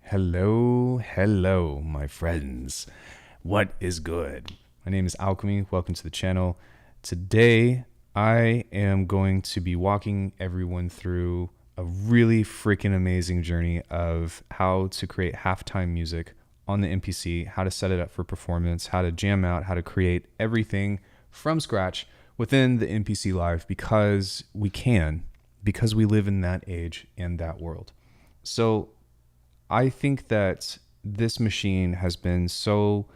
Hello, my friends. What is good? My name is Alckemy. Welcome to the channel. Today, I am going to be walking everyone through a really freaking amazing journey of how to create halftime music on the MPC, how to set it up for performance, how to jam out, how to create everything from scratch within the MPC Live because we can, because we live in that age and that world. So I think that this machine has been so,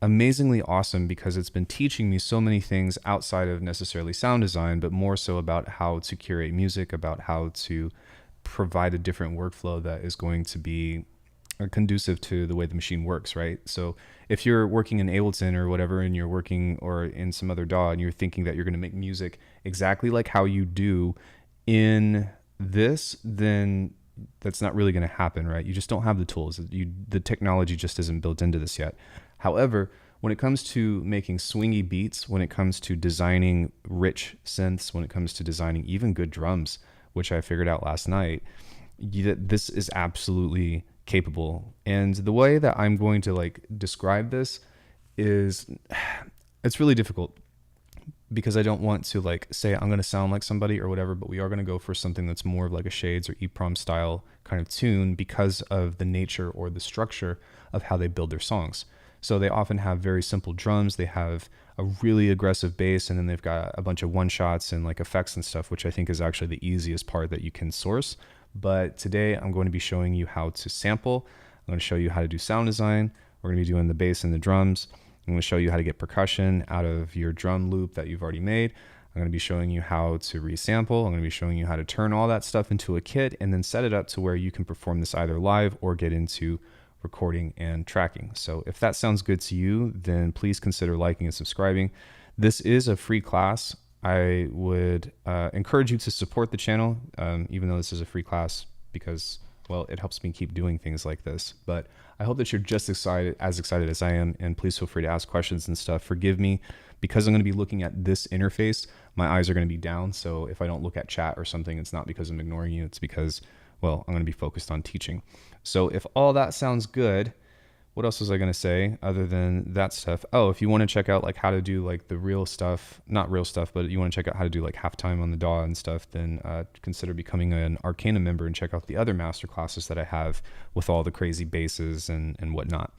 amazingly awesome because it's been teaching me so many things outside of necessarily sound design, but more so about how to curate music, about how to provide a different workflow that is going to be conducive to the way the machine works, right? So if you're working in Ableton or whatever, and you're working or in some other DAW and you're thinking that you're going to make music exactly like how you do in this, then that's not really going to happen, right? You just don't have the tools. The technology just isn't built into this yet. However, when it comes to making swingy beats, when it comes to designing rich synths, when it comes to designing even good drums, which I figured out last night, this is absolutely capable. And the way that I'm going to describe this is, it's really difficult because I don't want to say I'm going to sound like somebody or whatever, but we are going to go for something that's more of like a Shades or EEPROM style kind of tune because of the nature or the structure of how they build their songs. So they often have very simple drums. They have a really aggressive bass, and then they've got a bunch of one shots and effects and stuff, which I think is actually the easiest part that you can source. But today I'm going to be showing you how to sample. I'm going to show you how to do sound design. We're going to be doing the bass and the drums. I'm going to show you how to get percussion out of your drum loop that you've already made. I'm going to be showing you how to resample. I'm going to be showing you how to turn all that stuff into a kit and then set it up to where you can perform this either live or get into recording and tracking. So if that sounds good to you, then please consider liking and subscribing. This is a free class. I would encourage you to support the channel, even though this is a free class, because, well, it helps me keep doing things like this. But I hope that you're just as excited as I am, and please feel free to ask questions and stuff. Forgive me, because I'm going to be looking at this interface, my eyes are going to be down. So if I don't look at chat or something, it's not because I'm ignoring you. It's because, well, I'm going to be focused on teaching. So if all that sounds good, what else was I going to say other than that stuff? Oh, if you want to check out how to do the real stuff, not real stuff, but you want to check out how to do halftime on the DAW and stuff, then consider becoming an Arcana member and check out the other masterclasses that I have with all the crazy basses and whatnot.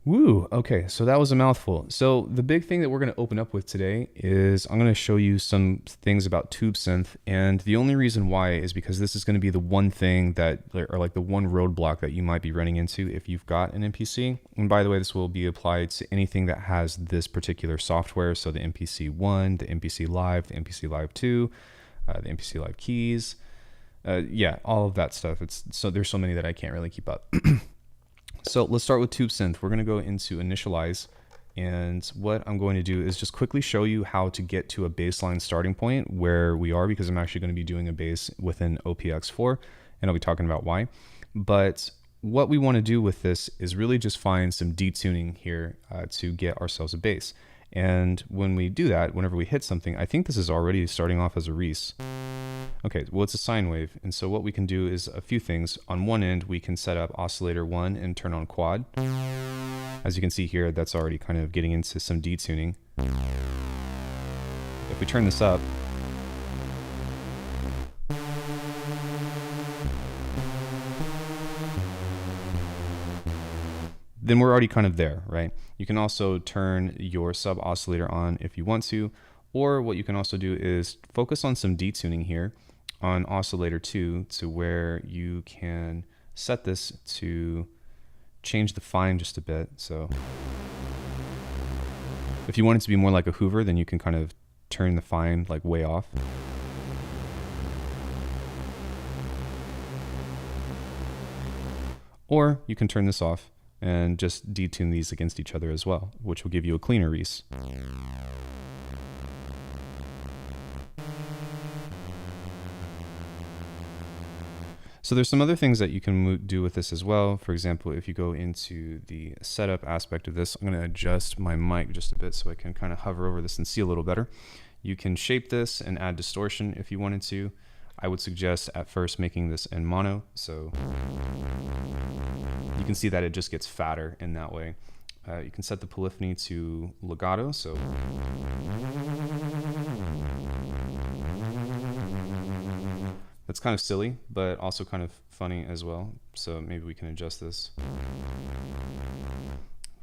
Woo, okay, so that was a mouthful. So the big thing that we're going to open up with today is I'm going to show you some things about tube synth, and the only reason why is because this is going to be the one thing that, or the one roadblock that you might be running into if you've got an MPC. And by the way, this will be applied to anything that has this particular software, so the MPC 1, the MPC Live, the MPC Live 2, the MPC Live keys, yeah, all of that stuff. There's so many that I can't really keep up. So let's start with tube synth. We're going to go into initialize, and what I'm going to do is just quickly show you how to get to a baseline starting point where we are, because I'm actually going to be doing a bass within OPX4, and I'll be talking about why. But what we want to do with this is really just find some detuning here to get ourselves a bass. And when we do that, whenever we hit something, I think this is already starting off as a Res. Okay, well, it's a sine wave, and so what we can do is a few things. On one end, we can set up oscillator 1 and turn on quad. As you can see here, that's already kind of getting into some detuning. If we turn this up, then we're already kind of there, right? You can also turn your sub oscillator on if you want to, or what you can also do is focus on some detuning here on oscillator 2 to where you can set this to change the fine just a bit. So if you want it to be more like a Hoover, then you can kind of turn the fine way off. Or you can turn this off and just detune these against each other as well, which will give you a cleaner Res. So there's some other things that you can do with this as well. For example, if you go into the setup aspect of this, I'm going to adjust my mic just a bit so I can kind of hover over this and see a little better. You can shape this and add distortion if you wanted to. I would suggest at first making this in mono. So you can see that it just gets fatter in that way. You can set the polyphony to legato. So that's kind of silly, but also kind of funny as well. So maybe we can adjust this.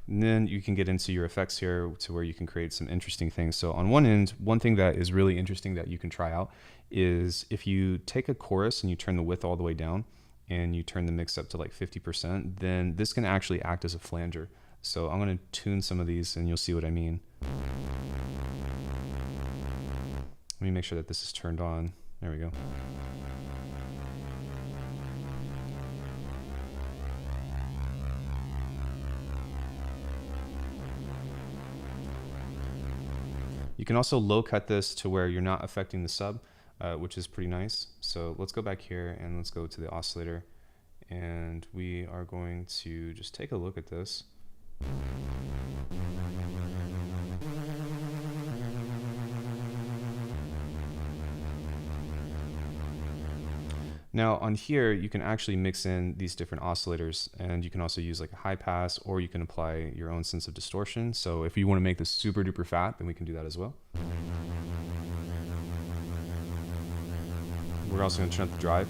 And then you can get into your effects here to where you can create some interesting things. So on one end, one thing that is really interesting that you can try out is if you take a chorus and you turn the width all the way down and you turn the mix up to like 50%, then this can actually act as a flanger. So I'm going to tune some of these and you'll see what I mean. Let me make sure that this is turned on. There we go. You can also low cut this to where you're not affecting the sub, which is pretty nice. So let's go back here and let's go to the oscillator, and we are going to just take a look at this. Now on here, you can actually mix in these different oscillators, and you can also use like a high pass, or you can apply your own sense of distortion. So if you want to make this super duper fat, then we can do that as well. We're also going to turn up the drive.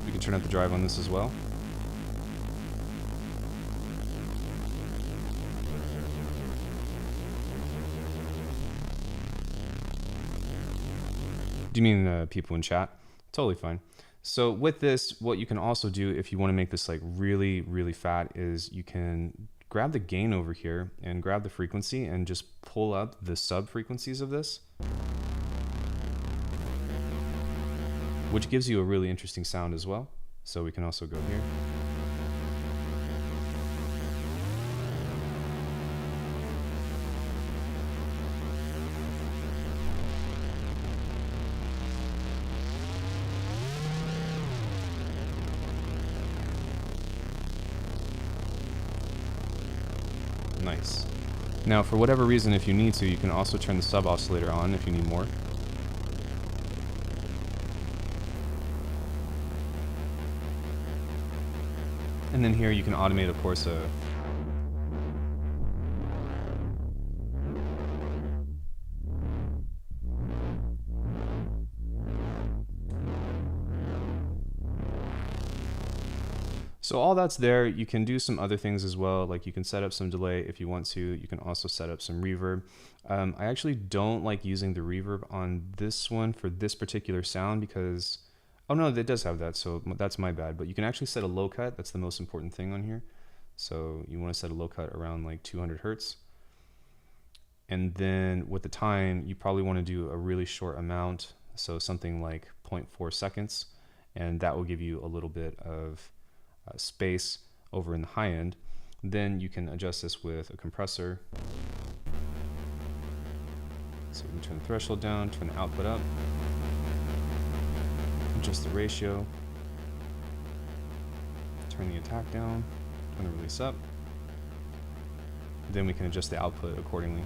We can turn up the drive on this as well. Do you mean people in chat? Totally fine. So with this, what you can also do if you want to make this like really, really fat is you can grab the gain over here and grab the frequency and just pull up the sub frequencies of this, which gives you a really interesting sound as well. So we can also go here. Nice. Now, for whatever reason, if you need to, you can also turn the sub oscillator on if you need more. And then here you can automate, of course, so all that's there. You can do some other things as well, like you can set up some delay if you want to. You can also set up some reverb. I actually don't like using the reverb on this one for this particular sound because, oh no, it does have that, so that's my bad. But you can actually set a low cut. That's the most important thing on here. So you want to set a low cut around like 200 hertz. And then with the time, you probably want to do a really short amount, so something like 0.4 seconds, and that will give you a little bit of space over in the high end. Then you can adjust this with a compressor. So we can turn the threshold down, turn the output up, adjust the ratio, turn the attack down, turn the release up. Then we can adjust the output accordingly.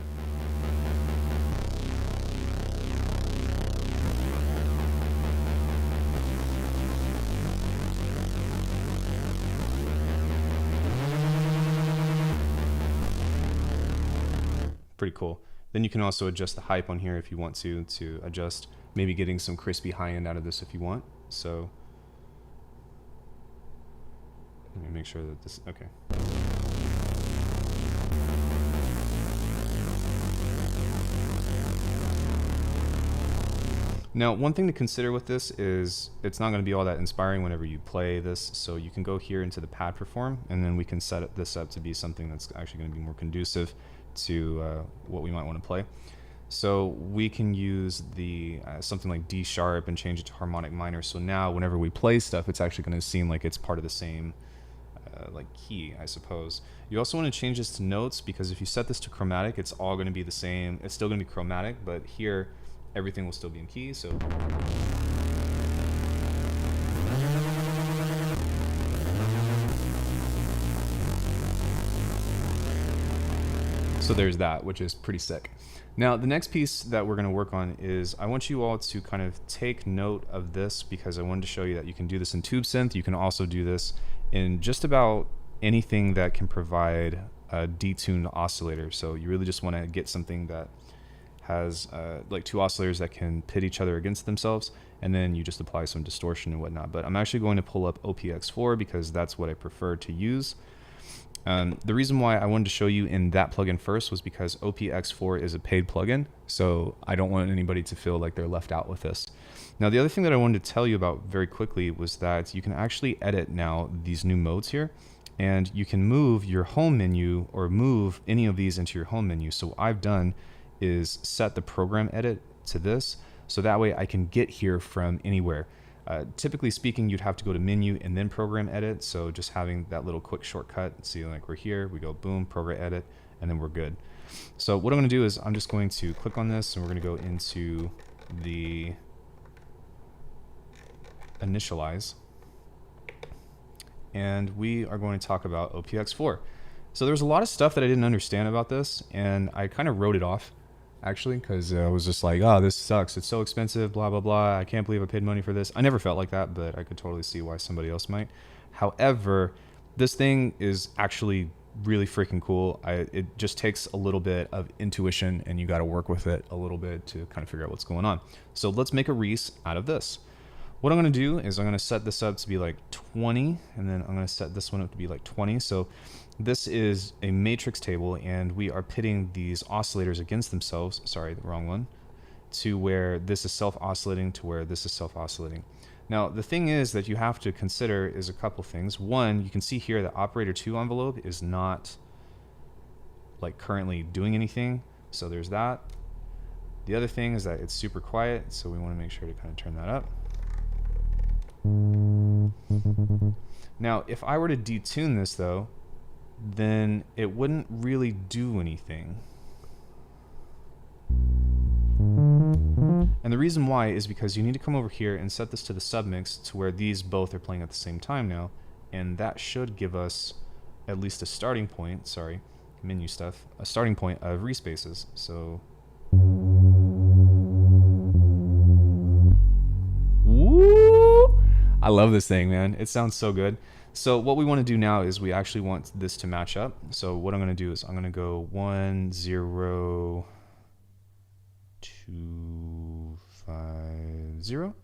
Pretty cool. Then you can also adjust the hype on here if you want to adjust maybe getting some crispy high end out of this if you want. So let me make sure that this, okay. Now, one thing to consider with this is it's not going to be all that inspiring whenever you play this. So you can go here into the pad perform, and then we can set this up to be something that's actually going to be more conducive to what we might want to play. So we can use the something like D sharp and change it to harmonic minor. So now whenever we play stuff, it's actually going to seem like it's part of the same like key, I suppose. You also want to change this to notes, because if you set this to chromatic, it's all going to be the same. It's still going to be chromatic, but here everything will still be in key. So So there's that, which is pretty sick. Now, the next piece that we're going to work on is I want you all to kind of take note of this, because I wanted to show you that you can do this in tube synth. You can also do this in just about anything that can provide a detuned oscillator. So you really just want to get something that has like two oscillators that can pit each other against themselves, and then you just apply some distortion and whatnot. But I'm actually going to pull up OPX4 because that's what I prefer to use. The reason why I wanted to show you in that plugin first was because OPX4 is a paid plugin, so I don't want anybody to feel like they're left out with this. Now, the other thing that I wanted to tell you about very quickly was that you can actually edit now these new modes here, and you can move your home menu or move any of these into your home menu. So what I've done is set the program edit to this, so that way I can get here from anywhere. Typically speaking, you'd have to go to menu and then program edit. So just having that little quick shortcut, see, like we're here, we go boom, program edit, and then we're good. So what I'm going to do is I'm just going to click on this, and we're going to go into the initialize, and we are going to talk about OPX4. So there's a lot of stuff that I didn't understand about this, and I kind of wrote it off, actually, because I was just like, oh, this sucks, it's so expensive, blah blah blah, I can't believe I paid money for this. I never felt like that, but I could totally see why somebody else might. However, this thing is actually really freaking cool. It just takes a little bit of intuition, and you got to work with it a little bit to kind of figure out what's going on. So let's make a res out of this. What I'm going to do is I'm going to set this up to be like 20, and then I'm going to set this one up to be like 20. So this is a matrix table, and we are pitting these oscillators against themselves. Sorry, the wrong one. To where this is self-oscillating to where this is self-oscillating. Now, the thing is that you have to consider is a couple things. One, you can see here the operator 2 envelope is not like currently doing anything. So there's that. The other thing is that it's super quiet, so we want to make sure to kind of turn that up. Now, if I were to detune this though, then it wouldn't really do anything. And the reason why is because you need to come over here and set this to the submix to where these both are playing at the same time now, and that should give us at least a starting point, sorry, menu stuff, a starting point of respaces. So woo! I love this thing, man. It sounds so good. So what we want to do now is we actually want this to match up. So what I'm going to do is I'm going to go 1 0 2 5 0.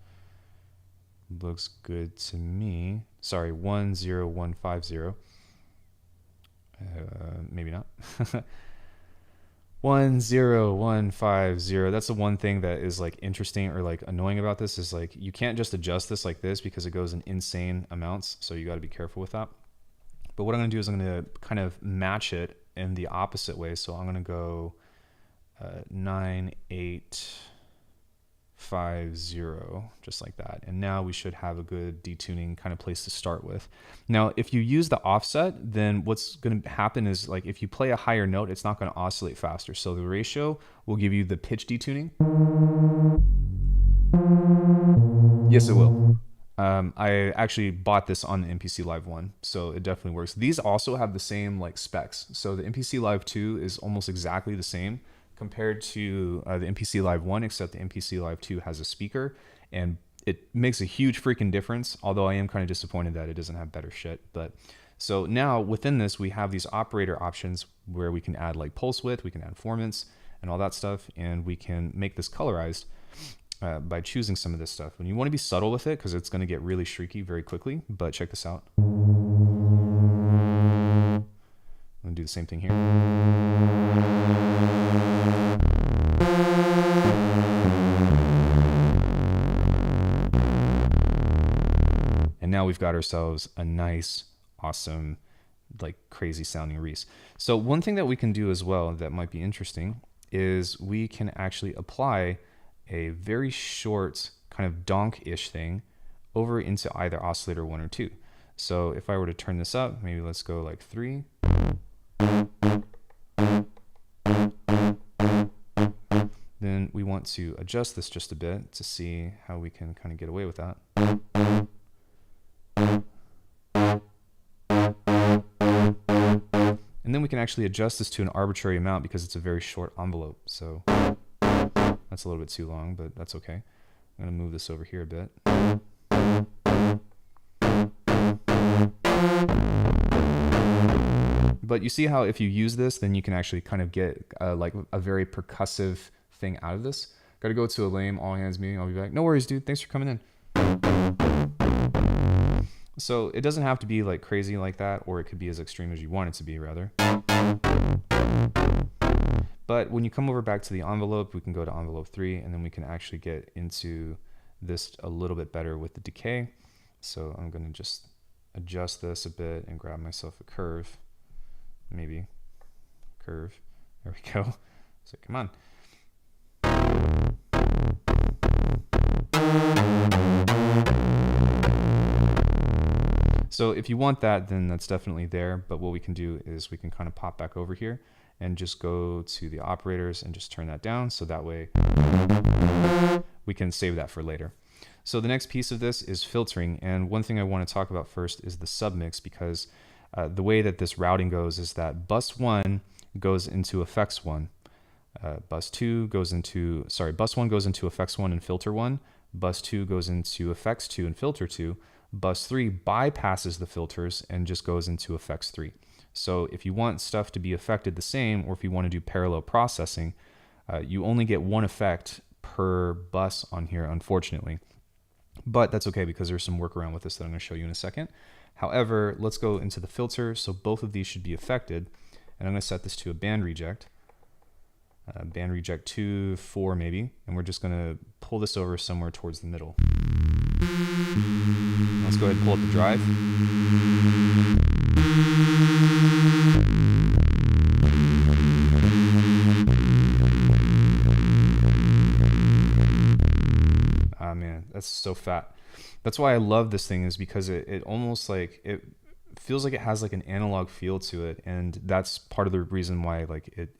Looks good to me. Sorry, 1 0 1 5 0. Maybe not. 1 0 1 5 0. That's the one thing that is like interesting or like annoying about this is like you can't just adjust this like this because it goes in insane amounts, so you got to be careful with that. But what I'm going to do is I'm going to kind of match it in the opposite way. So I'm going to go 9 8 5 0, just like that, and now we should have a good detuning kind of place to start with. Now if you use the offset, then what's going to happen is like if you play a higher note, it's not going to oscillate faster, so the ratio will give you the pitch detuning. Yes, it will. I actually bought this on the MPC Live 1, so it definitely works. These also have the same like specs, so the MPC Live 2 is almost exactly the same compared to the MPC Live 1, except the MPC Live 2 has a speaker, and it makes a huge freaking difference, although I am kind of disappointed that it doesn't have better shit. But so now within this, we have these operator options where we can add like pulse width, we can add formants and all that stuff, and we can make this colorized by choosing some of this stuff. And you want to be subtle with it because it's going to get really shrieky very quickly, but check this out. I'm going to do the same thing here. And now we've got ourselves a nice, awesome, like crazy sounding res. So one thing that we can do as well that might be interesting is we can actually apply a very short kind of donk-ish thing over into either oscillator 1 or 2. So if I were to turn this up, maybe let's go like 3. Then we want to adjust this just a bit to see how we can kind of get away with that. And And then we can actually adjust this to an arbitrary amount because it's a very short envelope. So that's a little bit too long, but that's okay. I'm going to move this over here a bit. But you see how if you use this, then you can actually kind of get like a very percussive thing out of this. Got to go to a lame all hands meeting. I'll be back. No worries, dude. Thanks for coming in. So it doesn't have to be like crazy like that, or it could be as extreme as you want it to be, rather. But when you come over back to the envelope, we can go to envelope 3, and then we can actually get into this a little bit better with the decay. So I'm going to just adjust this a bit and grab myself a curve. Maybe curve. There we go. So come on. So if you want that, then that's definitely there. But what we can do is we can kind of pop back over here and just go to the operators and just turn that down. So that way we can save that for later. So the next piece of this is filtering. And one thing I want to talk about first is the submix, because the way that this routing goes is that bus 1 goes into effects 1. Bus 1 goes into effects 1 and filter 1. Bus 2 goes into effects 2 and filter 2. Bus 3 bypasses the filters and just goes into effects 3. So if you want stuff to be affected the same, or if you want to do parallel processing, you only get one effect per bus on here, unfortunately. But that's okay, because there's some workaround with this that I'm going to show you in a second. However, let's go into the filter. So both of these should be affected. And I'm going to set this to a band reject. Band reject 2, 4 maybe. And we're just going to pull this over somewhere towards the middle. Let's go ahead and pull up the drive. Ah, man, that's so fat. That's why I love this thing, is because it almost like, it feels like it has like an analog feel to it. And that's part of the reason why like it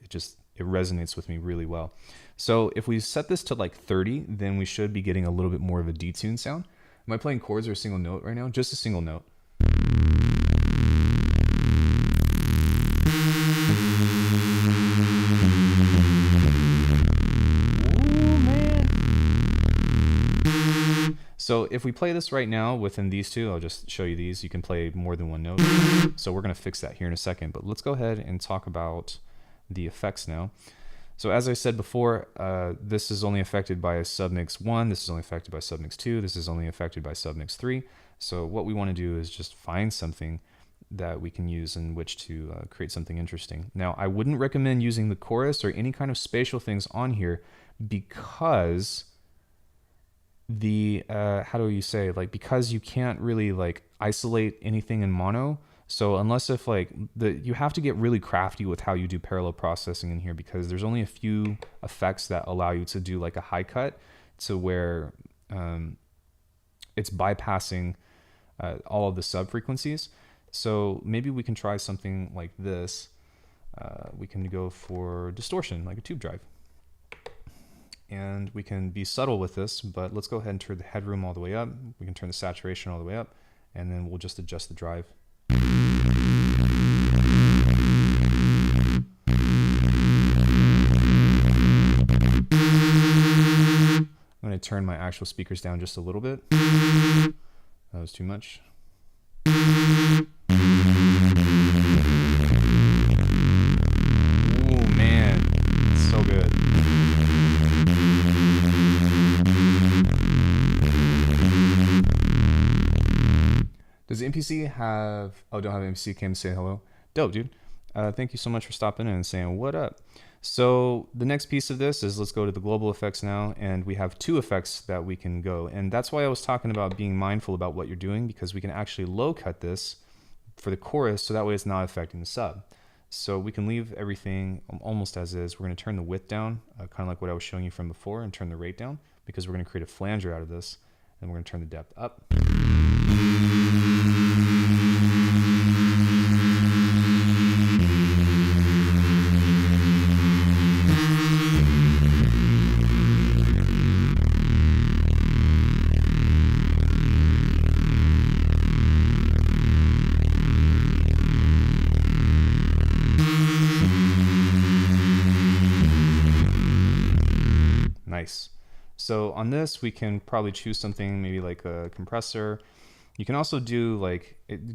resonates with me really well. So if we set this to like 30, then we should be getting a little bit more of a detune sound. Am I playing chords or a single note right now? Just a single note. Ooh, man. So if we play this right now within these two, I'll just show you these. You can play more than one note. So we're going to fix that here in a second. But let's go ahead and talk about the effects now. So as I said before, this is only affected by a submix 1, this is only affected by submix 2, this is only affected by submix 3. So what we want to do is just find something that we can use in which to create something interesting. Now, I wouldn't recommend using the chorus or any kind of spatial things on here, because because you can't really like isolate anything in mono. So unless if like you have to get really crafty with how you do parallel processing in here, because there's only a few effects that allow you to do like a high cut to where it's bypassing all of the sub frequencies. So maybe we can try something like this. We can go for distortion, like a tube drive. And we can be subtle with this, but let's go ahead and turn the headroom all the way up. We can turn the saturation all the way up, and then we'll just adjust the drive. I'm going to turn my actual speakers down just a little bit. That was too much. Ooh, man, it's so good. Does MPC have... Oh, don't have MPC. Came to say hello. Dope, dude. Thank you so much for stopping in and saying what up. So the next piece of this is, let's go to the global effects now, and we have 2 effects that we can go. And that's why I was talking about being mindful about what you're doing, because we can actually low cut this for the chorus, so that way it's not affecting the sub. So we can leave everything almost as is. We're going to turn the width down, kind of like what I was showing you from before, and turn the rate down, because we're going to create a flanger out of this, and we're going to turn the depth up. So on this, we can probably choose something maybe like a compressor. You can also do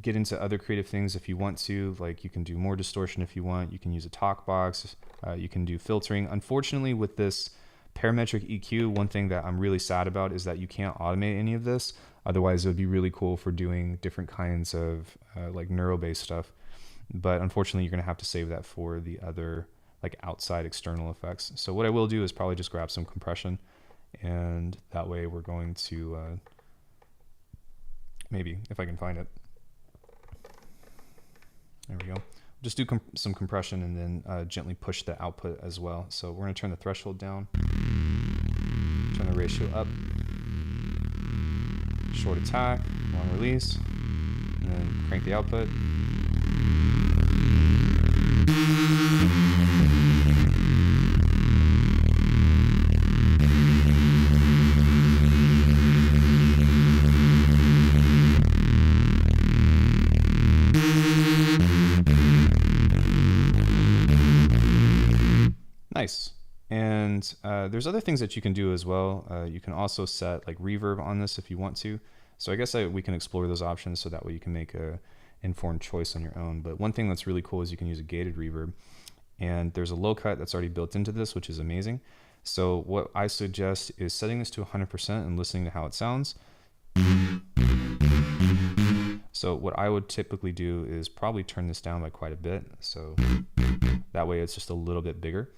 get into other creative things if you want to. Like you can do more distortion if you want. You can use a talk box. You can do filtering. Unfortunately, with this parametric EQ, one thing that I'm really sad about is that you can't automate any of this. Otherwise, it would be really cool for doing different kinds of like neuro-based stuff. But unfortunately, you're going to have to save that for the other like outside external effects. So what I will do is probably just grab some compression, and that way we're going to maybe if I can find it. There we go. Just do some compression and then gently push the output as well. So we're going to turn the threshold down, turn the ratio up, short attack, long release, and then crank the output. Nice. And there's other things that you can do as well. You can also set like reverb on this if you want to. So I guess we can explore those options so that way you can make a informed choice on your own. But one thing that's really cool is you can use a gated reverb. And there's a low cut that's already built into this, which is amazing. So what I suggest is setting this to 100% and listening to how it sounds. So what I would typically do is probably turn this down by quite a bit. So that way it's just a little bit bigger.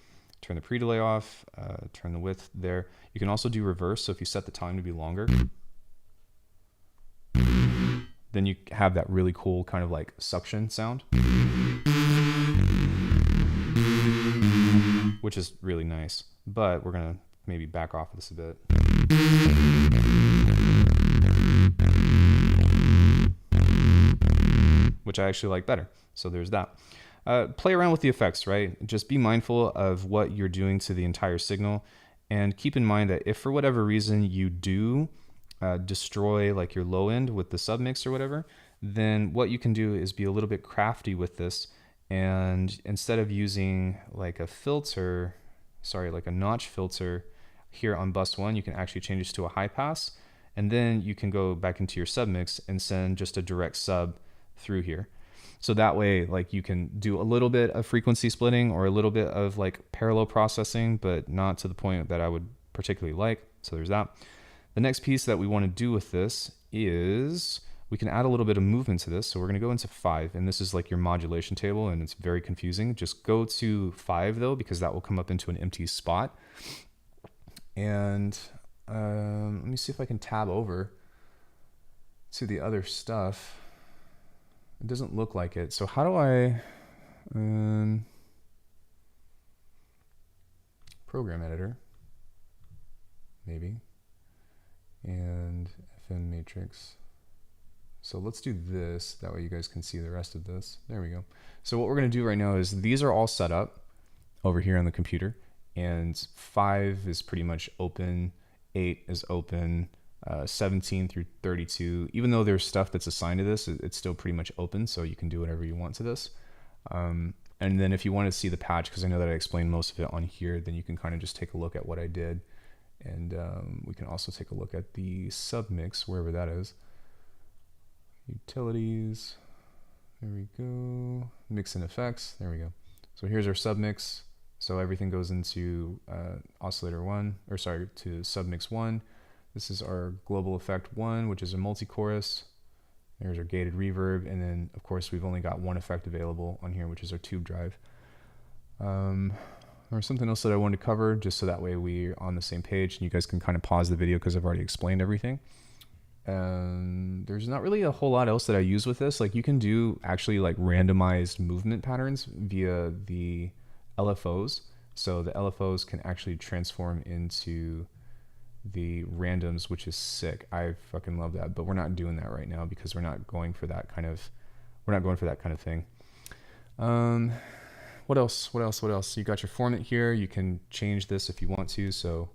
Turn the pre-delay off, turn the width there. You can also do reverse. So if you set the time to be longer, then you have that really cool kind of like suction sound, which is really nice. But we're gonna maybe back off of this a bit. Which I actually like better. So there's that. Play around with the effects, right? Just be mindful of what you're doing to the entire signal, and keep in mind that if for whatever reason you do destroy like your low end with the submix or whatever, then what you can do is be a little bit crafty with this, and instead of using like a filter, like a notch filter here on bus 1, you can actually change this to a high pass, and then you can go back into your submix and send just a direct sub through here. So that way, like you can do a little bit of frequency splitting or a little bit of like parallel processing, but not to the point that I would particularly like. So there's that. The next piece that we want to do with this is we can add a little bit of movement to this. So we're going to go into 5, and this is like your modulation table, and it's very confusing. Just go to 5 though, because that will come up into an empty spot. And let me see if I can tab over to the other stuff. It doesn't look like it. So how do I program editor, maybe, and FM matrix. So let's do this. That way you guys can see the rest of this. There we go. So what we're going to do right now is these are all set up over here on the computer, and 5 is pretty much open, 8 is open, 17 through 32, even though there's stuff that's assigned to this, it's still pretty much open, so you can do whatever you want to this. And then if you want to see the patch, because I know that I explained most of it on here, then you can kind of just take a look at what I did. And we can also take a look at the submix, wherever that is. Utilities, there we go. Mix and effects, there we go. So here's our submix. So everything goes into oscillator 1, or sorry, to submix 1. This is our global effect 1, which is a multi-chorus. There's our gated reverb, and then of course we've only got one effect available on here, which is our tube drive. There's something else that I wanted to cover, just so that way we're on the same page, and you guys can kind of pause the video because I've already explained everything. There's not really a whole lot else that I use with this. Like you can do actually like randomized movement patterns via the LFOs. So the LFOs can actually transform into the randoms, which is sick. I fucking love that, but we're not doing that right now because we're not going for that kind of thing. What else? You got your format here. You can change this if you want to. So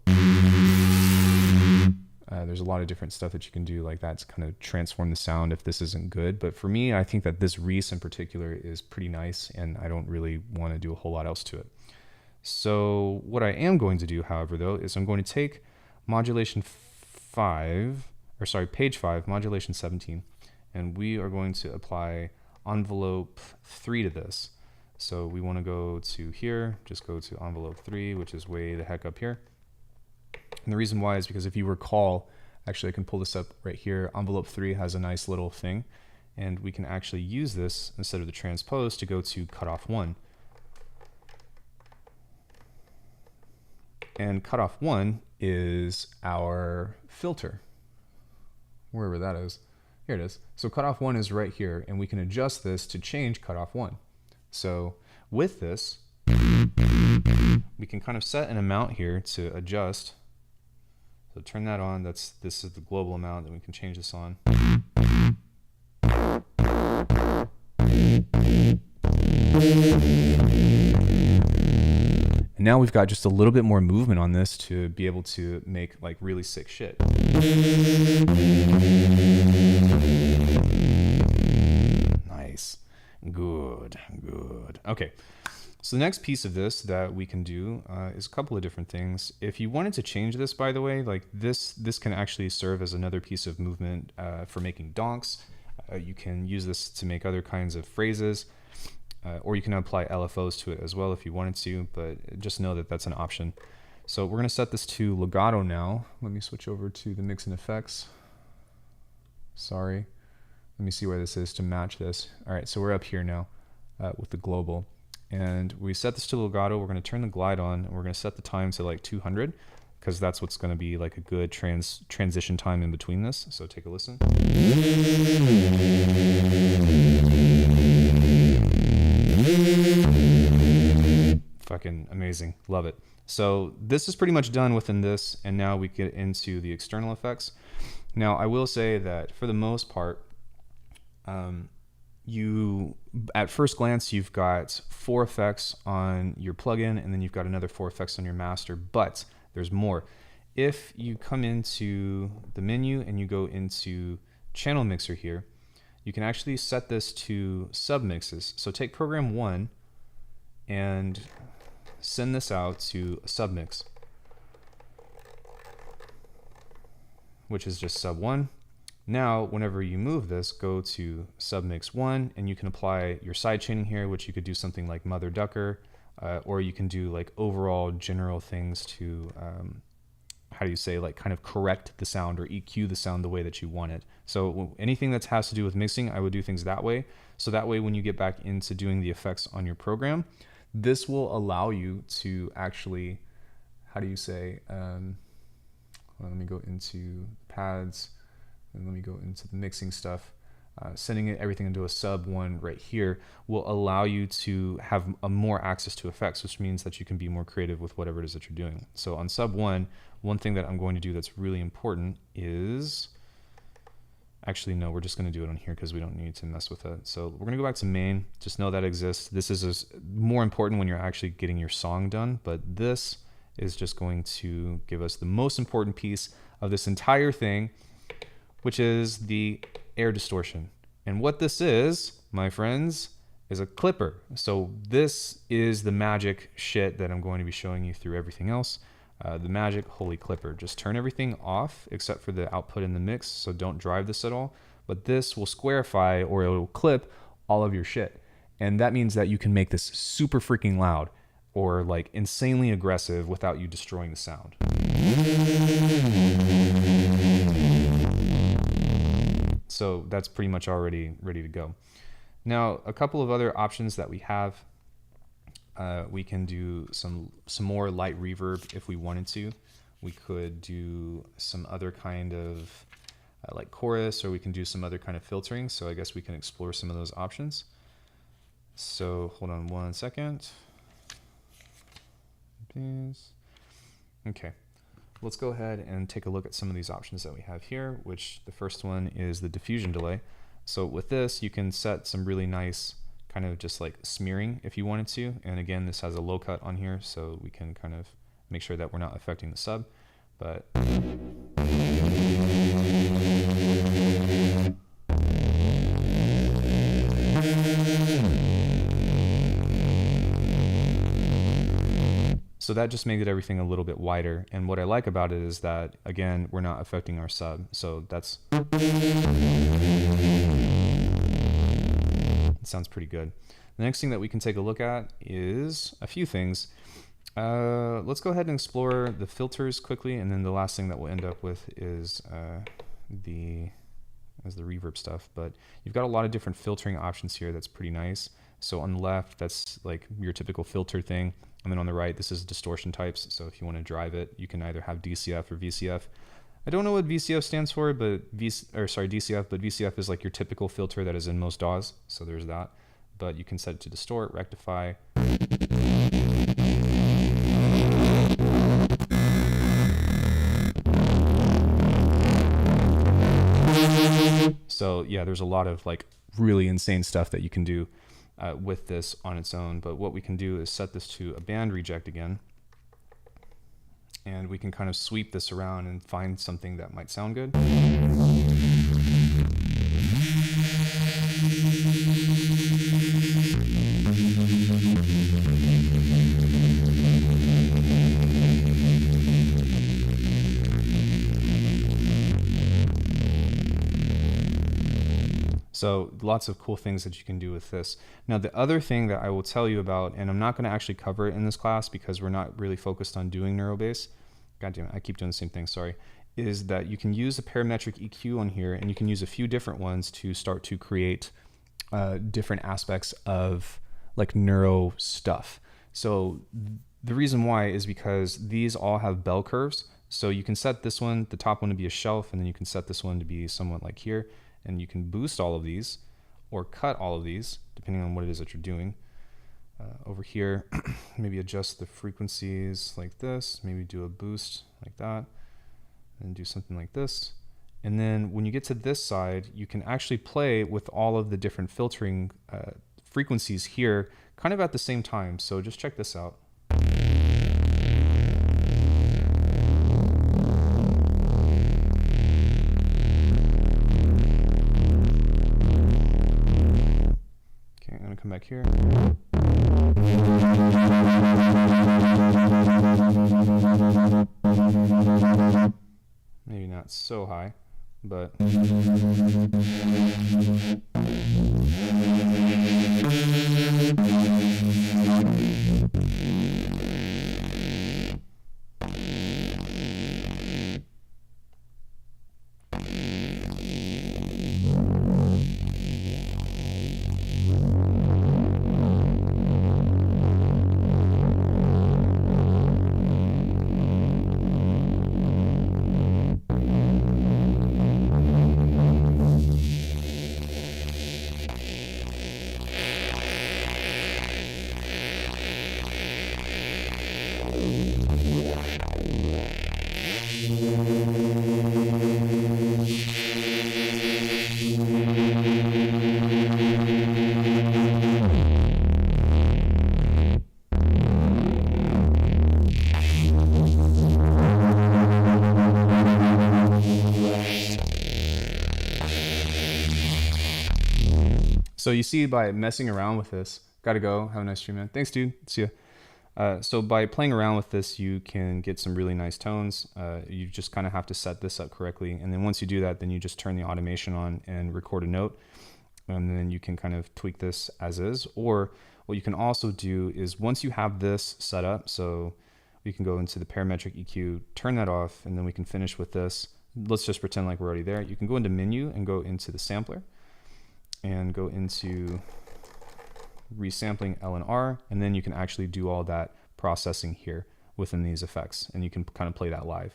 there's a lot of different stuff that you can do like that to kind of transform the sound if this isn't good. But for me, I think that this Reese in particular is pretty nice, and I don't really want to do a whole lot else to it. So what I am going to do, however, though, is I'm going to take modulation 5, or sorry, page 5, modulation 17. And we are going to apply envelope 3 to this. So we want to go to here, just go to envelope 3, which is way the heck up here. And the reason why is because if you recall, actually I can pull this up right here, envelope 3 has a nice little thing, and we can actually use this instead of the transpose to go to cutoff 1. And cutoff 1 is our filter, wherever that is. Here it is. So cutoff 1 is right here, and we can adjust this to change cutoff 1. So with this, we can kind of set an amount here to adjust. So turn that on. This is the global amount, and we can change this on. And now we've got just a little bit more movement on this to be able to make like really sick shit. Nice. Good. Okay. So the next piece of this that we can do is a couple of different things. If you wanted to change this, by the way, like this can actually serve as another piece of movement for making donks. You can use this to make other kinds of phrases. Or you can apply LFOs to it as well if you wanted to, but just know that that's an option. So we're going to set this to legato now. Let me switch over to the mix and effects. Sorry. Let me see where this is to match this. All right, so we're up here now with the global. And we set this to legato. We're going to turn the glide on, and we're going to set the time to like 200, because that's what's going to be like a good transition time in between this. So take a listen. Fucking amazing. Love it. So this is pretty much done within this, and now we get into the external effects. Now I will say that for the most part, at first glance, you've got 4 effects on your plugin, and then you've got another 4 effects on your master, but there's more. If you come into the menu and you go into channel mixer here, you can actually set this to submixes. So take program 1 and send this out to a submix, which is just sub 1. Now, whenever you move this, go to submix 1, and you can apply your side chaining here, which you could do something like Mother Ducker, or you can do like overall general things to, how do you say, like kind of correct the sound or EQ the sound the way that you want it. So anything that has to do with mixing, I would do things that way. So that way, when you get back into doing the effects on your program, this will allow you to actually, how do you say, let me go into pads, and let me go into the mixing stuff. Sending everything into a sub 1 right here will allow you to have a more access to effects, which means that you can be more creative with whatever it is that you're doing. So on sub 1, one thing that I'm going to do that's really important is, actually no, we're just going to do it on here because we don't need to mess with it. So we're going to go back to main, just know that exists. This is more important when you're actually getting your song done, but this is just going to give us the most important piece of this entire thing, which is the air distortion. And what this is, my friends, is a clipper. So this is the magic shit that I'm going to be showing you through everything else. The magic holy clipper. Just turn everything off except for the output in the mix, so don't drive this at all. But this will squarify, or it will clip all of your shit. And that means that you can make this super freaking loud or like insanely aggressive without you destroying the sound. So that's pretty much already ready to go. Now, a couple of other options that we have. We can do some more light reverb if we wanted to. We could do some other kind of like chorus, or we can do some other kind of filtering. So I guess we can explore some of those options. So hold on one second. Okay. Let's go ahead and take a look at some of these options that we have here, which the first one is the diffusion delay. So with this, you can set some really nice kind of just like smearing if you wanted to. And again, this has a low cut on here, so we can kind of make sure that we're not affecting the sub. But So that just made everything a little bit wider. And what I like about it is that, again, we're not affecting our sub. So that's, it sounds pretty good. The next thing that we can take a look at is a few things. Let's go ahead and explore the filters quickly, and then the last thing that we'll end up with is the reverb stuff. But you've got a lot of different filtering options here. That's pretty nice. So on the left, that's like your typical filter thing, and then on the right, this is distortion types. So if you want to drive it, you can either have DCF or VCF. I don't know what VCF stands for, but DCF, but VCF is like your typical filter that is in most DAWs. So there's that. But you can set it to distort, rectify. So yeah, there's a lot of like really insane stuff that you can do with this on its own. But what we can do is set this to a band reject again. And we can kind of sweep this around and find something that might sound good. So lots of cool things that you can do with this. Now, the other thing that I will tell you about, and I'm not going to actually cover it in this class because we're not really focused on doing Neuro bass. God damn it, I keep doing the same thing, sorry. Is that you can use a parametric EQ on here, and you can use a few different ones to start to create different aspects of like Neuro stuff. So the reason why is because these all have bell curves. So you can set this one, the top one to be a shelf, and then you can set this one to be somewhat like here. And you can boost all of these or cut all of these depending on what it is that you're doing. Over here, maybe adjust the frequencies like this, maybe do a boost like that, and do something like this. And then when you get to this side, you can actually play with all of the different filtering frequencies here kind of at the same time. So just check this out. Come back here. Maybe not so high, but so you see, by messing around with this, gotta go, have a nice stream, man. Thanks, dude, see ya. So by playing around with this, you can get some really nice tones. You just kind of have to set this up correctly. And then once you do that, then you just turn the automation on and record a note. And then you can kind of tweak this as is. Or what you can also do is once you have this set up, so we can go into the parametric EQ, turn that off, and then we can finish with this. Let's just pretend like we're already there. You can go into menu and go into the sampler and go into resampling L and R, and then you can actually do all that processing here within these effects, and you can kind of play that live.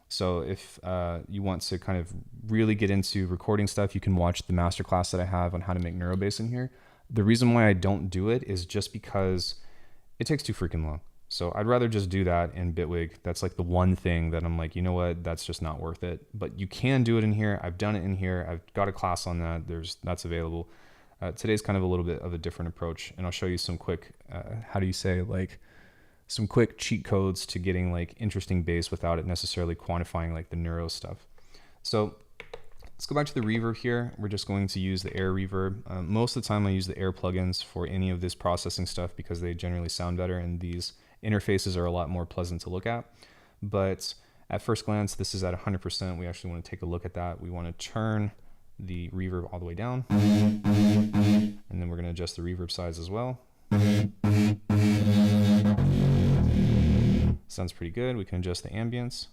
So if you want to kind of really get into recording stuff, you can watch the masterclass that I have on how to make Neuro bass in here. The reason why I don't do it is just because it takes too freaking long. So I'd rather just do that in Bitwig. That's like the one thing that I'm like, you know what, that's just not worth it. But you can do it in here. I've done it in here. I've got a class on that. That's available. Today's kind of a little bit of a different approach, and I'll show you some quick, some quick cheat codes to getting like interesting bass without it necessarily quantifying like the Neuro stuff. So let's go back to the reverb here. We're just going to use the air reverb. Most of the time I use the air plugins for any of this processing stuff because they generally sound better, and these interfaces are a lot more pleasant to look at. But at first glance, this is at 100%. We actually want to take a look at that. We want to turn the reverb all the way down. And then we're going to adjust the reverb size as well. Sounds pretty good. We can adjust the ambience.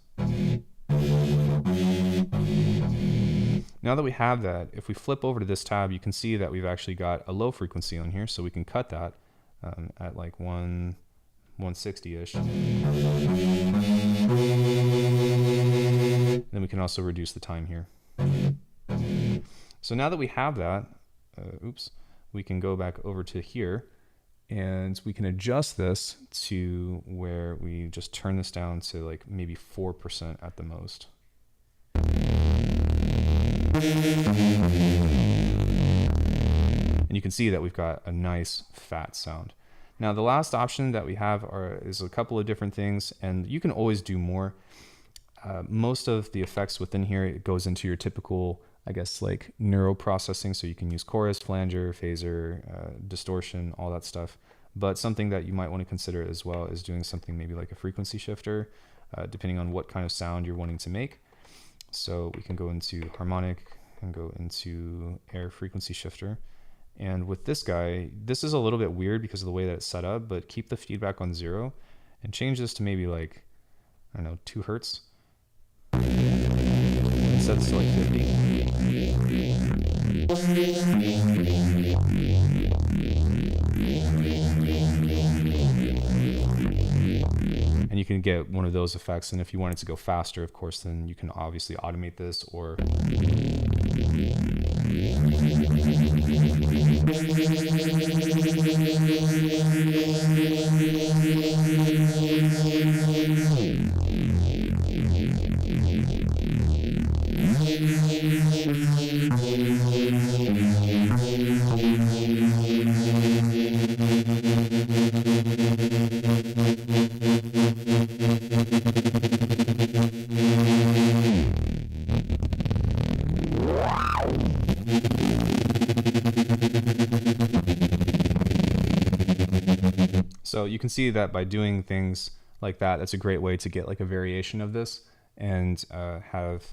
Now that we have that, if we flip over to this tab, you can see that we've actually got a low frequency on here, so we can cut that at like 160-ish. Then we can also reduce the time here. So now that we have that, we can go back over to here, and we can adjust this to where we just turn this down to like maybe 4% at the most. And you can see that we've got a nice fat sound. Now the last option that we have is a couple of different things, and you can always do more. Most of the effects within here, it goes into your typical, I guess, like neuro processing. So you can use chorus, flanger, phaser, distortion, all that stuff. But something that you might want to consider as well is doing something maybe like a frequency shifter, depending on what kind of sound you're wanting to make. So we can go into harmonic and go into air frequency shifter. And with this guy, this is a little bit weird because of the way that it's set up, but keep the feedback on 0 and change this to maybe like, I don't know, 2 hertz. And set this to like 50. And you can get one of those effects. And if you wanted to go faster, of course, then you can obviously automate this or So you can see that by doing things like that, that's a great way to get like a variation of this and have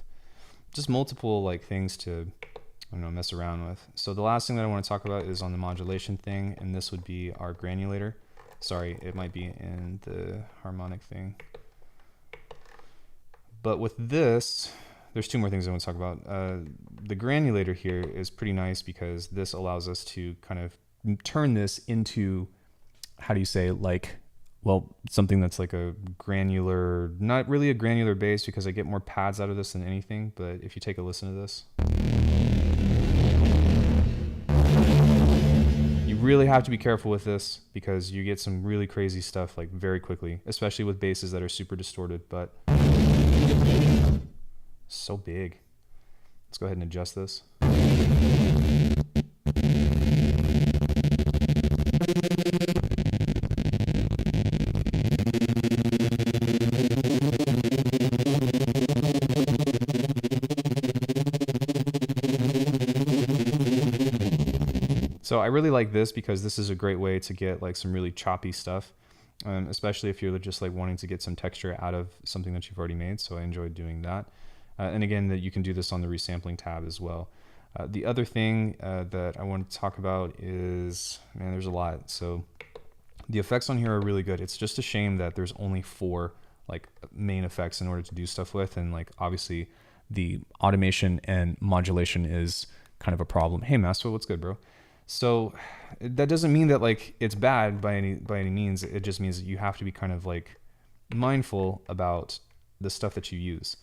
just multiple like things to, I don't know, mess around with. So the last thing that I want to talk about is on the modulation thing, and this would be our granulator. Sorry, it might be in the harmonic thing. But with this, there's 2 more things I want to talk about. The granulator here is pretty nice because this allows us to kind of turn this into, how do you say, like, well, something that's like a granular, not really a granular bass because I get more pads out of this than anything, but if you take a listen to this, you really have to be careful with this because you get some really crazy stuff like very quickly, especially with basses that are super distorted, but so big. Let's go ahead and adjust this. So I really like this because this is a great way to get like some really choppy stuff, especially if you're just like wanting to get some texture out of something that you've already made. So I enjoyed doing that. And again, that you can do this on the resampling tab as well. The other thing that I want to talk about is, man, there's a lot. So the effects on here are really good. It's just a shame that there's only 4 like main effects in order to do stuff with. And like, obviously the automation and modulation is kind of a problem. Hey, Master, what's good, bro? So that doesn't mean that like it's bad by any means. It just means that you have to be kind of like mindful about the stuff that you use.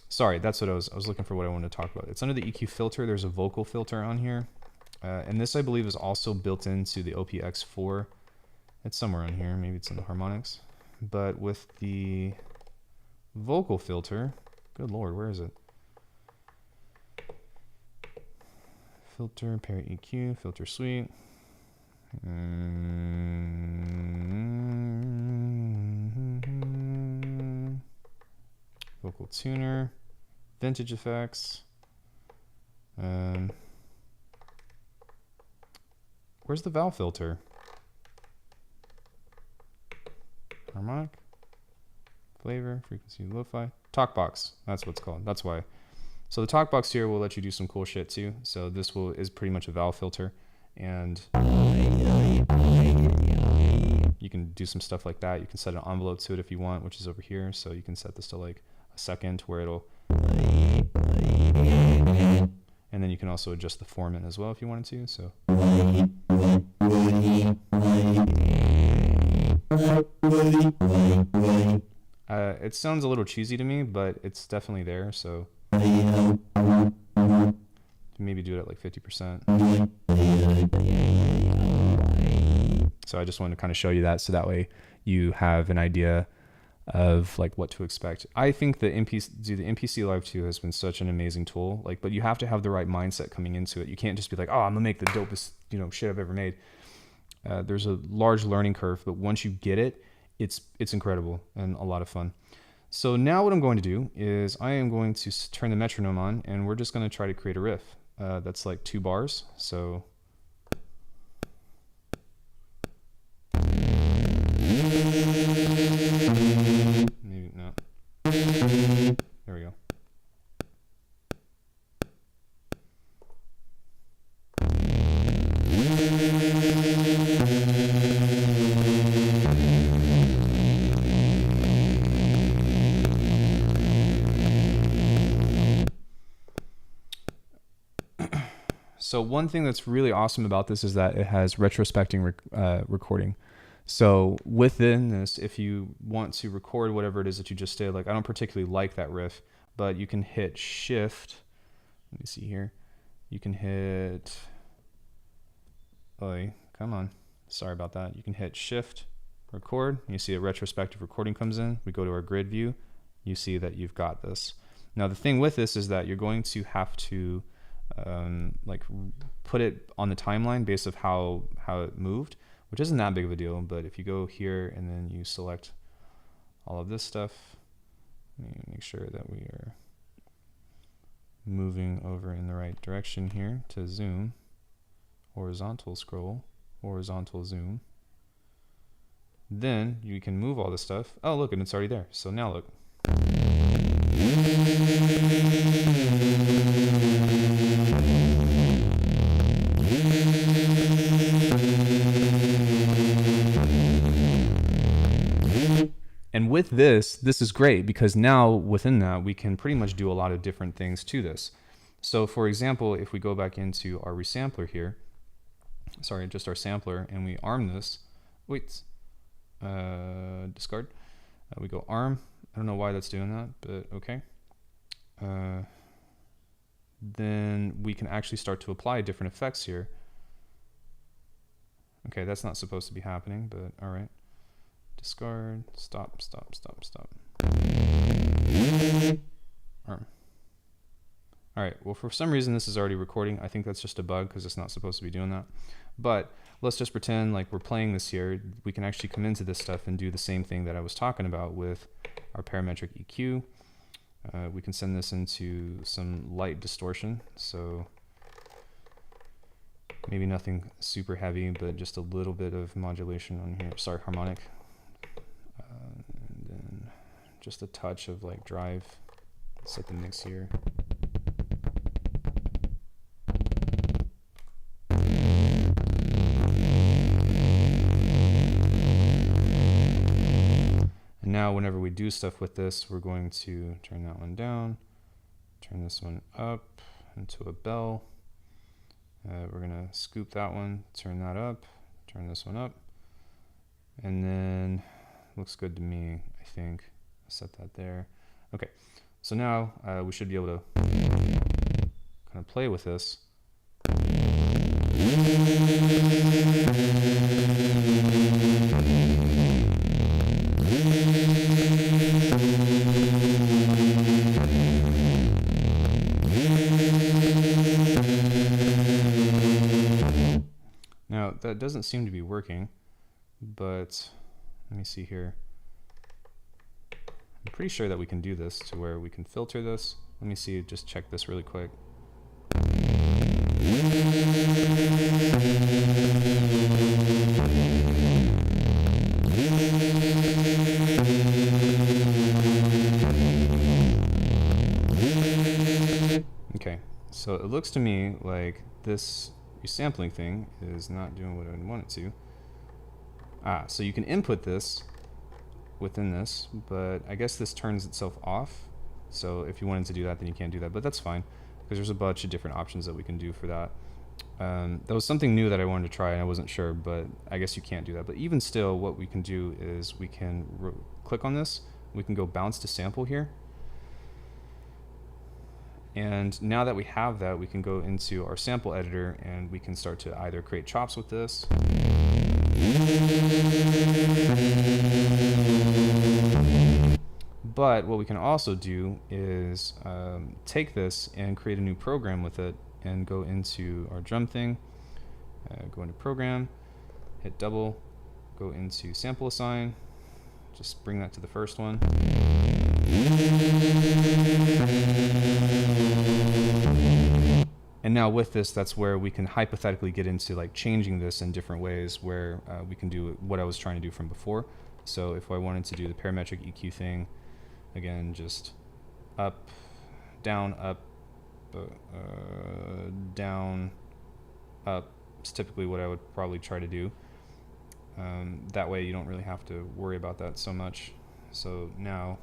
Sorry, that's what I was looking for what I wanted to talk about. It's under the EQ filter. There's a vocal filter on here. And this, I believe, is also built into the OPX4. It's somewhere on here. Maybe it's in the harmonics. But with the vocal filter, good Lord, where is it? Filter, pair EQ, filter suite. Vocal tuner, vintage effects. Where's the valve filter? harmonic, flavor, frequency, lo-fi, talk box. That's what it's called. That's why. So the talk box here will let you do some cool shit too. So this is pretty much a valve filter, and you can do some stuff like that. You can set an envelope to it if you want, which is over here. So you can set this to like a second where it'll, and then you can also adjust the formant as well if you wanted to. So it sounds a little cheesy to me, but it's definitely there. So maybe do it at like 50%. So I just wanted to kind of show you that, so that way you have an idea of like what to expect. I think the MPC Live 2 has been such an amazing tool, like, but you have to have the right mindset coming into it. You can't just be like, oh, I'm gonna make the dopest, shit I've ever made. There's a large learning curve, but once you get it, it's incredible and a lot of fun. So now what I'm going to do is I am going to turn the metronome on, and we're just going to try to create a riff that's like 2 bars. So maybe not. There we go. So one thing that's really awesome about this is that it has retrospecting recording. So within this, if you want to record whatever it is that you just did, like I don't particularly like that riff, but you can hit shift. Let me see here. You can hit, oh, come on. Sorry about that. You can hit shift, record, and you see a retrospective recording comes in. We go to our grid view. You see that you've got this. Now the thing with this is that you're going to have to like put it on the timeline based of how it moved, which isn't that big of a deal. But if you go here and then you select all of this stuff, make sure that we are moving over in the right direction here to zoom, horizontal scroll, horizontal zoom. Then you can move all this stuff. Oh, look, and it's already there. So now look. And with this is great because now within that, we can pretty much do a lot of different things to this. So for example, if we go back into our resampler here, sorry, just our sampler, and we arm this, discard, we go arm. I don't know why that's doing that, but okay. Then we can actually start to apply different effects here. Okay, that's not supposed to be happening, but all right. Discard, stop. Arm. All right, well, for some reason this is already recording. I think that's just a bug because it's not supposed to be doing that. But let's just pretend like we're playing this here. We can actually come into this stuff and do the same thing that I was talking about with our parametric EQ. We can send this into some light distortion. So maybe nothing super heavy, but just a little bit of modulation on here. Sorry, harmonic. And then just a touch of like drive. Set the mix here. And now whenever we do stuff with this, we're going to turn that one down, turn this one up into a bell. We're going to scoop that one, turn that up, turn this one up. And then looks good to me, I think. Set that there. Okay, so now we should be able to kind of play with this. Now that doesn't seem to be working, but let me see here. I'm pretty sure that we can do this to where we can filter this. Let me see, just check this really quick. Okay, so it looks to me like this resampling thing is not doing what I want it to. So you can input this within this, but I guess this turns itself off. So if you wanted to do that, then you can't do that, but that's fine, because there's a bunch of different options that we can do for that. That was something new that I wanted to try, and I wasn't sure, but I guess you can't do that. But even still, what we can do is we can click on this, we can go bounce to sample here. And now that we have that, we can go into our sample editor and we can start to either create chops with this. But what we can also do is take this and create a new program with it and go into our drum thing, go into program, hit double, go into sample assign, just bring that to the first one. And now with this, that's where we can hypothetically get into like changing this in different ways, where we can do what I was trying to do from before. So if I wanted to do the parametric EQ thing, again, just up, down, up, down, up. It's typically what I would probably try to do. That way you don't really have to worry about that so much. So now,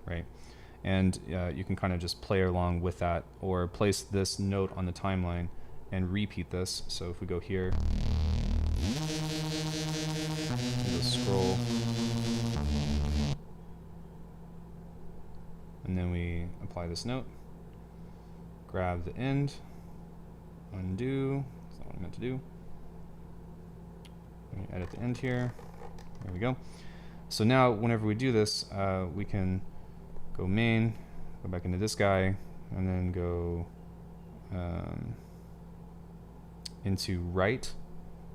right, and you can kind of just play along with that, or place this note on the timeline and repeat this. So if we go here, we'll scroll, and then we apply this note, grab the end, undo, that's not what I meant to do. Let me edit the end here, there we go. So now whenever we do this, we can go main, go back into this guy, and then go into right.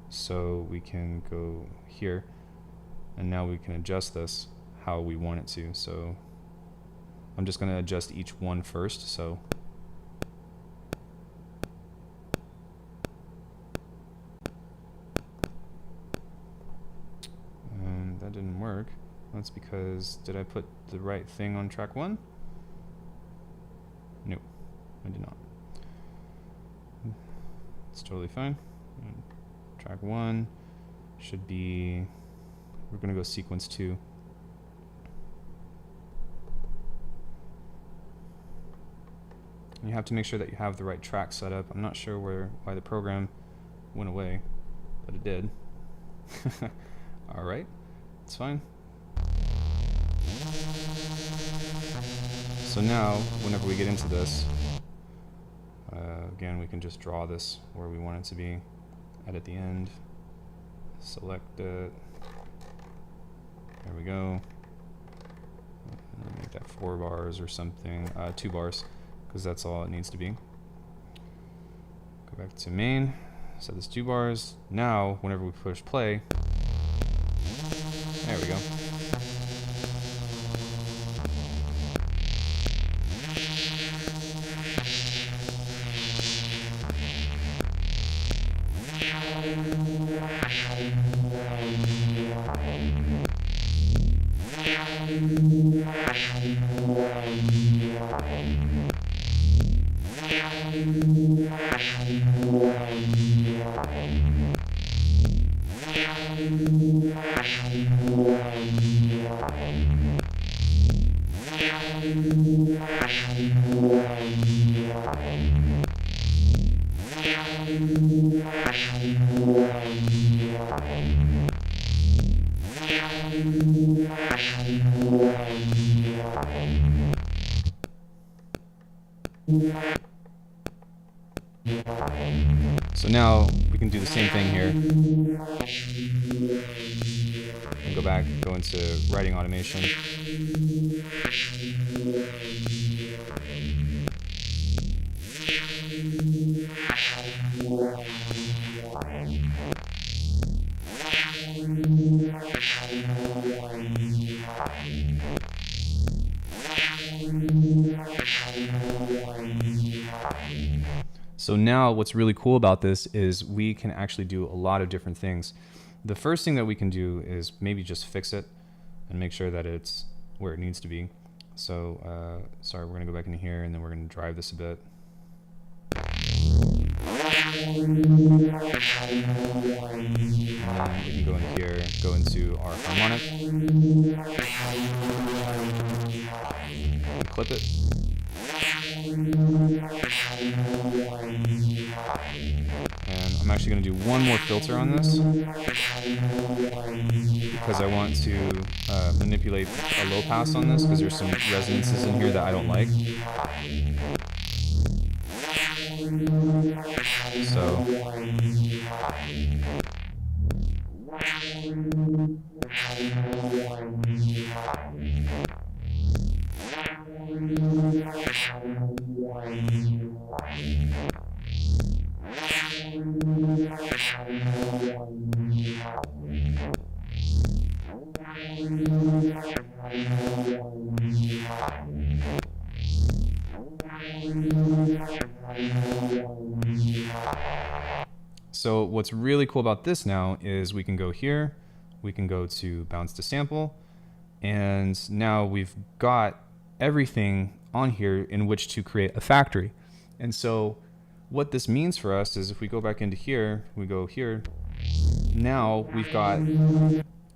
So we can go here, and now we can adjust this how we want it to. So I'm just going to adjust each one first. So that didn't work. That's because, did I put the right thing on track 1? No, I did not. It's totally fine. Track 1 should be, we're going to go sequence 2. And you have to make sure that you have the right track set up. I'm not sure why the program went away, but it did. All right, it's fine. So now, whenever we get into this, again, we can just draw this where we want it to be. Edit the end, select it. There we go. Make that 4 bars or something, 2 bars, because that's all it needs to be. Go back to main, set this 2 bars. Now, whenever we push play, there we go. So now we can do the same thing here. And go back, go into writing automation. So now what's really cool about this is we can actually do a lot of different things. the first thing that we can do is maybe just fix it and make sure that it's where it needs to be. So, sorry, we're gonna go back in here and then we're gonna drive this a bit. And then we can go in here, go into our harmonic, and clip it. And I'm actually going to do one more filter on this because I want to manipulate a low pass on this because there's some resonances in here that I don't like. So So what's really cool about this now is we can go here, we can go to bounce to sample, and now we've got everything on here in which to create a factory. And so what this means for us is if we go back into here, we go here, now we've got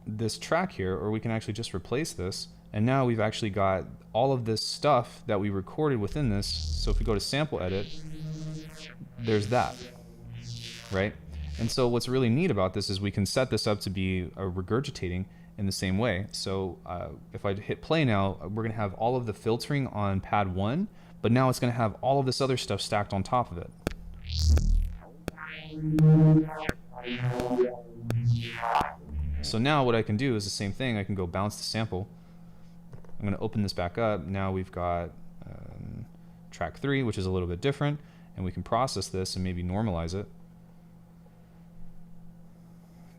this track here, or we can actually just replace this, and now we've actually got all of this stuff that we recorded within this. So if we go to sample edit, there's that. Right? And so what's really neat about this is we can set this up to be regurgitating in the same way. So if I hit play now, we're going to have all of the filtering on pad 1, but now it's going to have all of this other stuff stacked on top of it. So now what I can do is the same thing. I can go bounce to sample. I'm going to open this back up. Now we've got track 3, which is a little bit different, and we can process this and maybe normalize it.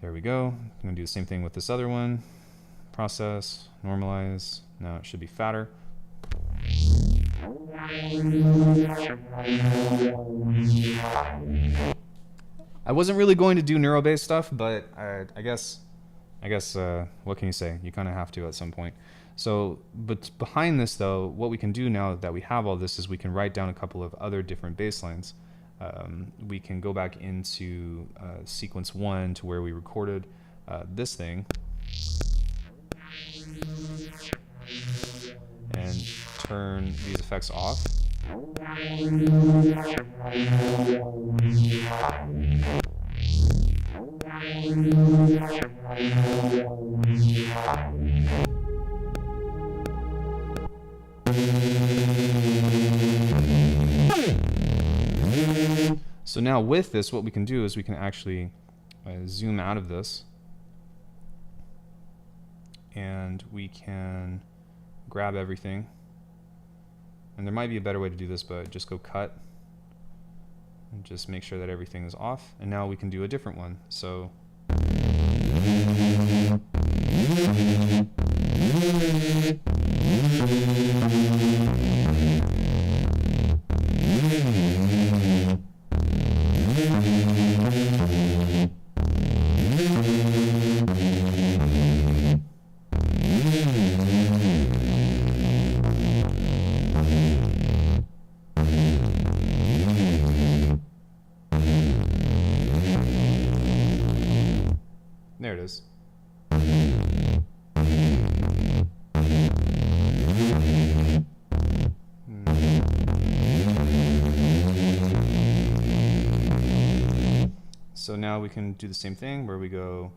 There we go. I'm going to do the same thing with this other one. Process, normalize. Now it should be fatter. I wasn't really going to do neuro-based stuff, but I guess what can you say? You kind of have to at some point. So, but behind this though, what we can do now that we have all this is we can write down a couple of other different bass lines. We can go back into sequence 1 to where we recorded this thing and turn these effects off. So now with this, what we can do is we can actually zoom out of this, and we can grab everything. And there might be a better way to do this, but just go cut and just make sure that everything is off. And now we can do a different one. So there it is. So now we can do the same thing where we go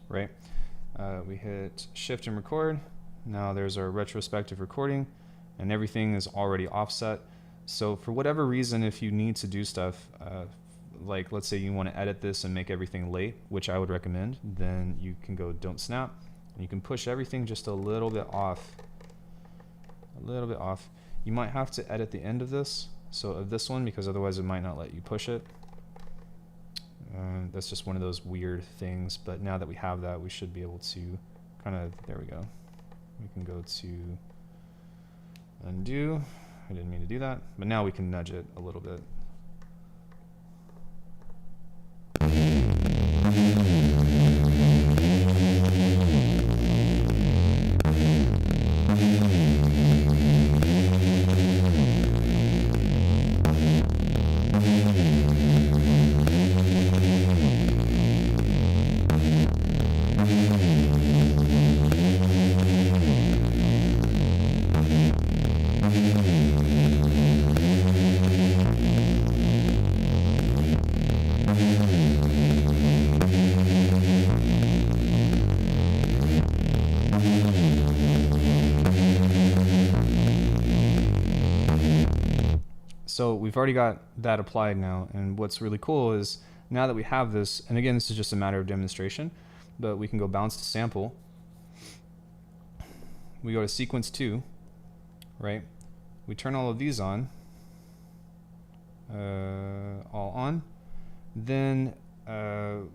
right. We hit shift and record. Now there's our retrospective recording and everything is already offset. So for whatever reason, if you need to do stuff, like let's say you want to edit this and make everything late, which I would recommend, then you can go don't snap and you can push everything just a little bit off. You might have to edit the end of this, so of this one, because otherwise it might not let you push it. That's just one of those weird things, but now that we have that, we should be able to kind of, there we go. We can go to undo. I didn't mean to do that, but now we can nudge it a little bit. So we've already got that applied now, and what's really cool is now that we have this, and again, this is just a matter of demonstration, but we can go bounce to sample. We go to sequence 2, right? We turn all of these on, all on. Then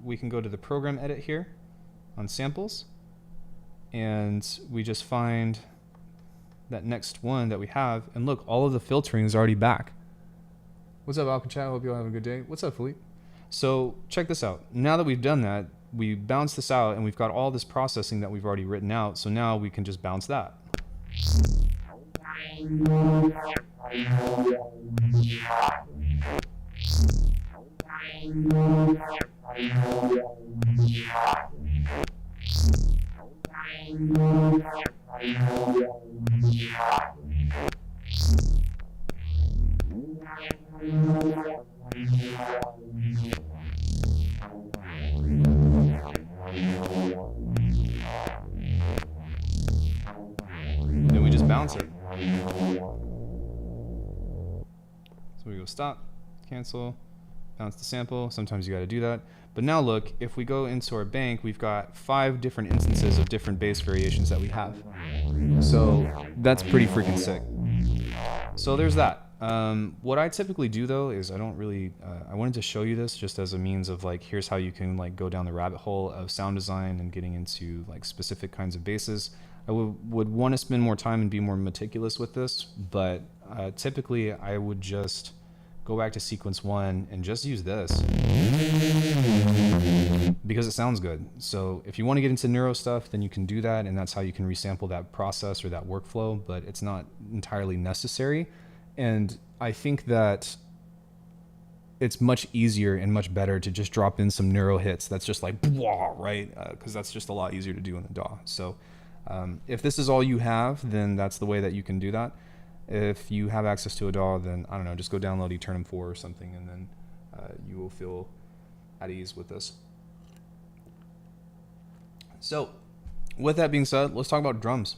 we can go to the program edit here on samples, and we just find that next one that we have, and look, all of the filtering is already back. What's up, Alcachat? Hope you all have a good day. What's up, Philippe? So check this out. Now that we've done that, we bounce this out, and we've got all this processing that we've already written out. So now we can just bounce that. Then we just bounce it. So we go stop, cancel, bounce the sample. Sometimes you got to do that. But now look, if we go into our bank, we've got 5 different instances of different bass variations that we have. So that's pretty freaking sick. So there's that. What I typically do though is I don't really, I wanted to show you this just as a means of like, here's how you can like go down the rabbit hole of sound design and getting into like specific kinds of basses. I would want to spend more time and be more meticulous with this, but typically I would just go back to sequence 1 and just use this because it sounds good. So if you want to get into Neuro stuff, then you can do that, and that's how you can resample that process or that workflow, but it's not entirely necessary. And I think that it's much easier and much better to just drop in some Neuro hits that's just like, blah, right? Because that's just a lot easier to do in the DAW. So if this is all you have, then that's the way that you can do that. If you have access to a DAW, then I don't know, just go download Eternum 4 or something, and then you will feel at ease with this. So with that being said, let's talk about drums.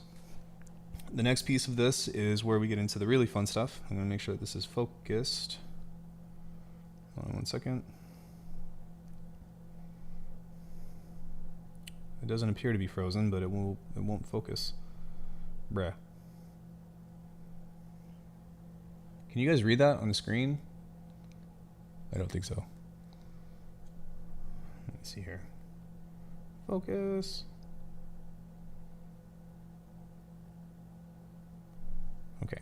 The next piece of this is where we get into the really fun stuff. I'm going to make sure that this is focused. Hold on one second. It doesn't appear to be frozen, but it won't focus. Bruh. Can you guys read that on the screen? I don't think so. Let me see here. Focus. Okay.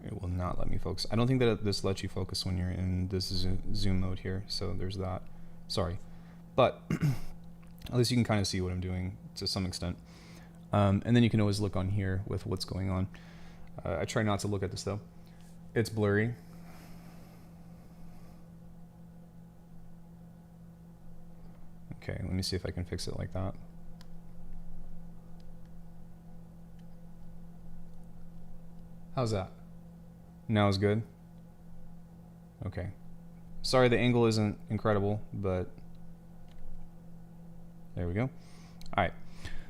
It will not let me focus. I don't think that this lets you focus when you're in this zoom mode here, so there's that. Sorry. But at least you can kind of see what I'm doing to some extent. And then you can always look on here with what's going on. I try not to look at this though. It's blurry. Okay, let me see if I can fix it like that. How's that? Now is good? Okay. Sorry the angle isn't incredible, but there we go. All right.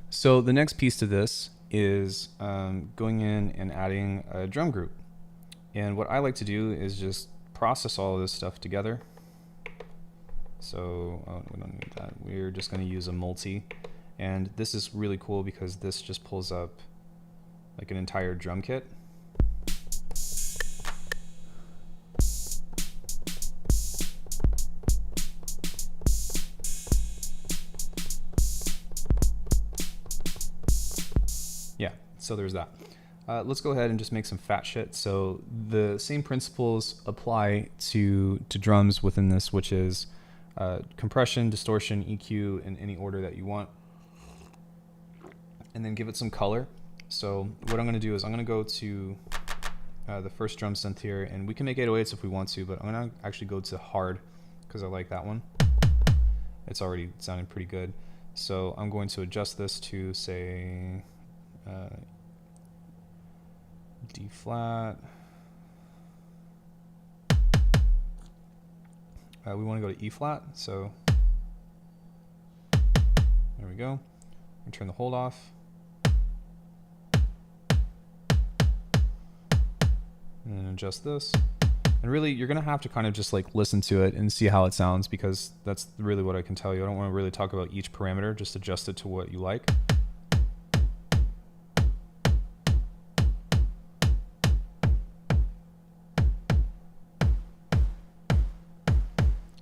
So the next piece to this is going in and adding a drum group. And what I like to do is just process all of this stuff together. So we don't need that. We're just going to use a multi. And this is really cool because this just pulls up like an entire drum kit. So there's that. Let's go ahead and just make some fat shit. So the same principles apply to drums within this, which is compression, distortion, EQ in any order that you want. And then give it some color. So what I'm going to do is I'm going to go to the first drum synth here, and we can make 808s if we want to, but I'm going to actually go to hard because I like that one. It's already sounding pretty good. So I'm going to adjust this to, say, D flat. We want to go to E flat, so there we go. And turn the hold off. And then adjust this. And really, you're going to have to kind of just like listen to it and see how it sounds, because that's really what I can tell you. I don't want to really talk about each parameter, just adjust it to what you like.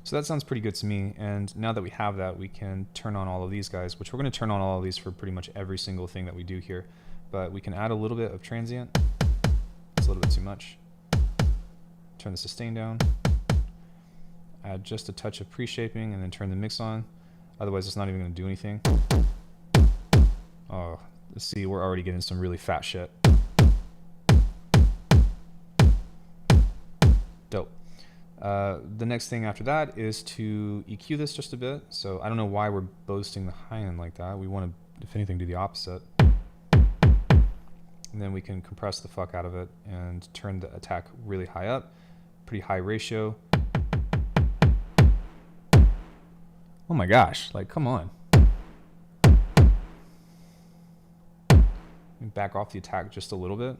So that sounds pretty good to me, and now that we have that, we can turn on all of these guys, which we're going to turn on all of these for pretty much every single thing that we do here. But we can add a little bit of transient. It's a little bit too much. Turn the sustain down. Add just a touch of pre-shaping, and then turn the mix on. Otherwise, it's not even going to do anything. Oh, let's see, we're already getting some really fat shit. Dope. The next thing after that is to EQ this just a bit. So I don't know why we're boosting the high end like that. We want to, if anything, do the opposite. And then we can compress the fuck out of it and turn the attack really high up. Pretty high ratio. Oh my gosh, like, come on. Back off the attack just a little bit.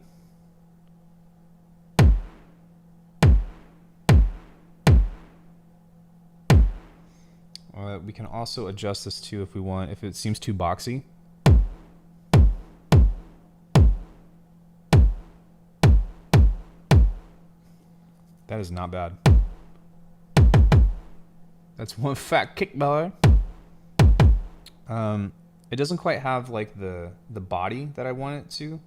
We can also adjust this too if we want, if it seems too boxy. That is not bad. That's one fat kick bar. It doesn't quite have like the body that I want it to,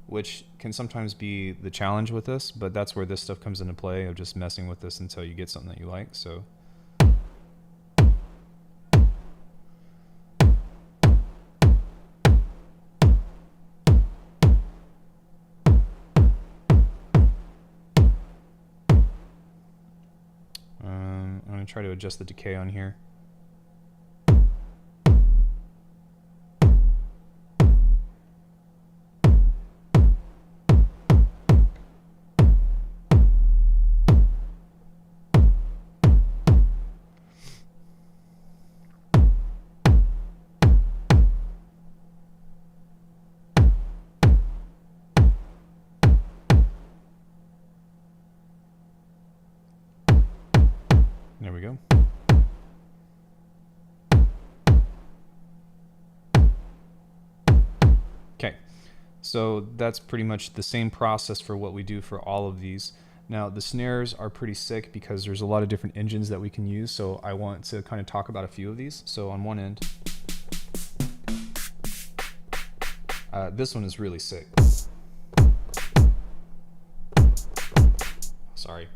which can sometimes be the challenge with this, but that's where this stuff comes into play, of just messing with this until you get something that you like. So I'm going to try to adjust the decay on here. There we go. Okay, so that's pretty much the same process for what we do for all of these. Now the snares are pretty sick because there's a lot of different engines that we can use, so I want to kind of talk about a few of these. So on one end, this one is really sick. Sorry.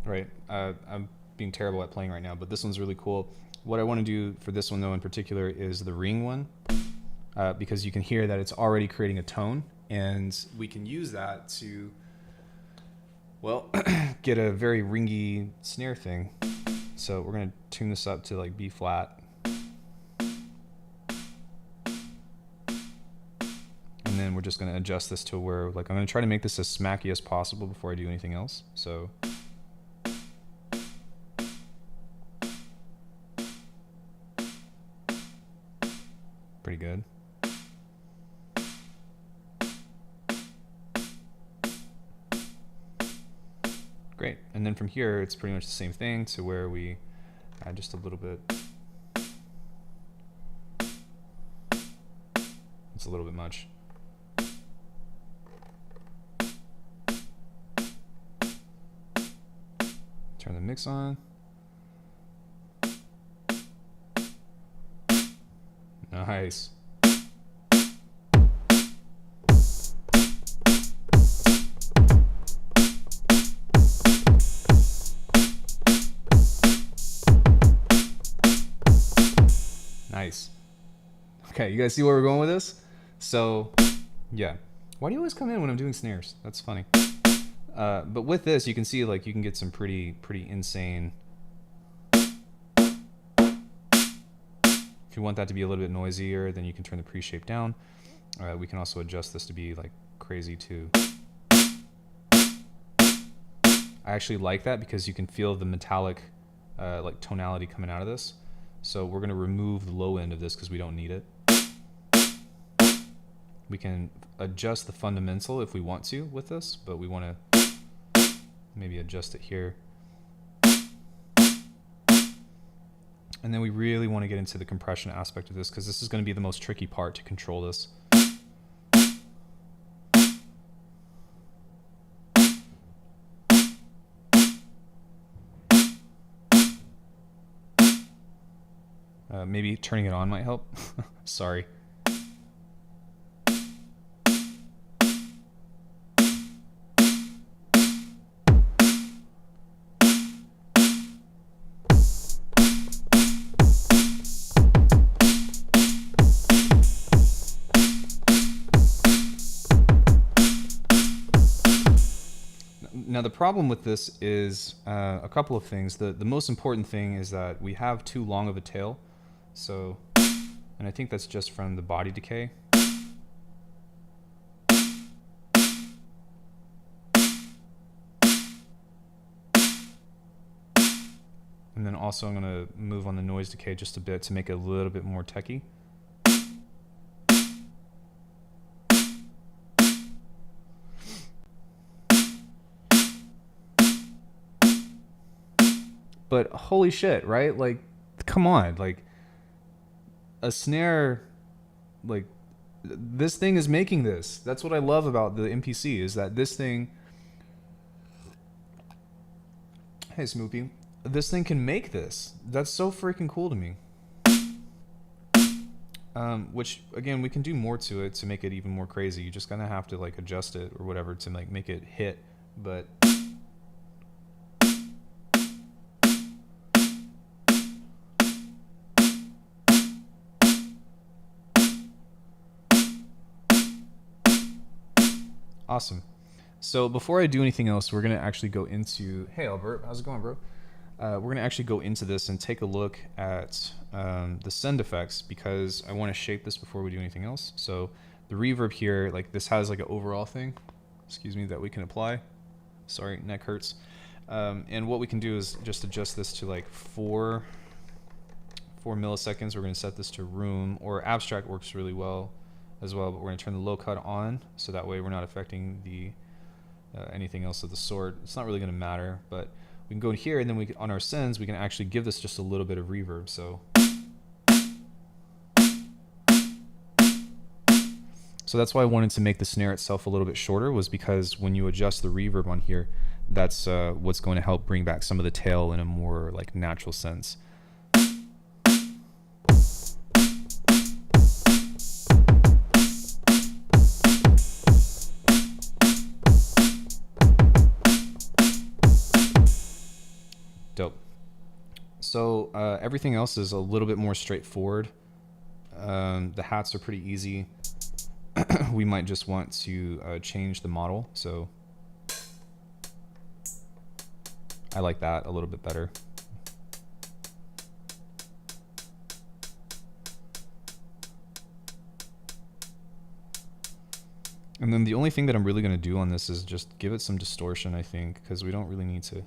Right, I'm being terrible at playing right now, but this one's really cool. What I want to do for this one though in particular is the ring one, because you can hear that it's already creating a tone, and we can use that to, well, get a very ringy snare thing. So we're going to tune this up to like B flat. And then we're just going to adjust this to where, like, I'm going to try to make this as smacky as possible before I do anything else. So pretty good. Great. And then from here, it's pretty much the same thing to where we add just a little bit. It's a little bit much. Turn the mix on. Nice. Nice. Okay, you guys see where we're going with this? So, yeah. Why do you always come in when I'm doing snares? That's funny. But with this, you can see like you can get some pretty insane. If you want that to be a little bit noisier, then you can turn the pre-shape down. We can also adjust this to be like crazy too. I actually like that because you can feel the metallic like tonality coming out of this. So we're going to remove the low end of this because we don't need it. We can adjust the fundamental if we want to with this, but we want to maybe adjust it here. And then we really want to get into the compression aspect of this because this is going to be the most tricky part to control this. Maybe turning it on might help. Sorry. Now the problem with this is a couple of things. The most important thing is that we have too long of a tail. So, and I think that's just from the body decay. And then also I'm going to move on the noise decay just a bit to make it a little bit more techy. But holy shit, right? Like, come on, like a snare, like this thing is making this. That's what I love about the MPC is that this thing, hey Smoopy, this thing can make this. That's so freaking cool to me. Which again, we can do more to it to make it even more crazy. You just gonna have to like adjust it or whatever to like make it hit, but awesome. So before I do anything else, we're going to actually go into... Hey, Albert. How's it going, bro? We're going to actually go into this and take a look at the send effects because I want to shape this before we do anything else. So the reverb here, like this has like an overall thing, excuse me, that we can apply. Sorry, neck hurts. And what we can do is just adjust this to like 4 milliseconds. We're going to set this to room, or abstract works really well as well, but we're going to turn the low cut on so that way we're not affecting the anything else of the sort. It's not really going to matter, but we can go in here and then we on our sends we can actually give this just a little bit of reverb. So that's why I wanted to make the snare itself a little bit shorter, was because when you adjust the reverb on here, that's what's going to help bring back some of the tail in a more like natural sense. Dope. So everything else is a little bit more straightforward. The hats are pretty easy. We might just want to change the model. So I like that a little bit better. And then the only thing that I'm really going to do on this is just give it some distortion, I think, because we don't really need to.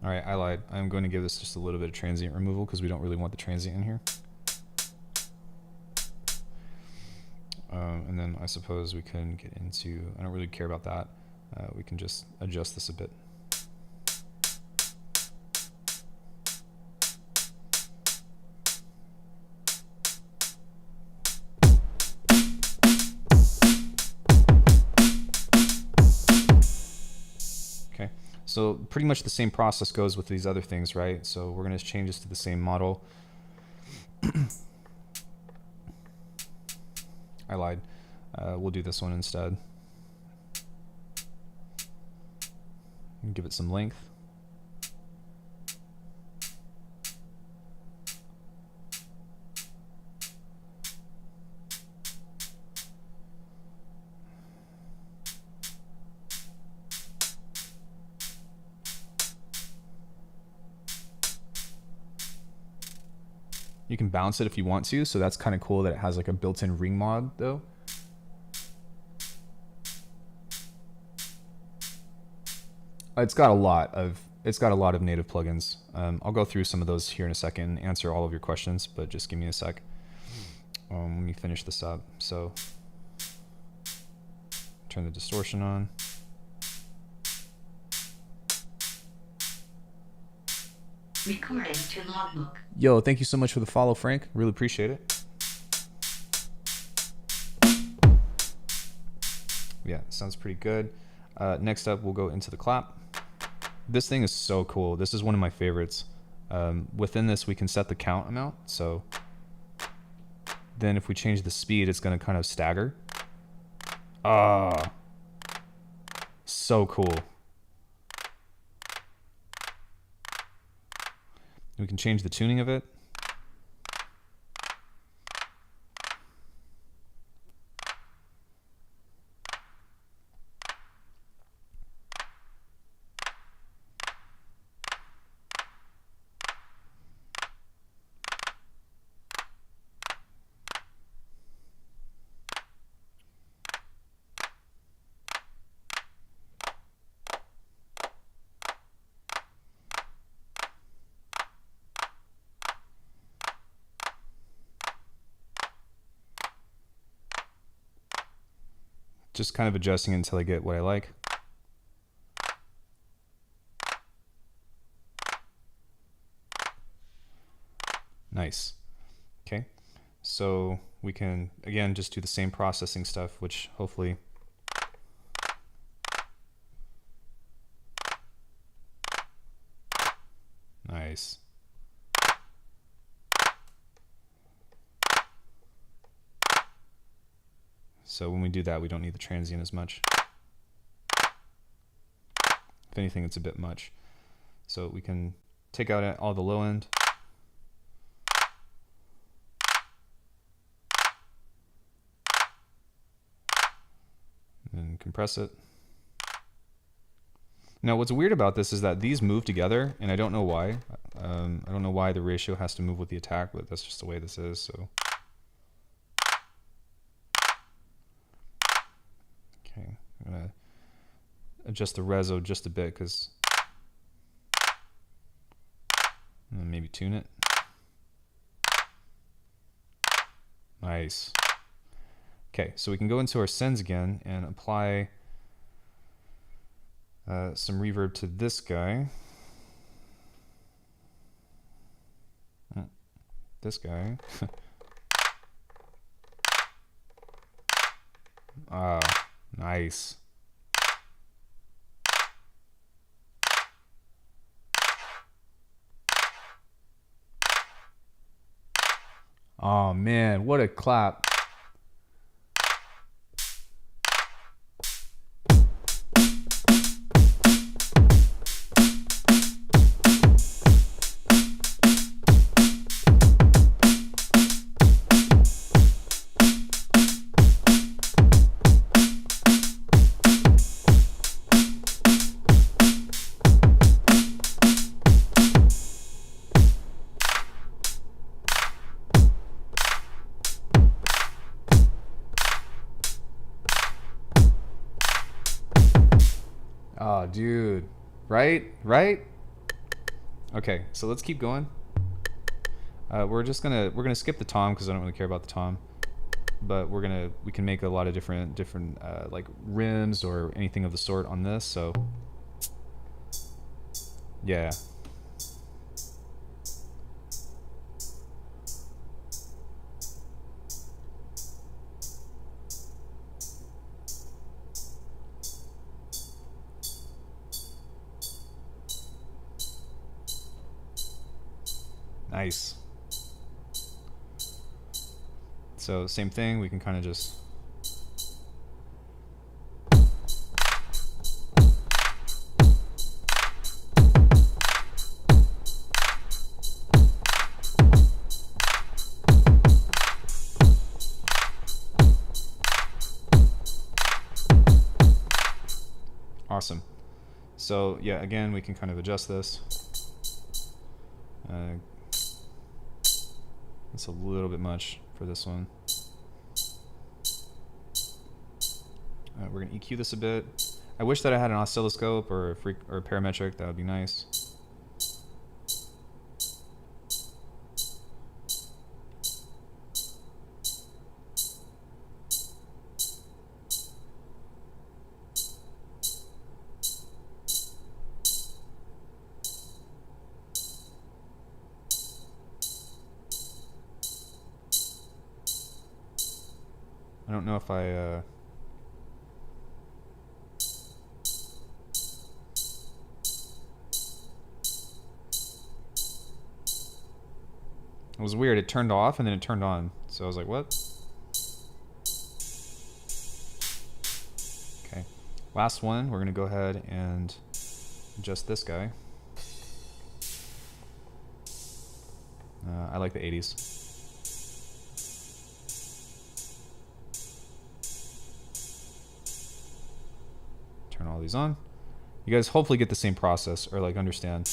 All right, I lied. I'm going to give this just a little bit of transient removal because we don't really want the transient in here. And then I suppose we can get into, I don't really care about that. We can just adjust this a bit. So pretty much the same process goes with these other things, right? So we're going to change this to the same model. I lied. We'll do this one instead. And give it some length. You can bounce it if you want to, so that's kind of cool that it has like a built-in ring mod though. It's got a lot of native plugins. I'll go through some of those here in a second and answer all of your questions, but just give me a sec. Let me finish this up. So turn the distortion on. Recording to logbook. Yo, thank you so much for the follow, Frank. Really appreciate it. Yeah, sounds pretty good. Next up, we'll go into the clap. This thing is so cool. This is one of my favorites. Within this, we can set the count amount. So then if we change the speed, it's going to kind of stagger. Ah, so cool. We can change the tuning of it. Just kind of adjusting it until I get what I like. Nice. Okay. So we can, again, just do the same processing stuff, which hopefully nice. So when we do that, we don't need the transient as much. If anything, it's a bit much. So we can take out all the low end. And compress it. Now what's weird about this is that these move together, and I don't know why. I don't know why the ratio has to move with the attack, but that's just the way this is. So. Okay, I'm gonna adjust the reso just a bit because maybe tune it. Nice. Okay, so we can go into our sends again and apply some reverb to this guy. This guy. Ah, nice. Oh man, what a clap. Oh, dude. Right? Okay, so let's keep going. We're gonna skip the tom because I don't really care about the tom, but we can make a lot of different like rims or anything of the sort on this. So yeah. Nice. So same thing, we can kind of just... Awesome. So yeah, again, we can kind of adjust this. It's a little bit much for this one. We're gonna EQ this a bit. I wish that I had an oscilloscope or a parametric. That would be nice. I don't know if I it was weird. It turned off and then it turned on. So I was like, what? Okay. Last one, we're going to go ahead and adjust this guy. I like the 80s. Turn all these on. You guys hopefully get the same process or like understand.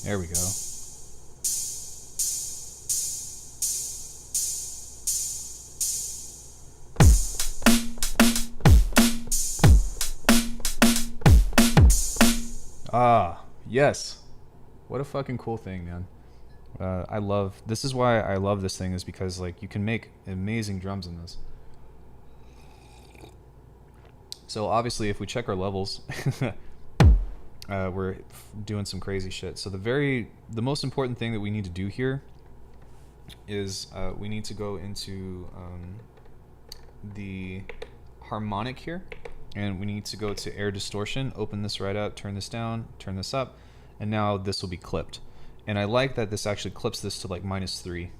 There we go. Ah, yes. What a fucking cool thing, man. I love, this is why I love this thing, is because like you can make amazing drums in this. So obviously if we check our levels, we're doing some crazy shit. So the most important thing that we need to do here is we need to go into the harmonic here, and we need to go to air distortion, open this right up, turn this down, turn this up, and now this will be clipped. And I like that this actually clips this to like -3.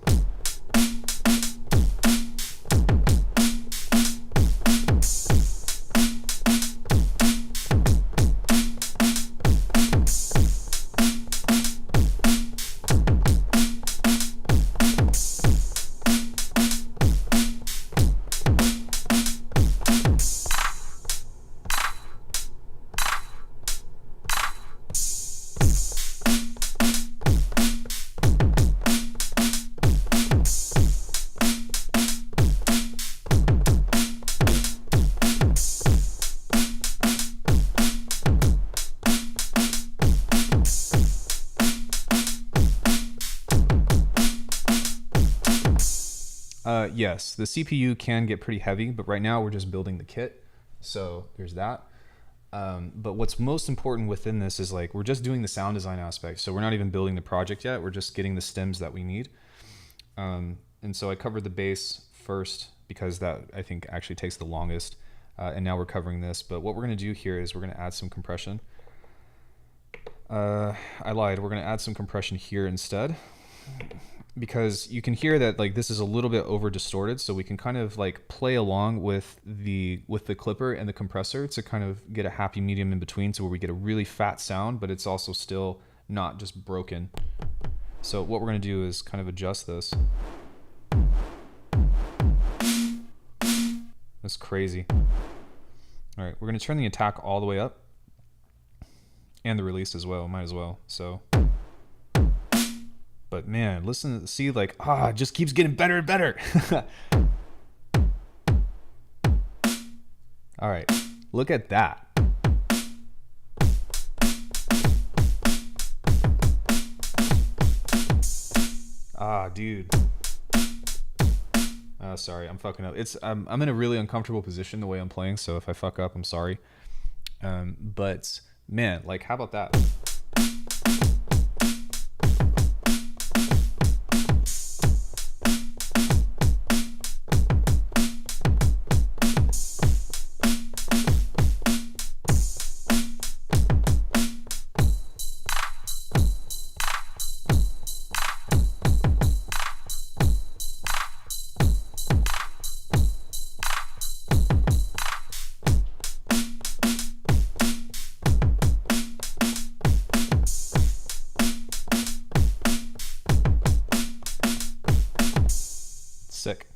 Yes, the CPU can get pretty heavy, but right now we're just building the kit. So there's that. But what's most important within this is like, we're just doing the sound design aspect. So we're not even building the project yet. We're just getting the stems that we need. And so I covered the bass first because that I think actually takes the longest. And now we're covering this. But what we're going to do here is we're going to add some compression. I lied. We're going to add some compression here instead, because you can hear that like this is a little bit over distorted, so we can kind of like play along with the clipper and the compressor to kind of get a happy medium in between, to where we get a really fat sound, but it's also still not just broken. So what we're going to do is kind of adjust this. That's crazy. All right, we're going to turn the attack all the way up, and the release as well, might as well. So, but man, listen, see, like, it just keeps getting better and better. All right, look at that. Dude. Sorry, I'm fucking up. I'm in a really uncomfortable position the way I'm playing, so if I fuck up, I'm sorry. But man, like, how about that? Sick.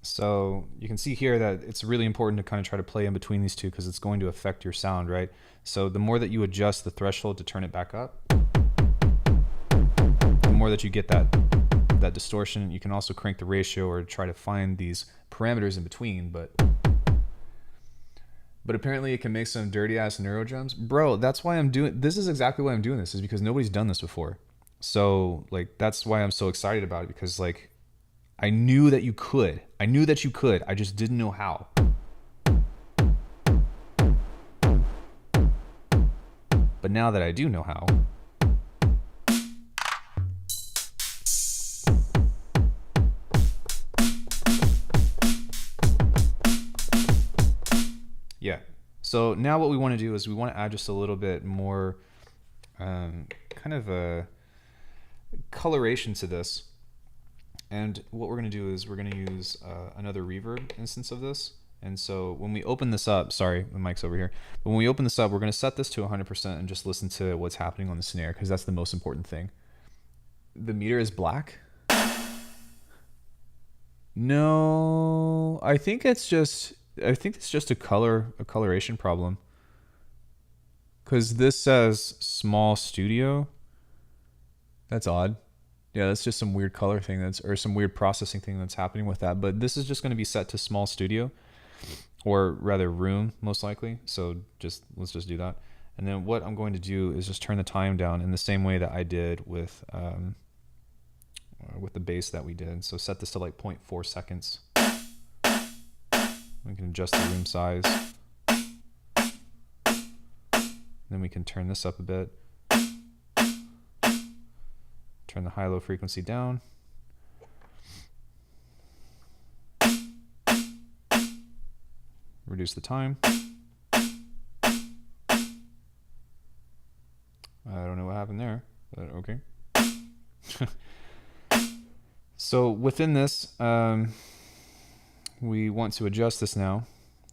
So you can see here that it's really important to kind of try to play in between these two because it's going to affect your sound, right? So the more that you adjust the threshold to turn it back up, the more that you get that distortion. You can also crank the ratio or try to find these parameters in between, but apparently it can make some dirty ass neuro drums. Bro, that's why I'm doing this. Is exactly why I'm doing this, is because nobody's done this before. So like that's why I'm so excited about it, because like I knew that you could. I knew that you could. I just didn't know how. But now that I do know how, yeah. So now what we want to do is we want to add just a little bit more kind of a coloration to this. And what we're going to do is we're going to use another reverb instance of this. And so when we open this up, sorry, the mic's over here. But when we open this up, we're going to set this to 100% and just listen to what's happening on the snare, because that's the most important thing. The meter is black. No, I think it's just a coloration problem. Because this says small studio. That's odd. Yeah, that's just some weird color thing or some weird processing thing that's happening with that. But this is just going to be set to small studio, or rather room, most likely. So let's just do that. And then what I'm going to do is just turn the time down in the same way that I did with the bass that we did. So set this to like 0.4 seconds. We can adjust the room size. Then we can turn this up a bit. Turn the high-low frequency down. Reduce the time. I don't know what happened there, but okay. So within this, we want to adjust this now,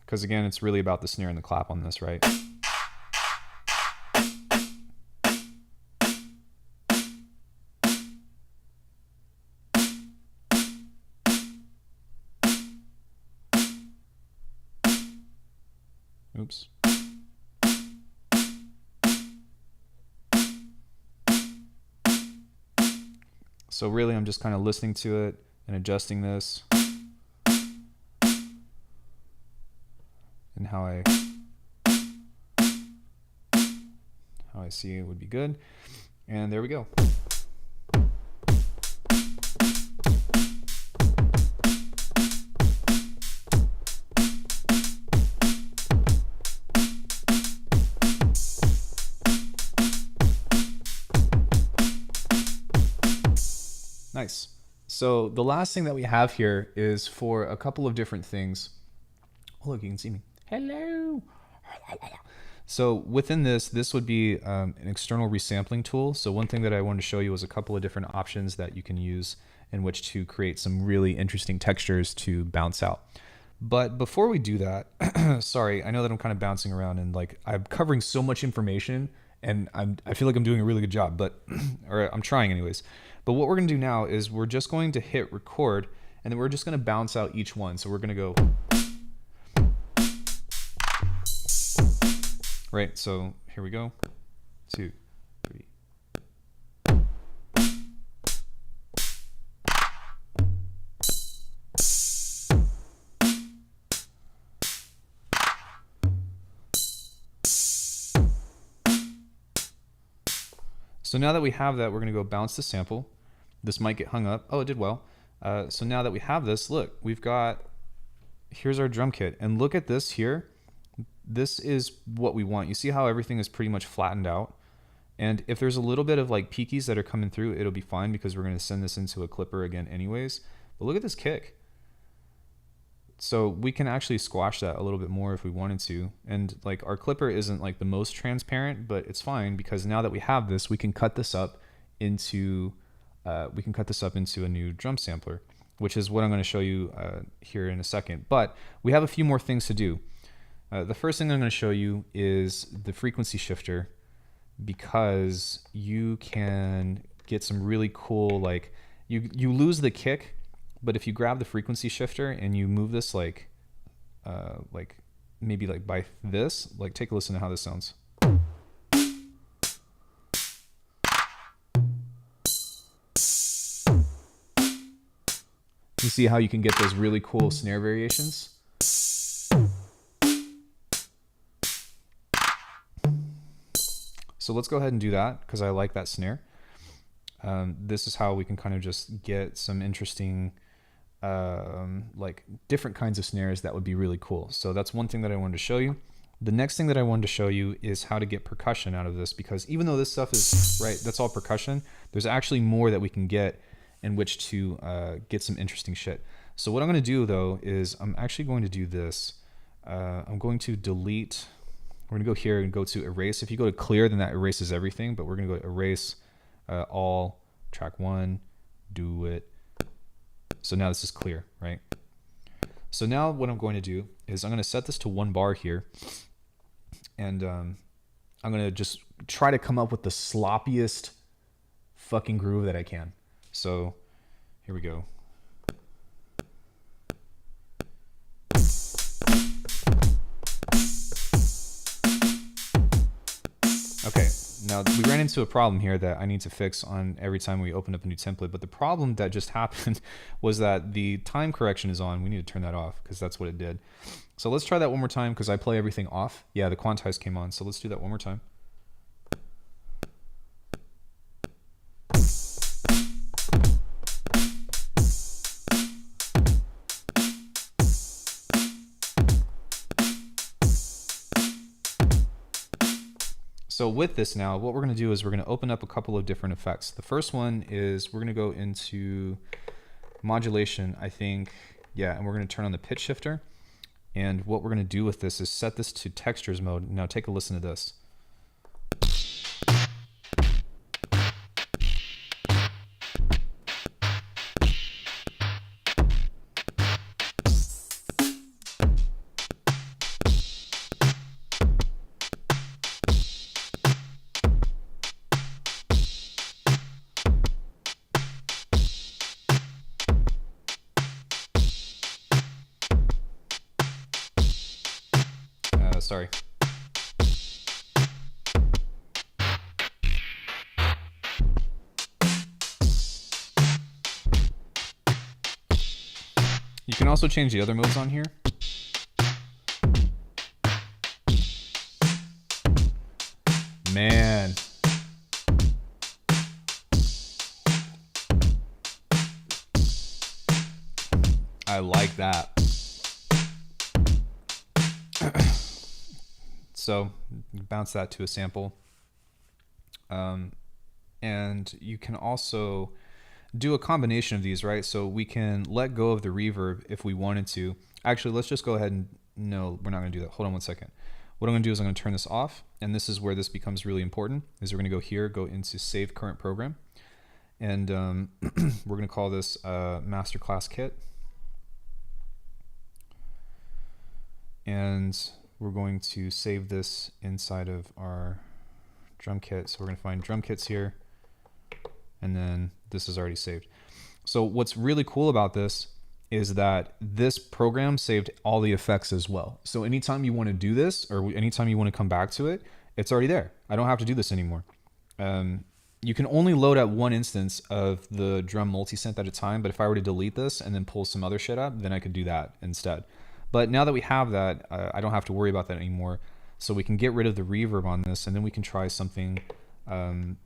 because again, it's really about the snare and the clap on this, right? Oops. So really, I'm just kind of listening to it and adjusting this and how I see it would be good. And there we go. Nice. So the last thing that we have here is for a couple of different things. Oh, look, you can see me. Hello. So within this would be an external resampling tool. So one thing that I wanted to show you was a couple of different options that you can use in which to create some really interesting textures to bounce out. But before we do that, sorry, I know that I'm kind of bouncing around and like I'm covering so much information, and I feel like I'm doing a really good job, but or I'm trying anyways. But what we're going to do now is we're just going to hit record, and then we're just going to bounce out each one. So we're going to go right. So here we go. 2, 3. So now that we have that, we're going to go bounce the sample. This might get hung up. Oh, it did well. So now that we have this, look, here's our drum kit. And look at this here. this is what we want. You see how everything is pretty much flattened out? And if there's a little bit of like peakies that are coming through, it'll be fine because we're going to send this into a clipper again anyways. But look at this kick. So we can actually squash that a little bit more if we wanted to. And like our clipper isn't like the most transparent, but it's fine because now that we have this, we can cut this up into a new drum sampler, which is what I'm going to show you here in a second. But we have a few more things to do. The first thing I'm going to show you is the frequency shifter, because you can get some really cool, like you lose the kick, but if you grab the frequency shifter and you move this like maybe like by this, like take a listen to how this sounds. You see how you can get those really cool snare variations? So let's go ahead and do that because I like that snare. This is how we can kind of just get some interesting, like different kinds of snares that would be really cool. So that's one thing that I wanted to show you. The next thing that I wanted to show you is how to get percussion out of this, because even though this stuff is, right, that's all percussion, there's actually more that we can get in which to get some interesting shit. So what I'm going to do though is I'm actually going to do this. I'm going to delete. We're going to go here and go to erase. If you go to clear, then that erases everything, but we're going to go to erase all, track 1, do it. So now this is clear, right? So now what I'm going to do is I'm going to set this to 1 bar here, and I'm going to just try to come up with the sloppiest fucking groove that I can. So here we go. Okay, now we ran into a problem here that I need to fix on every time we open up a new template, but the problem that just happened was that the time correction is on. We need to turn that off because that's what it did. So let's try that one more time because I play everything off. Yeah, the quantize came on, so let's do that one more time. So with this now, what we're going to do is we're going to open up a couple of different effects. The first one is we're going to go into modulation, I think. Yeah, and we're going to turn on the pitch shifter. And what we're going to do with this is set this to textures mode. Now take a listen to this. Sorry. You can also change the other modes on here. Man. I like that. So bounce that to a sample. And you can also do a combination of these, right? So we can let go of the reverb if we wanted to. Actually, let's just go ahead and, no, we're not gonna do that. Hold on one second. What I'm gonna do is I'm gonna turn this off, and this is where this becomes really important, is we're gonna go here, go into Save Current Program, and we're gonna call this Masterclass Kit. And we're going to save this inside of our drum kit. So we're going to find drum kits here, and then this is already saved. So what's really cool about this is that this program saved all the effects as well. So anytime you want to do this, or anytime you want to come back to it, it's already there. I don't have to do this anymore. You can only load up one instance of the drum multi-synth at a time, but if I were to delete this and then pull some other shit up, then I could do that instead. But now that we have that, I don't have to worry about that anymore. So we can get rid of the reverb on this, and then we can try something kind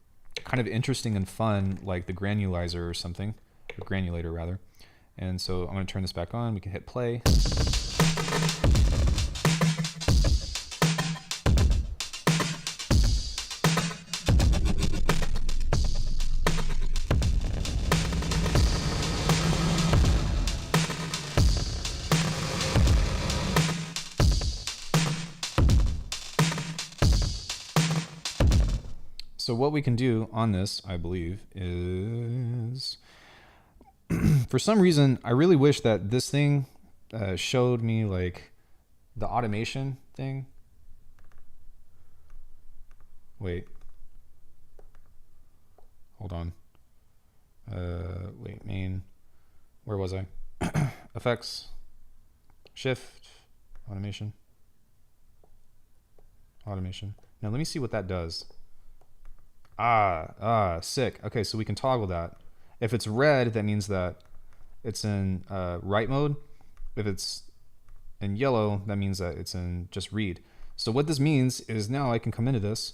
of interesting and fun, like the granulizer or something, or granulator rather. And so I'm going to turn this back on. We can hit play. So what we can do on this, I believe, is for some reason, I really wish that this thing showed me like the automation thing. Wait. Hold on. Wait, main. Where was I? Effects. Shift. Automation. Automation. Now let me see what that does. Sick. Okay, so we can toggle that. If it's red, that means that it's in write mode. If it's in yellow, that means that it's in just read. So what this means is now I can come into this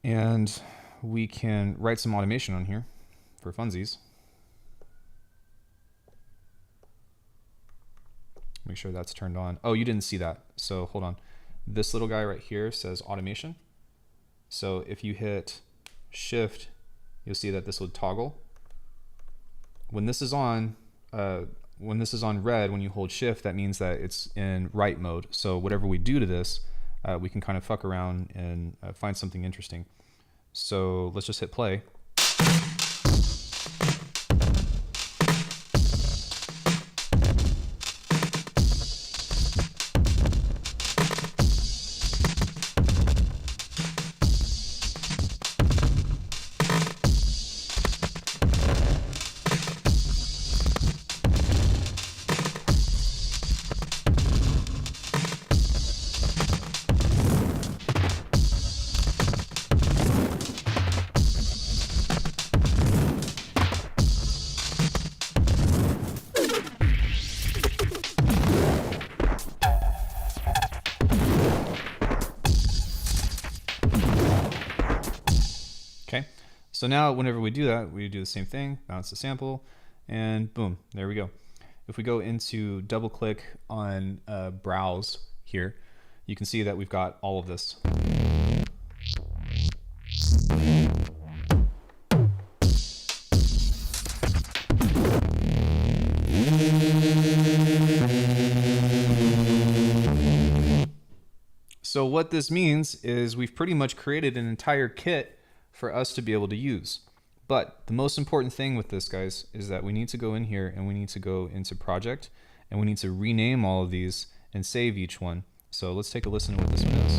and we can write some automation on here for funsies. Make sure that's turned on. Oh, you didn't see that. So hold on. This little guy right here says automation. So if you hit shift, you'll see that this will toggle. When this is on red, when you hold shift, that means that it's in write mode. So whatever we do to this, we can kind of fuck around and find something interesting. So let's just hit play. Okay, so now whenever we do that, we do the same thing, bounce the sample, and boom, there we go. If we go into double click on browse here, you can see that we've got all of this. So what this means is we've pretty much created an entire kit for us to be able to use. But the most important thing with this, guys, is that we need to go in here and we need to go into project and we need to rename all of these and save each one. So let's take a listen to what this one is.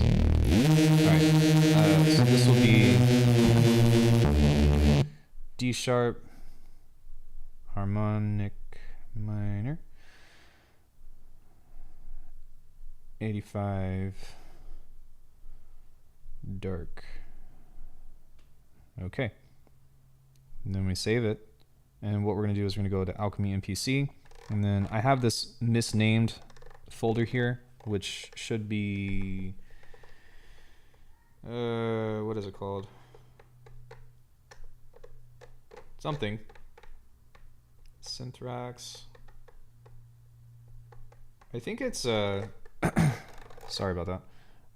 All right, so this will be D sharp, harmonic minor, 85, dark. Okay, and then we save it, and what we're going to do is we're going to go to Alckemy MPC, and then I have this misnamed folder here, which should be what is it called? Something. Synthrax. I think it's sorry about that.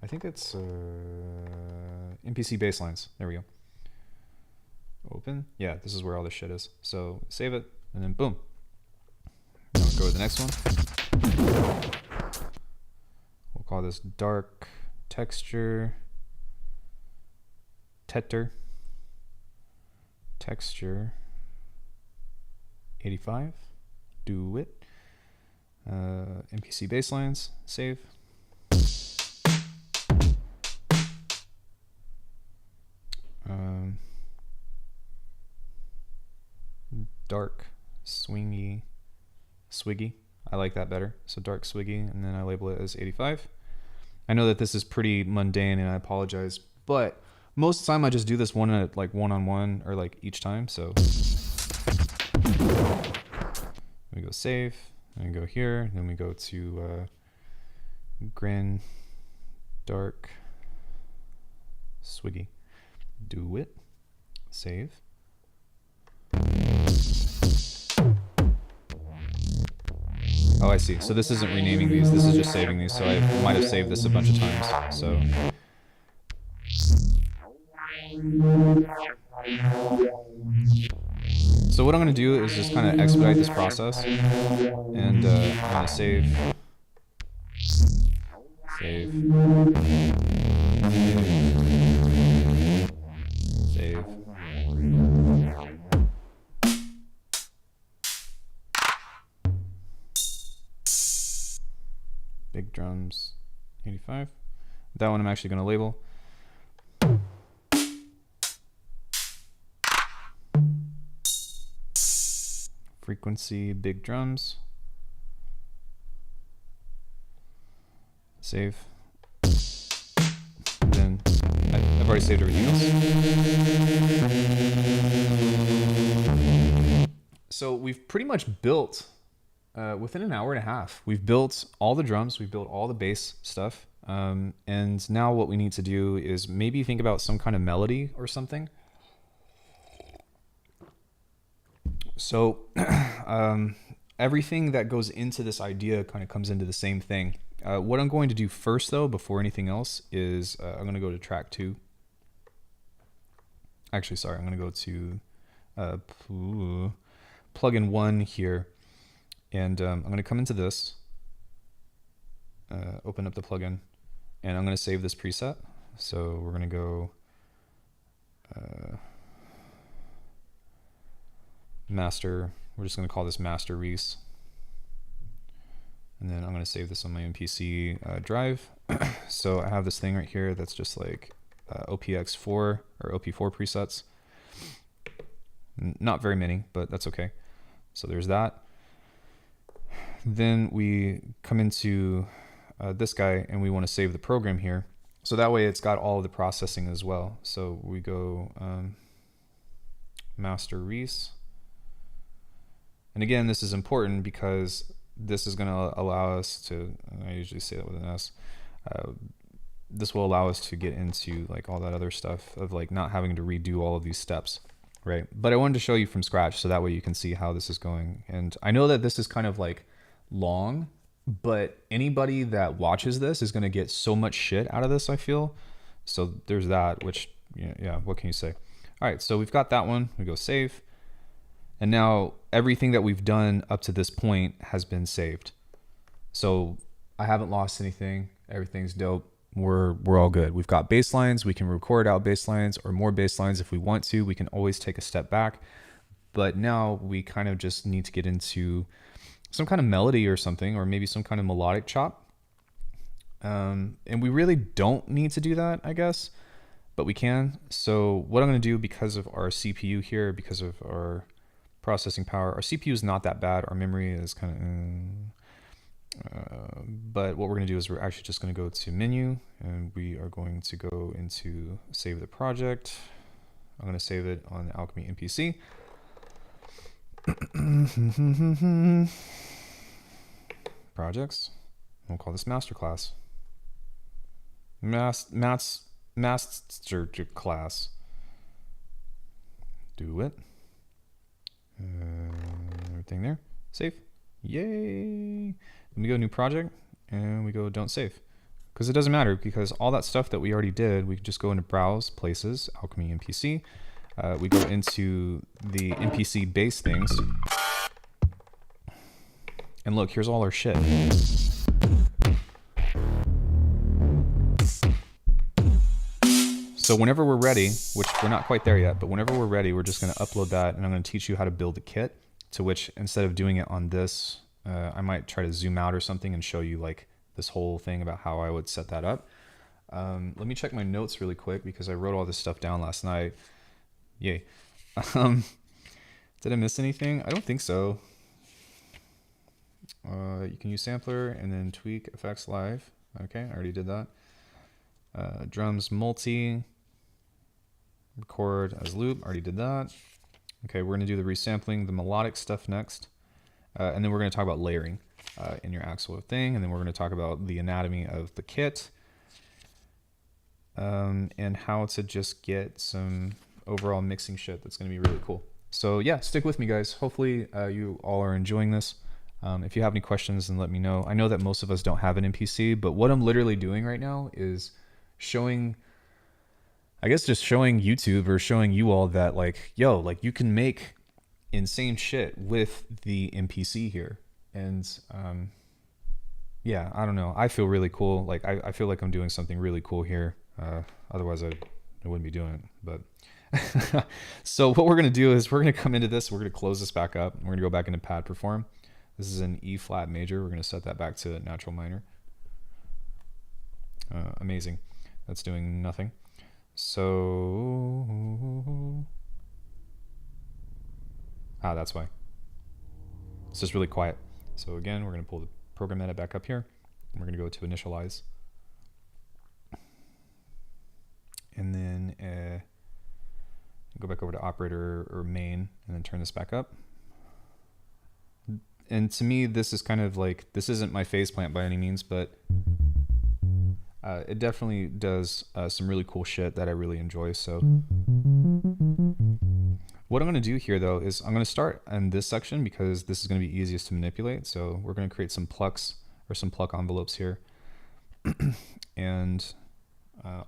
I think it's MPC baselines. There we go. Open. Yeah, this is where all this shit is. So save it, and then boom. Now we'll go to the next one. We'll call this dark texture. Texture 85. Do it. MPC baselines. Save. Dark swiggy. I like that better. So dark swiggy, and then I label it as 85. I know that this is pretty mundane, and I apologize, but most of the time I just do this one at like one-on-one or like each time. So we go save, and we go here, then we go to grin, dark, swiggy. Do it, save. Oh, I see. So this isn't renaming these. This is just saving these. So I might have saved this a bunch of times. So what I'm going to do is just kind of expedite this process. And I'm going to save. Save. Save. Big drums, 85. That one I'm actually going to label. Frequency, big drums. Save. And then I've already saved everything else. So we've pretty much built, within an hour and a half, we've built all the drums, we've built all the bass stuff. And now what we need to do is maybe think about some kind of melody or something. So everything that goes into this idea kind of comes into the same thing. What I'm going to do first, though, before anything else, is I'm going to go to track 2. Actually, sorry, I'm going to go to plugin 1 here. And I'm going to come into this, open up the plugin, and I'm going to save this preset. So we're going to go master. We're just going to call this master Reese. And then I'm going to save this on my MPC drive. So I have this thing right here that's just like OPX4 or OP4 presets. Not very many, but that's okay. So there's that. Then we come into this guy and we want to save the program here. So that way it's got all of the processing as well. So we go master Reese. And again, this is important because this is going to allow us to, I usually say that with an S, this will allow us to get into like all that other stuff of like not having to redo all of these steps, right? But I wanted to show you from scratch so that way you can see how this is going. And I know that this is kind of like long, but anybody that watches this is going to get so much shit out of this, I feel. So there's that, which, yeah, what can you say? All right, so we've got that one. We go save. And now everything that we've done up to this point has been saved. So I haven't lost anything. Everything's dope. We're all good. We've got bass lines. We can record out bass lines or more bass lines if we want to. We can always take a step back. But now we kind of just need to get into some kind of melody or something, or maybe some kind of melodic chop. And we really don't need to do that, I guess, but we can. So what I'm going to do, because of our CPU here, because of our processing power, our CPU is not that bad. Our memory is kind of, but what we're going to do is we're actually just going to go to menu, and we are going to go into save the project. I'm going to save it on Alckemy MPC. Projects. We'll call this Masterclass. Masterclass. Do it. Everything there. Save. Yay. Then we go new project and we go don't save. Because it doesn't matter, because all that stuff that we already did, we can just go into browse places, Alckemy MPC. We go into the MPC base things. And look, here's all our shit. So whenever we're ready, which we're not quite there yet, but whenever we're ready, we're just going to upload that, and I'm going to teach you how to build a kit, to which instead of doing it on this, I might try to zoom out or something and show you like this whole thing about how I would set that up. Let me check my notes really quick because I wrote all this stuff down last night. Yay. Did I miss anything? I don't think so. You can use sampler and then tweak effects live. Okay, I already did that. Drums multi, record as loop, already did that. Okay, we're gonna do the resampling, the melodic stuff next. And then we're gonna talk about layering in your actual thing. And then we're gonna talk about the anatomy of the kit. And how to just get some overall mixing shit that's gonna be really cool. So yeah, stick with me guys. Hopefully you all are enjoying this. If you have any questions, then let me know. I know that most of us don't have an MPC, but what I'm literally doing right now is showing, I guess just showing YouTube or showing you all that like, yo, like you can make insane shit with the MPC here. And yeah, I don't know. I feel really cool. Like I feel like I'm doing something really cool here. Otherwise I wouldn't be doing it. But So what we're going to do is we're going to come into this, we're going to close this back up, we're going to go back into pad perform. This is an E flat major. We're going to set that back to natural minor. Amazing. That's doing nothing. So, that's why. It's just really quiet. So again, we're going to pull the program edit back up here. And we're going to go to initialize. And then go back over to operator or main and then turn this back up. And to me, this is kind of like, this isn't my phase plant by any means, but it definitely does some really cool shit that I really enjoy. So what I'm going to do here though is I'm going to start in this section because this is going to be easiest to manipulate. So we're going to create some plucks or some pluck envelopes here. And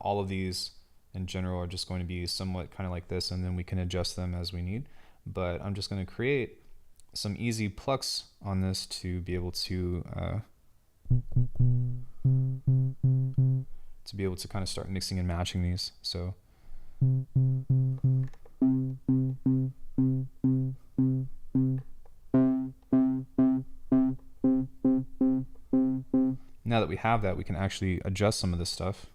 all of these in general are just going to be somewhat kind of like this, and then we can adjust them as we need. But I'm just going to create some easy plucks on this to be able to kind of start mixing and matching these. So now that we have that, we can actually adjust some of this stuff.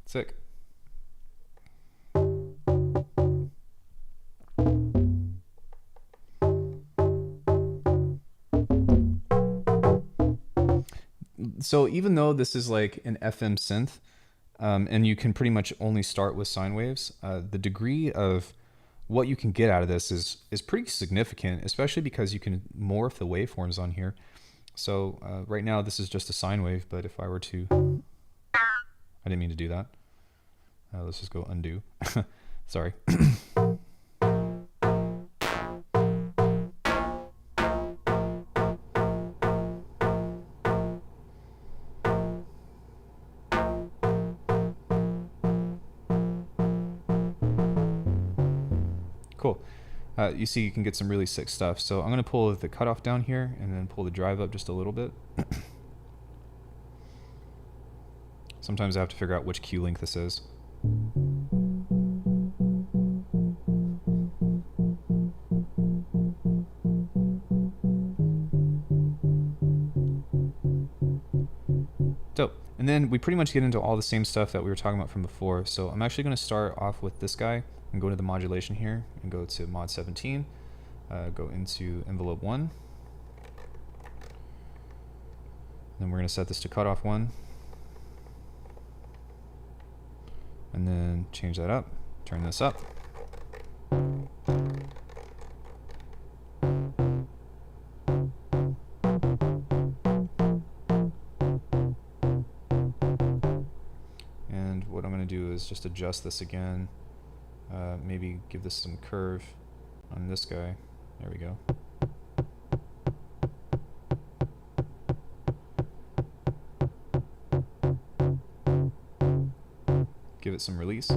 Sick. So even though this is like an FM synth, and you can pretty much only start with sine waves, the degree of what you can get out of this is pretty significant, especially because you can morph the waveforms on here. So right now this is just a sine wave, but if I were to, I didn't mean to do that. Let's just go undo. Sorry. Cool. You see you can get some really sick stuff. So I'm going to pull the cutoff down here and then pull the drive up just a little bit. Sometimes I have to figure out which Q link this is. Dope. And then we pretty much get into all the same stuff that we were talking about from before. So I'm actually going to start off with this guy and go to the modulation here and go to mod 17, go into envelope 1. Then we're going to set this to cutoff 1. And then change that up, turn this up. And what I'm going to do is just adjust this again. Maybe give this some curve on this guy. There we go. Give it some release.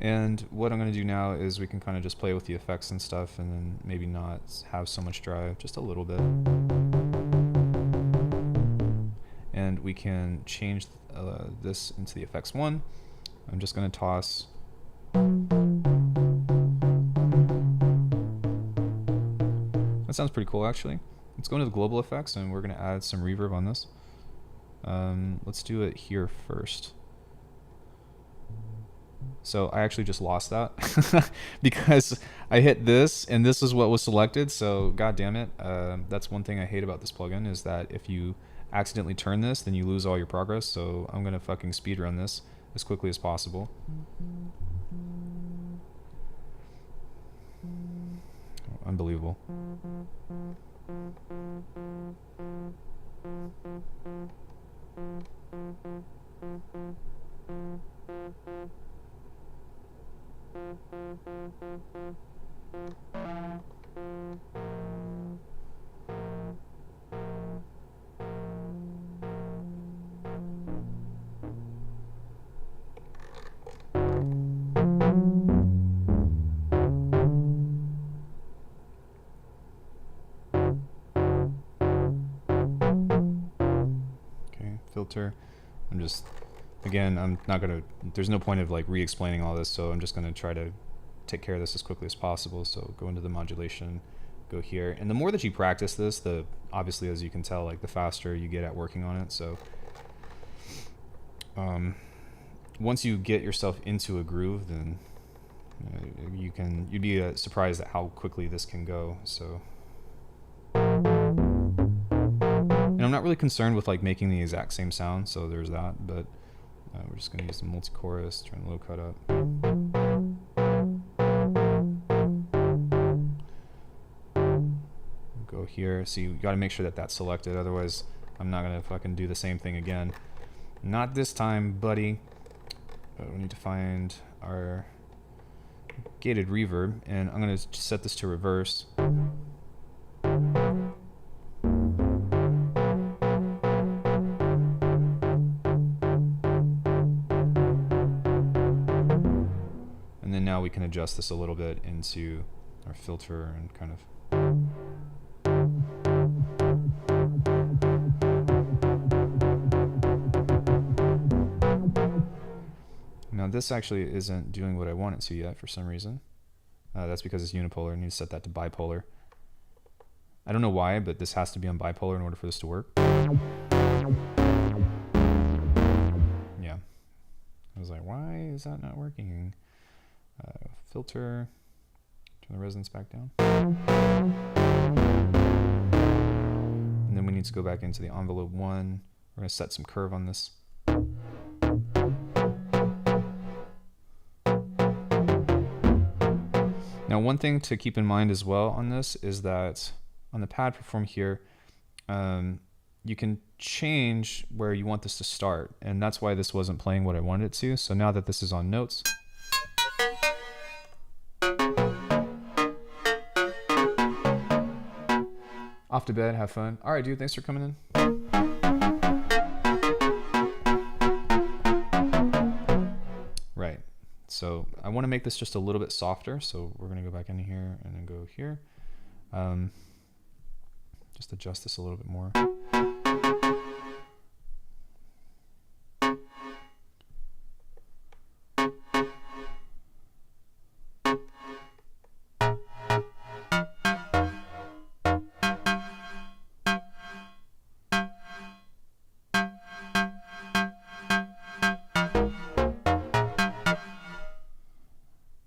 And what I'm going to do now is we can kind of just play with the effects and stuff, and then maybe not have so much drive, just a little bit. And we can change this into the effects 1. I'm just going to toss that sounds pretty cool, actually. Let's go into the global effects, and we're going to add some reverb on this. Let's do it here first. So I actually just lost that because I hit this, and this is what was selected. So god damn it. That's one thing I hate about this plugin, is that if you accidentally turn this, then you lose all your progress. So I'm going to fucking speed run this as quickly as possible. Unbelievable. Filter. I'm just, again, I'm not gonna, there's no point of like re-explaining all this, so I'm just gonna try to take care of this as quickly as possible. So go into the modulation, go here, and the more that you practice this, the obviously, as you can tell, like the faster you get at working on it. So once you get yourself into a groove, then you'd be surprised at how quickly this can go. So, and I'm not really concerned with like making the exact same sound, so there's that, but we're just gonna use the multi-chorus, turn the low cut up. Go here, so you gotta make sure that that's selected, otherwise I'm not gonna fucking do the same thing again. Not this time, buddy. We need to find our gated reverb, and I'm gonna set this to reverse. And then now we can adjust this a little bit into our filter and kind of. Now this actually isn't doing what I want it to yet for some reason. That's because it's unipolar. I need to set that to bipolar. I don't know why, but this has to be on bipolar in order for this to work. Yeah. I was like, why is that not working? Filter, turn the resonance back down. And then we need to go back into the envelope 1. We're going to set some curve on this. Now, one thing to keep in mind as well on this is that on the pad perform here, you can change where you want this to start, and that's why this wasn't playing what I wanted it to. So now that this is on notes, off to bed, have fun. All right, dude, thanks for coming in. Right. So I want to make this just a little bit softer. So we're going to go back in here and then go here. Just adjust this a little bit more.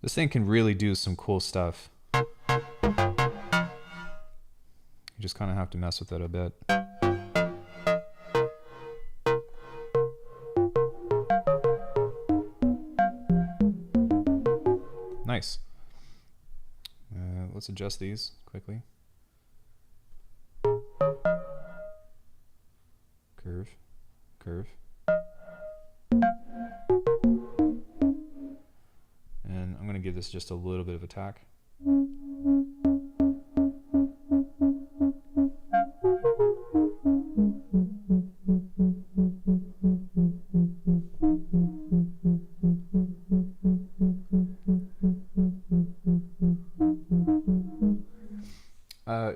This thing can really do some cool stuff. You just kind of have to mess with it a bit. Nice. Let's adjust these quickly. Curve, curve. And I'm going to give this just a little bit of attack.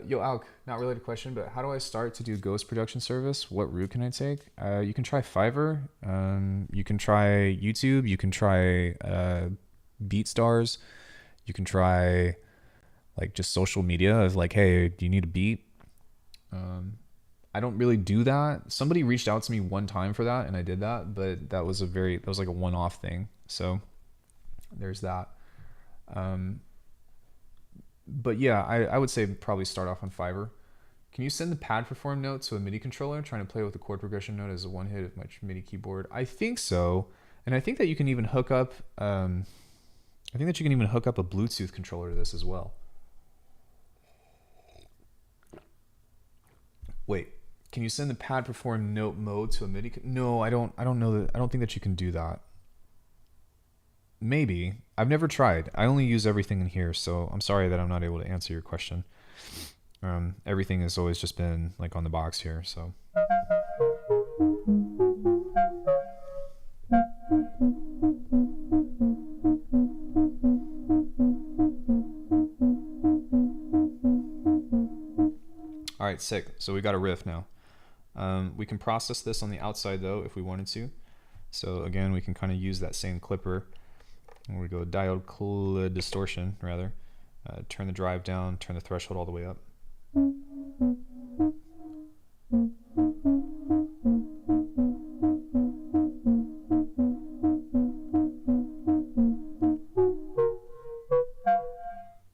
Yo, Alk, not related question, but how do I start to do ghost production service? What route can I take? You can try Fiverr. You can try YouTube. You can try BeatStars. You can try like just social media of like, hey, do you need a beat? I don't really do that. Somebody reached out to me one time for that, and I did that, but that was like a one-off thing. So there's that. But yeah, I would say probably start off on Fiverr. Can you send the pad perform note to a MIDI controller? Trying to play with the chord progression note as a one hit of my MIDI keyboard. I think so, and I think that you can even hook up. I think that you can even hook up a Bluetooth controller to this as well. Wait, can you send the pad perform note mode to a MIDI? No, I don't know that. I don't think that you can do that. Maybe. I've never tried. I only use everything in here, so I'm sorry that I'm not able to answer your question. Everything has always just been like on the box here, so. All right, sick. So we got a riff now. We can process this on the outside though if we wanted to. So again, we can kind of use that same clipper. And we go diode distortion rather. Turn the drive down, turn the threshold all the way up.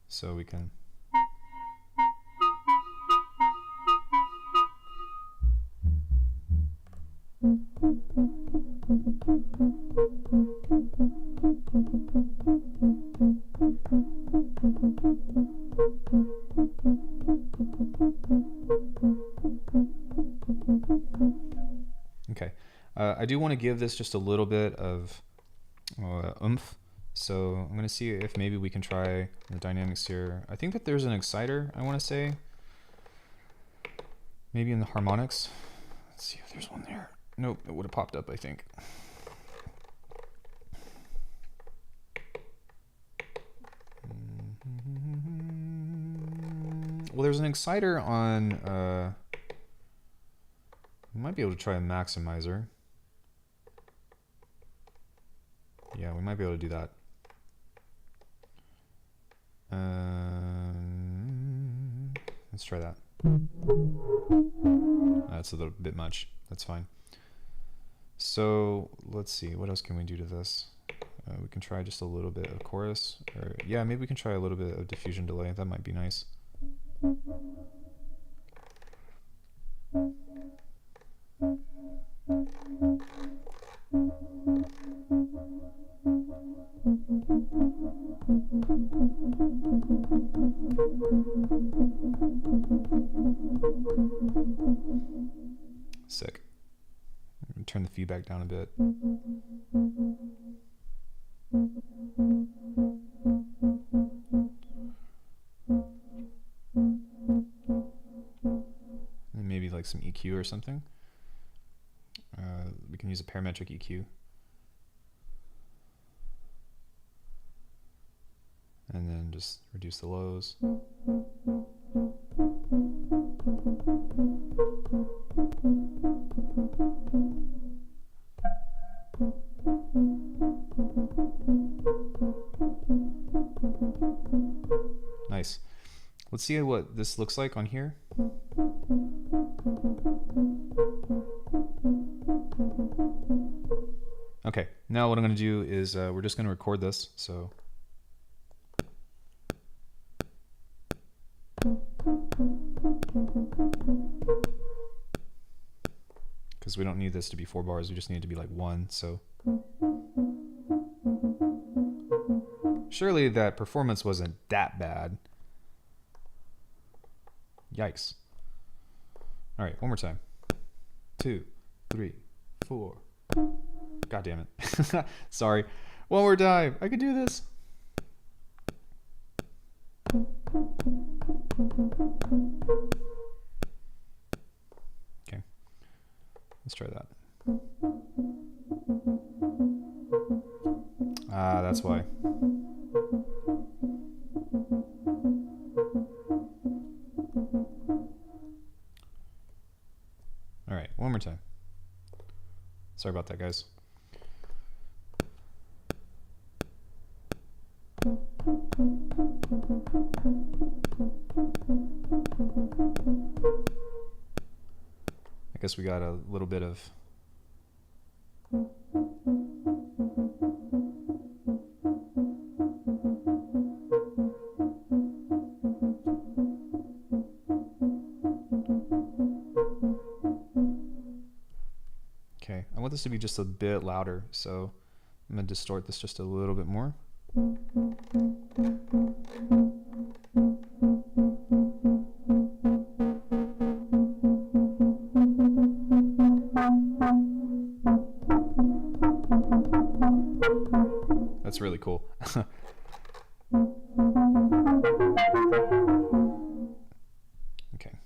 So we can okay. I do want to give this just a little bit of oomph. So I'm going to see if maybe we can try the dynamics here. I think that there's an exciter, I want to say. Maybe in the harmonics. Let's see if there's one there. Nope, it would have popped up, I think. Well, there's an exciter on... we might be able to try a maximizer. Yeah, we might be able to do that. Let's try that. That's a little bit much. That's fine. So let's see. What else can we do to this? We can try just a little bit of chorus. Or yeah, maybe we can try a little bit of diffusion delay. That might be nice. Sick. Turn the feedback down a bit. And maybe like some EQ or something. We can use a parametric EQ. And then just reduce the lows. Nice. Let's see what this looks like on here. Okay, now what I'm going to do is we're just going to record this. So because we don't need this to be 4 bars, we just need it to be like 1. So surely that performance wasn't that bad. Yikes. All right, one more time. 2, 3, 4. God damn it. Sorry. One more time. I could do this. Okay. Let's try that. Ah, that's why. All right, one more time. Sorry about that, guys. I guess we got a little bit of okay, I want this to be just a bit louder, so I'm going to distort this just a little bit more. That's really cool. Okay.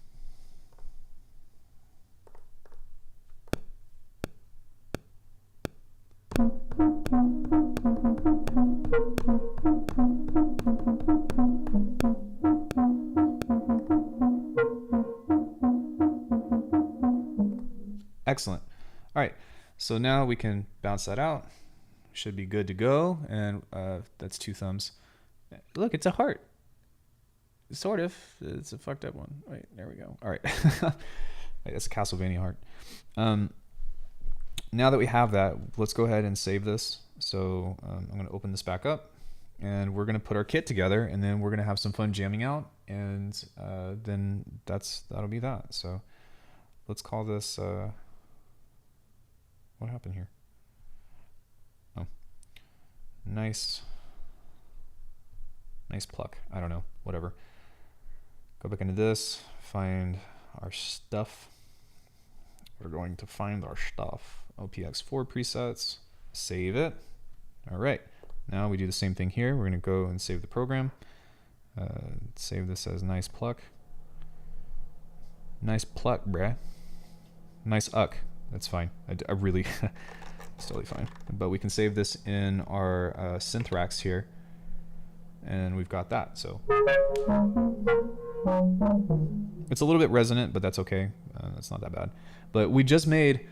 Excellent. All right, so now we can bounce that out. Should be good to go. And that's 2 thumbs. Look, it's a heart. Sort of. It's a fucked up one. Wait, there we go. All right. That's a Castlevania heart. Now that we have that, let's go ahead and save this. So I'm going to open this back up, and we're going to put our kit together, and then we're going to have some fun jamming out, and then that'll be that. So let's call this... what happened here? Oh, nice pluck. I don't know, whatever. Go back into this, find our stuff. We're going to find our stuff. OPX4 presets, save it. All right, now we do the same thing here. We're gonna go and save the program. Save this as nice pluck. Nice pluck, bruh. Nice uck. That's fine. I really, it's totally fine. But we can save this in our synth racks here, and we've got that. So it's a little bit resonant, but that's okay. That's not that bad. But we just made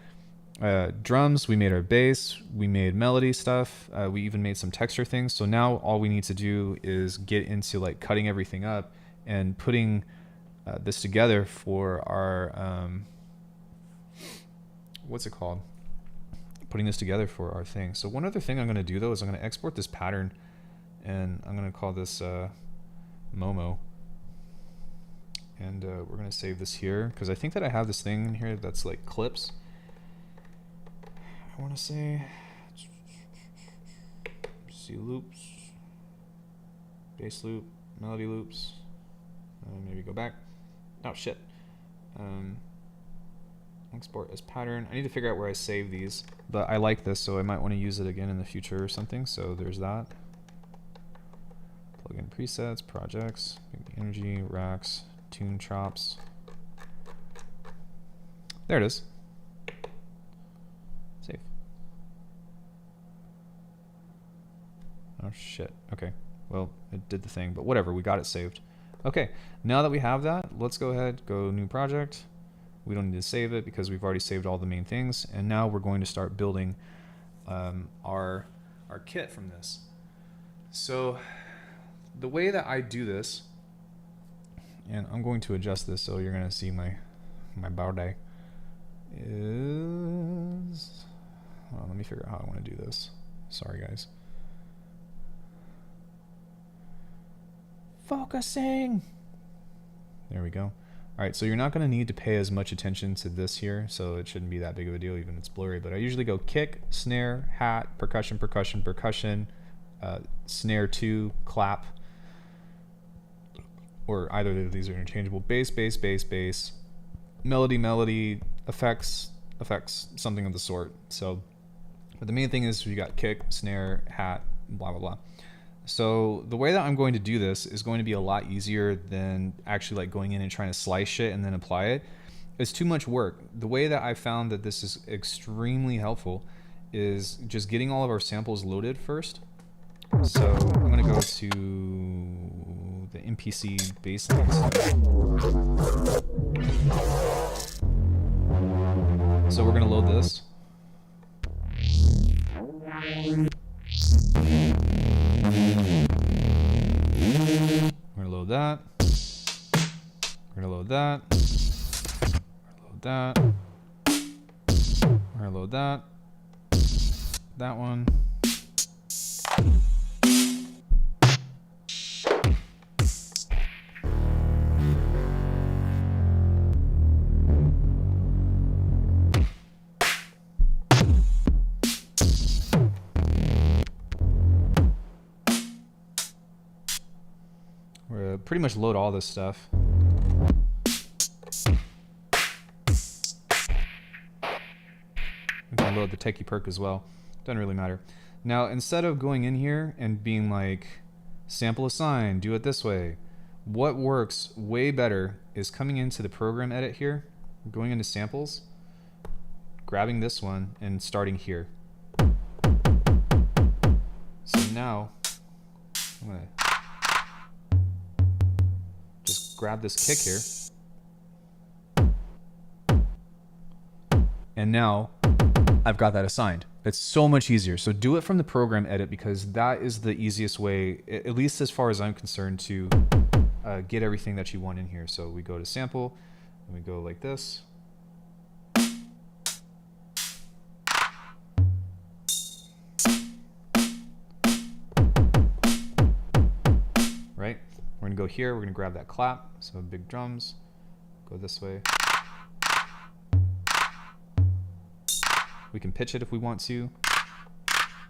drums. We made our bass. We made melody stuff. We even made some texture things. So now all we need to do is get into like cutting everything up and putting this together for our what's it called? Putting this together for our thing. So one other thing I'm going to do though is I'm going to export this pattern, and I'm going to call this Momo, and we're going to save this here because I think that I have this thing in here that's like clips. I want to say C loops, bass loop, melody loops. Maybe go back. Oh shit. Export as pattern. I need to figure out where I save these, but I like this, so I might want to use it again in the future or something. So there's that. Plug in presets, projects, energy, racks, tune chops. There it is. Save. Oh shit. Okay. Well, it did the thing, but whatever. We got it saved. Okay. Now that we have that, let's go ahead, go new project. We don't need to save it because we've already saved all the main things. And now we're going to start building our kit from this. So the way that I do this, and I'm going to adjust this so you're going to see my body, is... Well, let me figure out how I want to do this. Sorry, guys. Focusing! There we go. All right, so you're not going to need to pay as much attention to this here, so it shouldn't be that big of a deal, even if it's blurry. But I usually go kick, snare, hat, percussion, percussion, percussion, snare 2, clap, or either of these are interchangeable. Bass, bass, bass, bass, melody, melody, effects, effects, something of the sort. So, but the main thing is you got kick, snare, hat, blah, blah, blah. So the way that I'm going to do this is going to be a lot easier than actually like going in and trying to slice shit and then apply it. It's too much work. The way that I found that this is extremely helpful is just getting all of our samples loaded first. So I'm going to go to the MPC baseline. So we're going to load this. We're gonna load that. We're gonna load that. Load that. We're gonna load that. That one. Pretty much load all this stuff. We can load the techie perk as well. Doesn't really matter. Now, instead of going in here and being like, sample assign, do it this way, what works way better is coming into the program edit here, going into samples, grabbing this one and starting here. So now I'm gonna just grab this kick here. And now I've got that assigned. It's so much easier. So do it from the program edit, because that is the easiest way, at least as far as I'm concerned, to get everything that you want in here. So we go to sample and we go like this. Right? We're gonna go here, we're gonna grab that clap, so big drums, go this way. We can pitch it if we want to.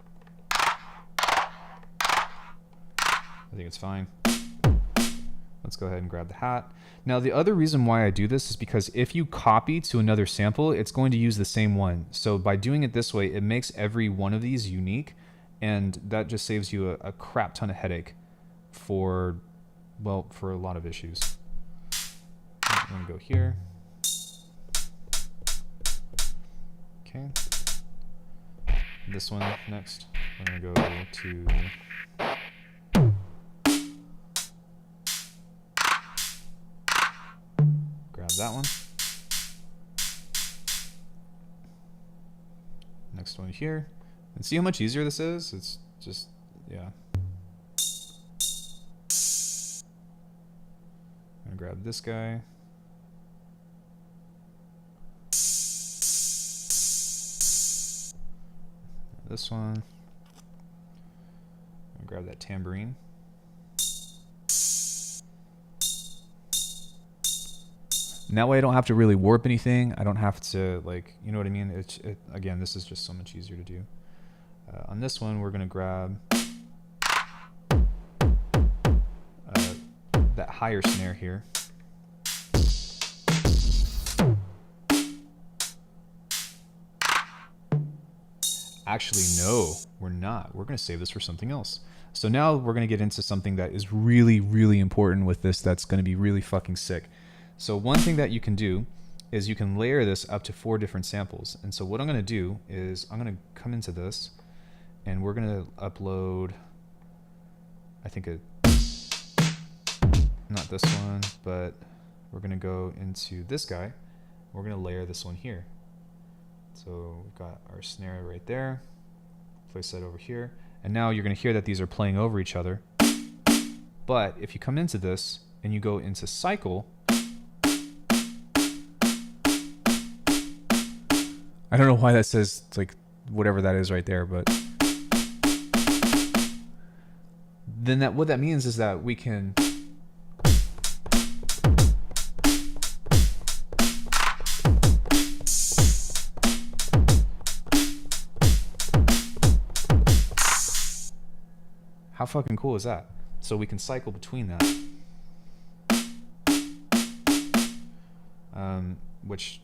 I think it's fine. Let's go ahead and grab the hat. Now, the other reason why I do this is because if you copy to another sample, it's going to use the same one. So by doing it this way, it makes every one of these unique, and that just saves you a crap ton of headache for, well, for a lot of issues. I'm gonna go here. Okay. This one next. We're gonna go to grab that one. Next one here. And see how much easier this is? It's just, yeah. I'm gonna grab this guy. This one. I'll grab that tambourine. And that way I don't have to really warp anything. I don't have to, like, you know what I mean? Again, this is just so much easier to do. On this one, we're going to grab that higher snare here. Actually, no, we're not. We're going to save this for something else. So now we're going to get into something that is really, really important with this that's going to be really fucking sick. So one thing that you can do is you can layer this up to 4 different samples. And so what I'm going to do is I'm going to come into this and we're going to upload, I think not this one, but we're going to go into this guy. We're going to layer this one here. So we've got our snare right there, place that over here. And now you're going to hear that these are playing over each other. But if you come into this and you go into cycle, I don't know why that says like whatever that is right there, but then what that means is that we can how fucking cool is that? So we can cycle between that. Which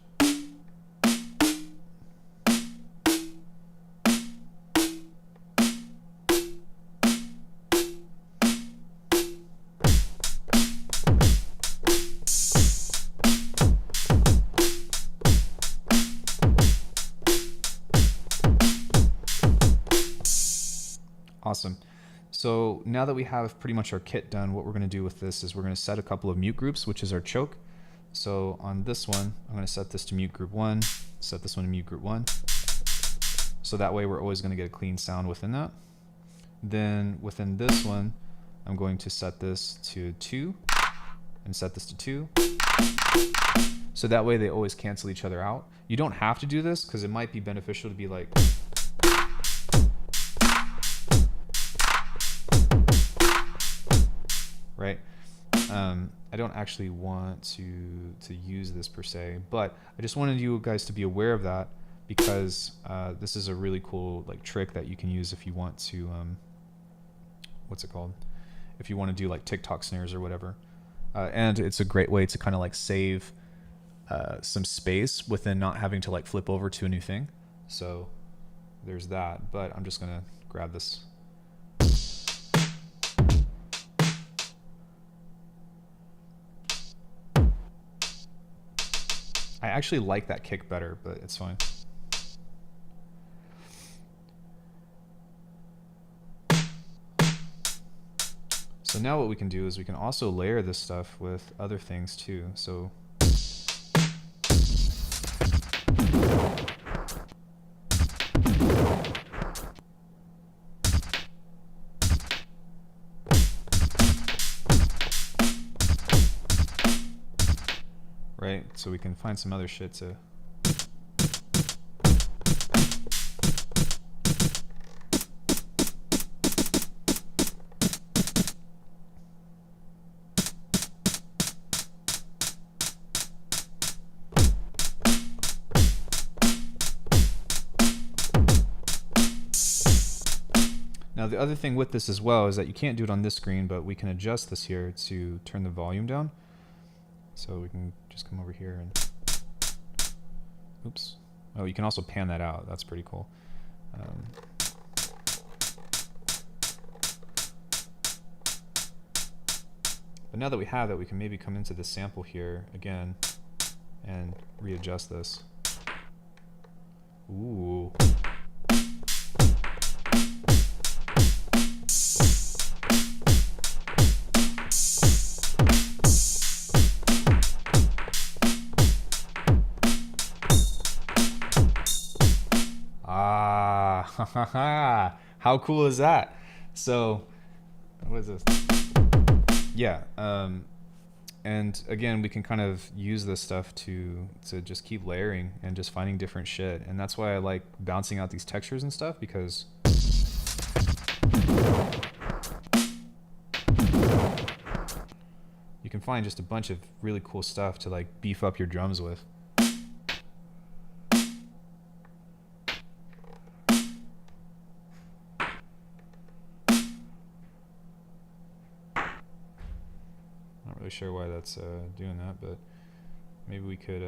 awesome. So now that we have pretty much our kit done, what we're going to do with this is we're going to set a couple of mute groups, which is our choke. So on this one, I'm going to set this to mute group 1, set this one to mute group 1. So that way we're always going to get a clean sound within that. Then within this one, I'm going to set this to 2 and set this to 2. So that way they always cancel each other out. You don't have to do this because it might be beneficial to be like, right? I don't actually want to use this per se, but I just wanted you guys to be aware of that because this is a really cool like trick that you can use if you want to, what's it called? If you want to do like TikTok snares or whatever. And it's a great way to kind of like save some space within not having to like flip over to a new thing. So there's that, but I'm just gonna grab this. I actually like that kick better, but it's fine. So now what we can do is we can also layer this stuff with other things too. So right, so we can find some other shit to Now the other thing with this as well is that you can't do it on this screen, but we can adjust this here to turn the volume down. So we can just come over here and, oops. Oh, you can also pan that out. That's pretty cool. But now that we have that, we can maybe come into the sample here again and readjust this. Ooh. How cool is that? So, what is this? Yeah, and again, we can kind of use this stuff to just keep layering and just finding different shit. And that's why I like bouncing out these textures and stuff, because you can find just a bunch of really cool stuff to like beef up your drums with. Not really sure why that's doing that, but maybe we could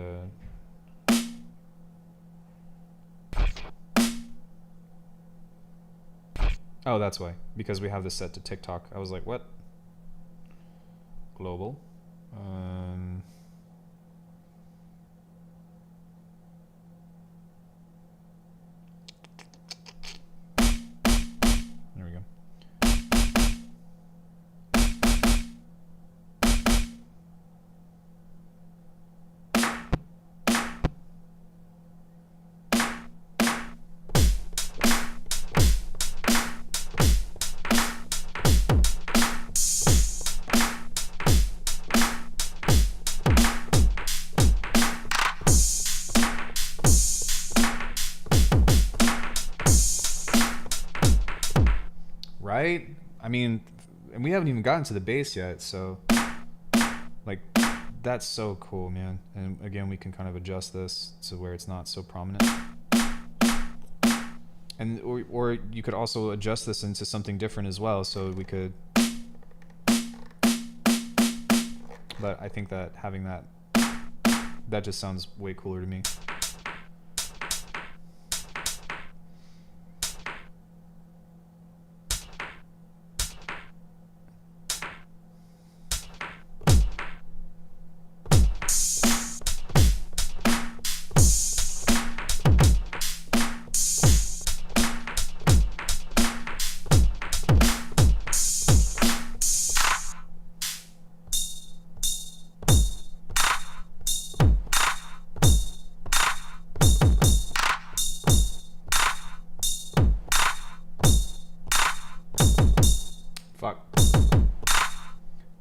oh, that's why, because we have this set to TikTok. I was like, what? Global. There we go. Right? I mean, and we haven't even gotten to the bass yet, so like that's so cool, man. And again, we can kind of adjust this to where it's not so prominent. And or you could also adjust this into something different as well, so we could, but I think that having that just sounds way cooler to me.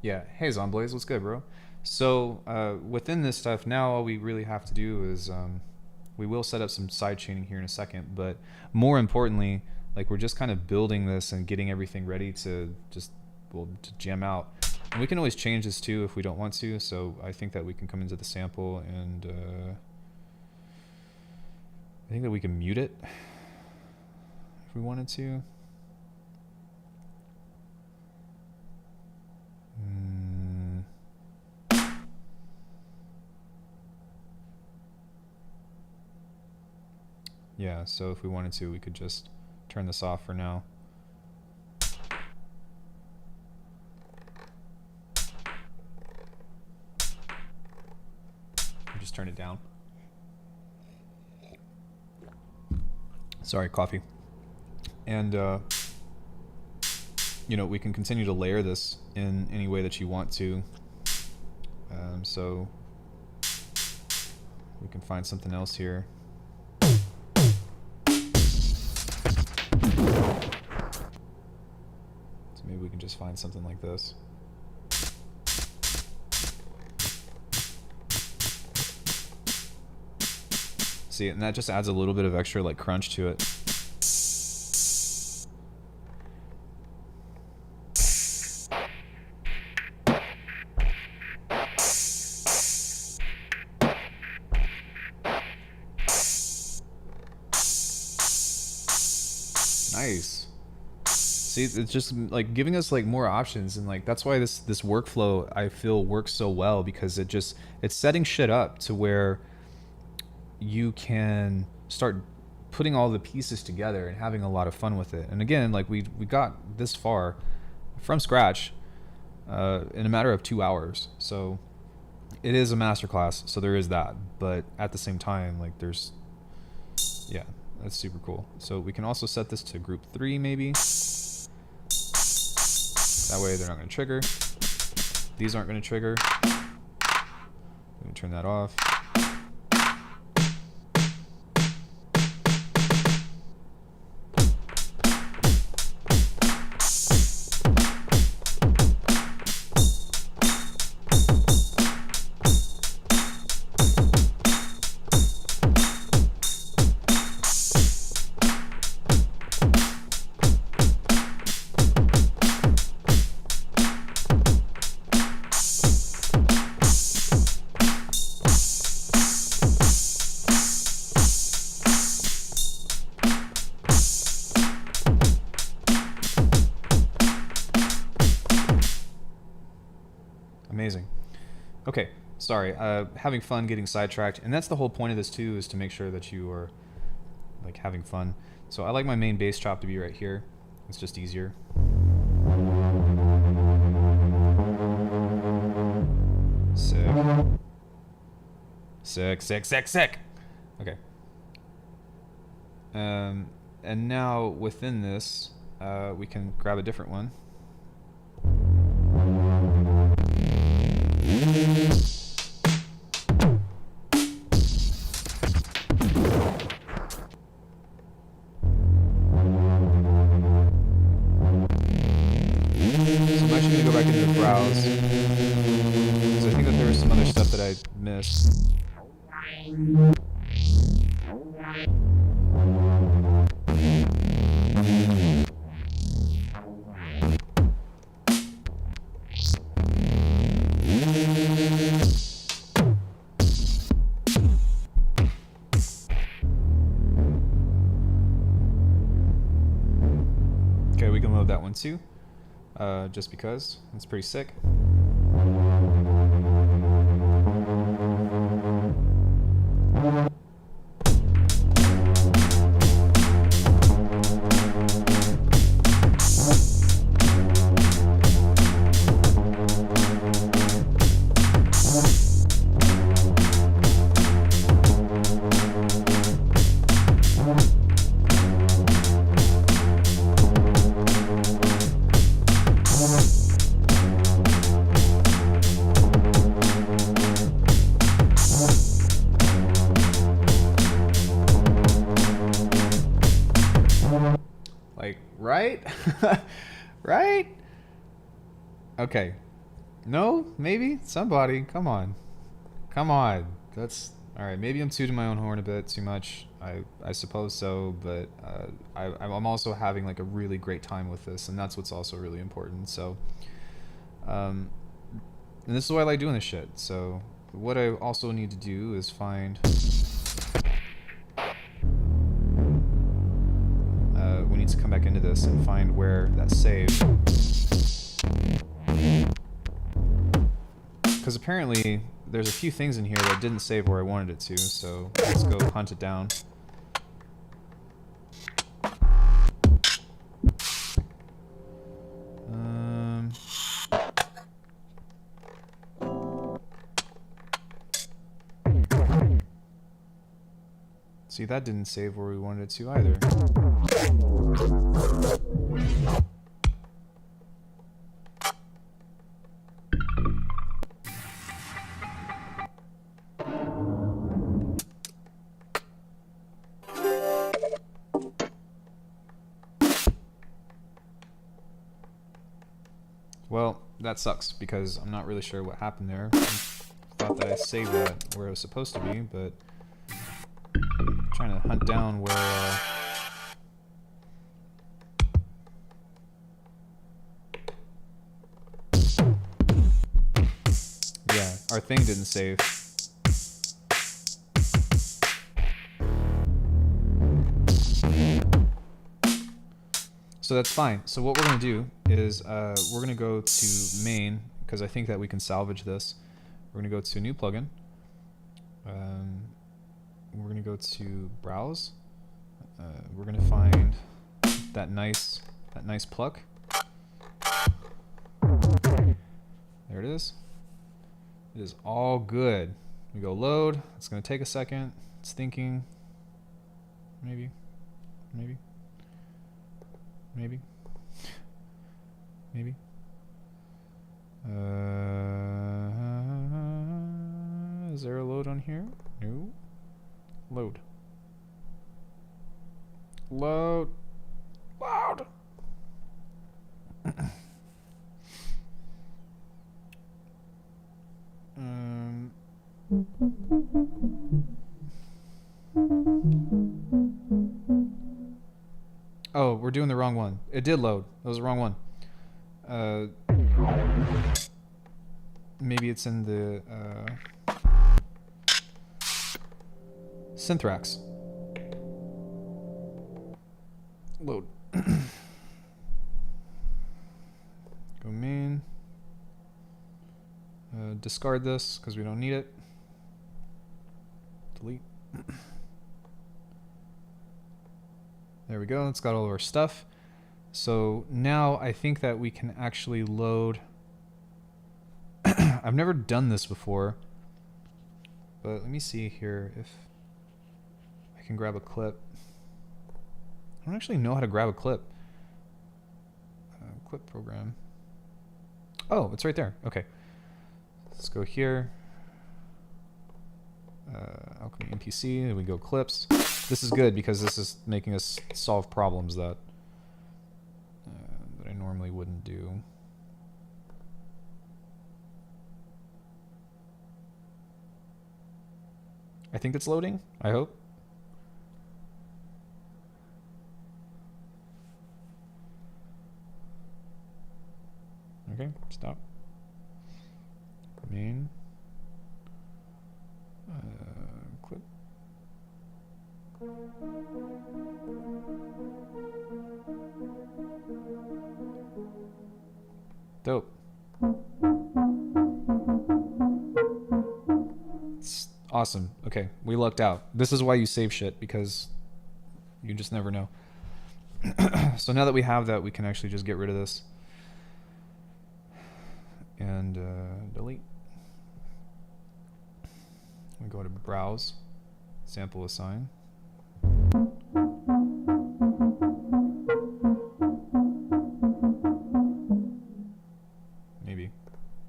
Yeah, hey Zomblaze, what's good, bro? So within this stuff, now all we really have to do is we will set up some side chaining here in a second, but more importantly, like we're just kind of building this and getting everything ready to just to jam out. And we can always change this too if we don't want to. So I think that we can come into the sample and I think that we can mute it if we wanted to. Yeah, so if we wanted to, we could just turn this off for now. just turn it down. Sorry, coffee. And you know, we can continue to layer this in any way that you want to. So we can find something else here. So maybe we can just find something like this. See, and that just adds a little bit of extra like crunch to it. Nice. See, it's just like giving us like more options, and like that's why this workflow I feel works so well, because it's setting shit up to where you can start putting all the pieces together and having a lot of fun with it. And again, like we got this far from scratch in a matter of 2 hours. So it is a masterclass, so there is that. But at the same time, like there's, yeah, that's super cool. So we can also set this to group 3 maybe. That way they're not going to trigger. These aren't going to trigger. I'm going to turn that off. Amazing. Okay, sorry, having fun getting sidetracked, and that's the whole point of this too, is to make sure that you are like having fun. So I like my main bass chop to be right here. It's just easier. Sick. Sick. Okay. And now within this, we can grab a different one. Because I think that there was some other stuff that I missed. Okay, we can load that one too. Just because it's pretty sick. Right? Right? Okay. No? Maybe? Somebody. Come on. Come on. That's... Alright, maybe I'm tooting my own horn a bit too much. I suppose so, but I'm also having like a really great time with this, and that's what's also really important. So, and this is why I like doing this shit. So, what I also need to do is find... we need to come back into this and find where that's saved. Because apparently there's a few things in here that didn't save where I wanted it to, so let's go hunt it down. See, that didn't save where we wanted it to either. Well, that sucks because I'm not really sure what happened there. I thought that I saved that where it was supposed to be, but I'm trying to hunt down where yeah, our thing didn't save. So that's fine. So what we're going to do is we're going to go to main, because I think that we can salvage this. We're going to go to new plugin. We're going to go to browse. We're going to find that nice pluck. There it is. It is all good. We go load. It's going to take a second. It's thinking. Maybe. Is there a load on here? No. Load. Load. Oh, we're doing the wrong one. It did load. That was the wrong one. Maybe it's in the synth racks. Load. Go main. Discard this because we don't need it. Delete. There we go. It's got all of our stuff. So now I think that we can actually load. I've never done this before, but let me see here if I can grab a clip. I don't actually know how to grab a clip. Clip program. Oh, it's right there. Okay. Let's go here. Alckemy NPC, and we go clips. This is good because this is making us solve problems that I normally wouldn't do. I think it's loading, I hope. Okay, stop. Main. Clip. Dope. It's awesome. Okay, we lucked out. This is why you save shit, because you just never know. So now that we have that, we can actually just get rid of this. And delete. We go to browse, sample assign. Maybe.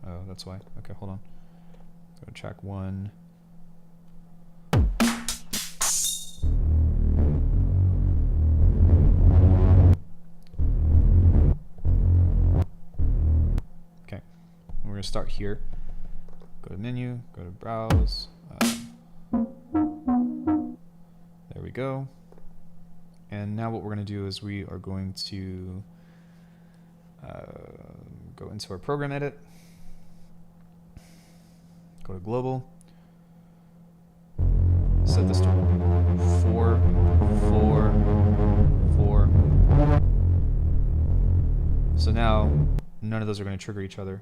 Oh, that's why. Okay, hold on. Go to track 1. Okay, we're going to start here. Go to menu, go to browse. There we go. And now what we're going to do is we are going to go into our program edit, go to global, set this to 4, 4, 4. So now none of those are going to trigger each other.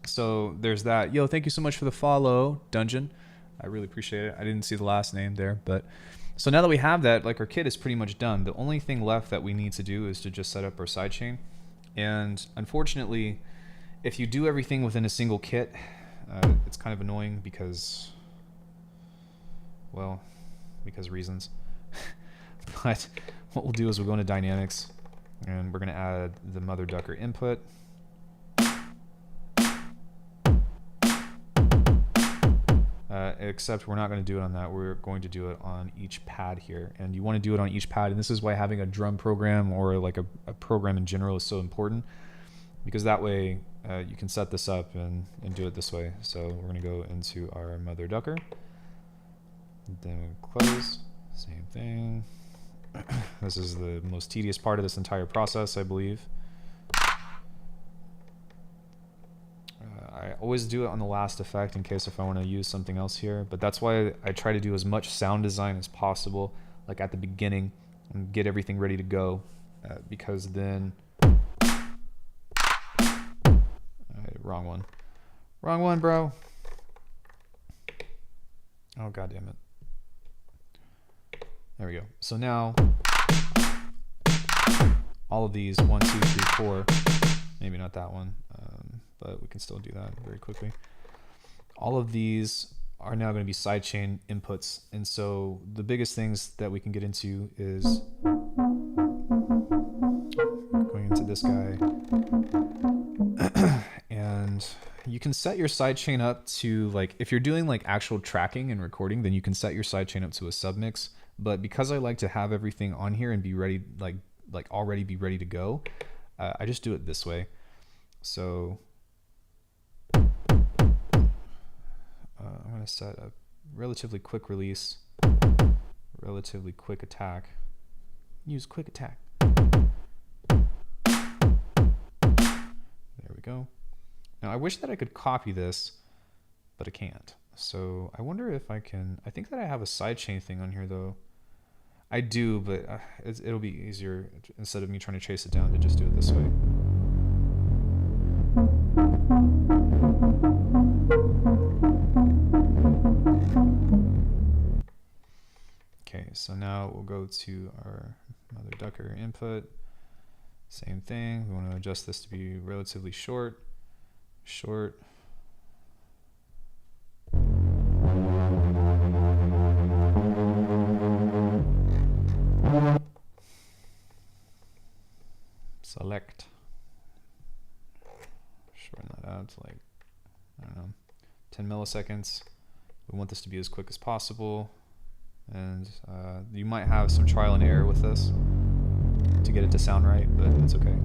So there's that. Yo, thank you so much for the follow, Dungeon. I really appreciate it. I didn't see the last name there, but so now that we have that, like our kit is pretty much done. The only thing left that we need to do is to just set up our sidechain. And unfortunately, if you do everything within a single kit, it's kind of annoying because, well, because reasons. But what we'll do is we'll go into dynamics and we're going to add the mother ducker input. Except we're not going to do it on that. We're going to do it on each pad here. And you want to do it on each pad. And this is why having a drum program or like a program in general is so important. Because that way you can set this up and do it this way. So we're going to go into our mother ducker. Then close. Same thing. This is the most tedious part of this entire process, I believe. I always do it on the last effect in case if I want to use something else here, but that's why I try to do as much sound design as possible, like at the beginning, and get everything ready to go, because then... wrong one. Wrong one, bro. Oh, God damn it. There we go. So now, all of these, 1, 2, 3, 4, maybe not that one, but we can still do that very quickly. All of these are now going to be sidechain inputs. And so the biggest things that we can get into is going into this guy. And you can set your sidechain up to, like, if you're doing like actual tracking and recording, then you can set your sidechain up to a submix. But because I like to have everything on here and be ready, like already be ready to go, I just do it this way. So I'm going to set a relatively quick release, relatively quick attack. Use quick attack. There we go. Now I wish that I could copy this, but I can't. So I wonder if I can. I think that I have a sidechain thing on here though. I do, but it'll be easier instead of me trying to chase it down to just do it this way. Okay, so now we'll go to our mother ducker input. Same thing. We want to adjust this to be relatively short. Select. Shorten that out to like, I don't know, 10 milliseconds. We want this to be as quick as possible. And you might have some trial and error with this to get it to sound right, but that's okay.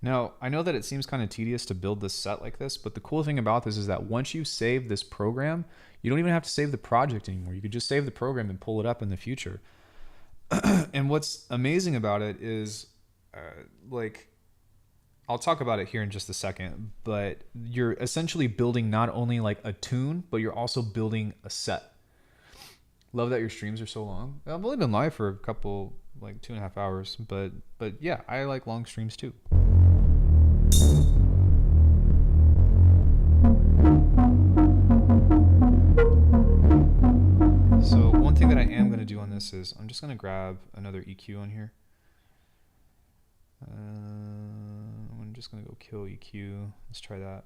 Now, I know that it seems kind of tedious to build this set like this, but the cool thing about this is that once you save this program, you don't even have to save the project anymore. You could just save the program and pull it up in the future. And what's amazing about it is, like, I'll talk about it here in just a second, but you're essentially building not only like a tune, but you're also building a set. Love that your streams are so long. I've only been live for a couple, like 2.5 hours, but yeah, I like long streams too. So one thing that I am going to do on this is I'm just going to grab another EQ on here. I'm just going to go kill EQ. Let's try that.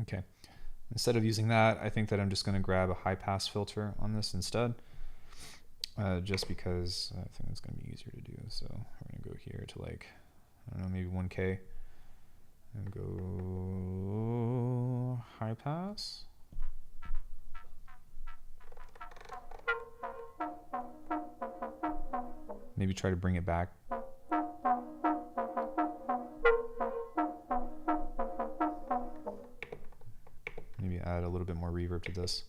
Okay. Instead of using that, I think that I'm just going to grab a high pass filter on this instead. Just because I think it's going to be easier to do. So we're going to go here to like, I don't know, maybe 1K and go high pass. Maybe try to bring it back. Maybe add a little bit more reverb to this.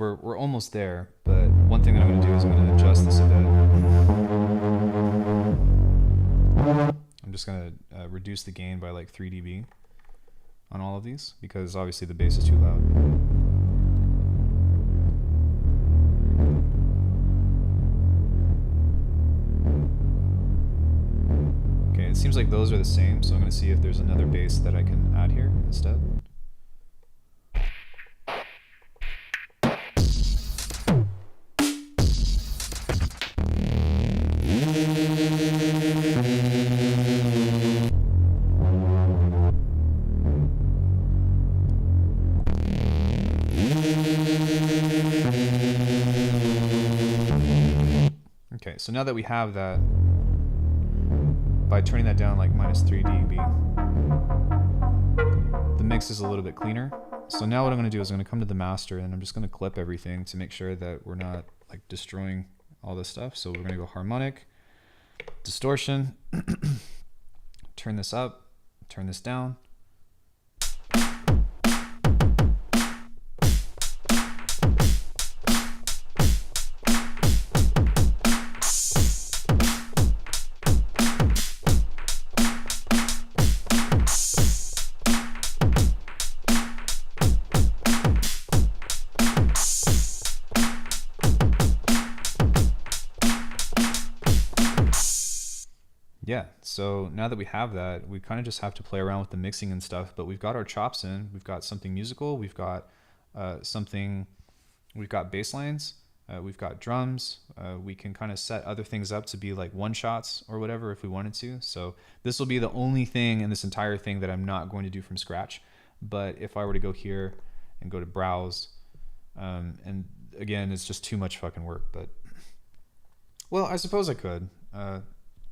we're almost there, but one thing that I'm going to do is I'm going to adjust this a bit. I'm just going to reduce the gain by like 3 dB on all of these, because obviously the bass is too loud. Okay, it seems like those are the same, so I'm going to see if there's another bass that I can add here instead. Okay, so now that we have that, by turning that down like minus 3 dB, the mix is a little bit cleaner. So now what I'm going to do is I'm going to come to the master and I'm just going to clip everything to make sure that we're not like destroying all this stuff. So we're going to go harmonic, distortion, turn this up, turn this down. Yeah, so now that we have that, we kind of just have to play around with the mixing and stuff, but we've got our chops in, we've got something musical, we've got we've got bass lines, we've got drums, we can kind of set other things up to be like one shots or whatever if we wanted to. So this will be the only thing in this entire thing that I'm not going to do from scratch. But if I were to go here and go to browse, and again, it's just too much fucking work, but well, I suppose I could.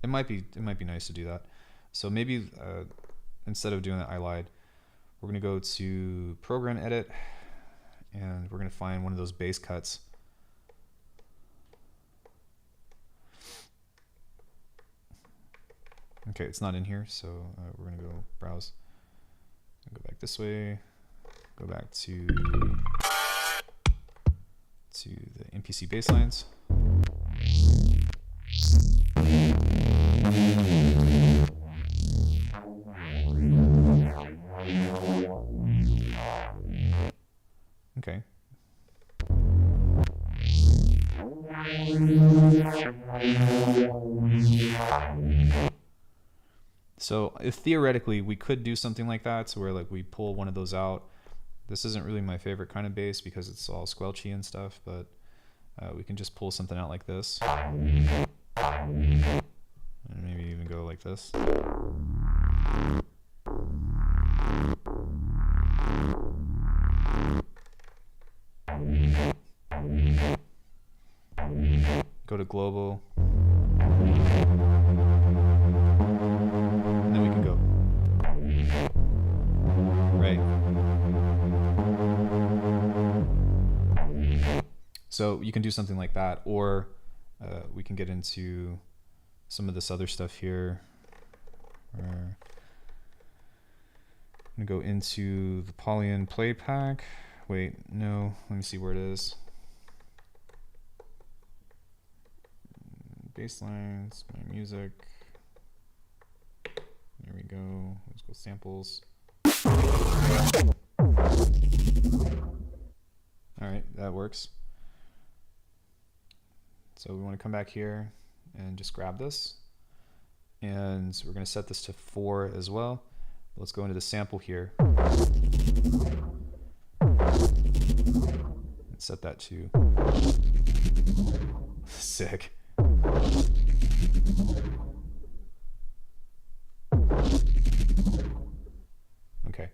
It might be nice to do that. So maybe instead of doing that, I lied. We're gonna go to Program Edit, and we're gonna find one of those bass cuts. Okay, it's not in here, so we're gonna go browse. Go back this way. Go back to the MPC basslines. Okay. So if theoretically we could do something like that, so where like we pull one of those out. This isn't really my favorite kind of bass because it's all squelchy and stuff, but we can just pull something out like this. And maybe even go like this. Go to global. And then we can go. Right. So you can do something like that, or we can get into some of this other stuff here. I'm gonna go into the Polyan play pack. Wait, no, let me see where it is. Basslines, my music. There we go. Let's go samples. All right, that works. So we want to come back here and just grab this. And we're going to set this to 4 as well. Let's go into the sample here. And set that to sick. Okay.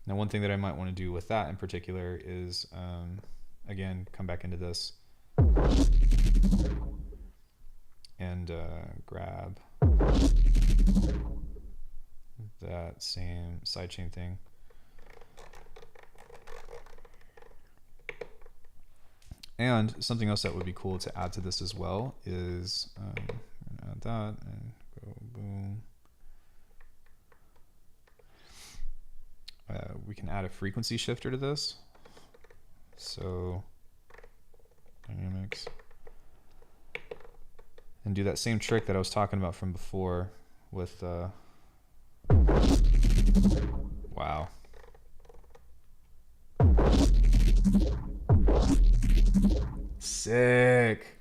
Now one thing that I might want to do with that in particular is, again, come back into this and grab that same sidechain thing. And something else that would be cool to add to this as well is add that and go boom. We can add a frequency shifter to this. So works. And do that same trick that I was talking about from before with, wow. Sick.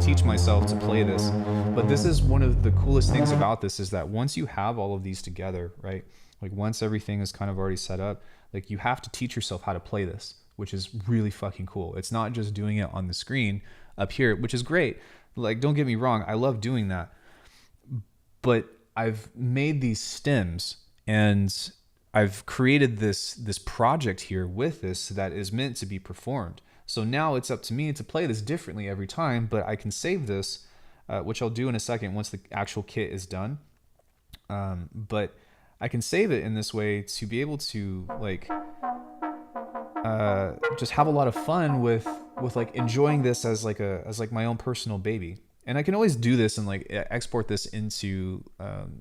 Teach myself to play this, but this is one of the coolest things about this, is that once you have all of these together, right, like once everything is kind of already set up, like you have to teach yourself how to play this, which is really fucking cool. It's not just doing it on the screen up here, which is great. Like, don't get me wrong, I love doing that, but I've made these stems and I've created this project here with this that is meant to be performed. So now it's up to me to play this differently every time, but I can save this, which I'll do in a second once the actual kit is done. But I can save it in this way to be able to like just have a lot of fun with like enjoying this as like my own personal baby. And I can always do this and like export this into,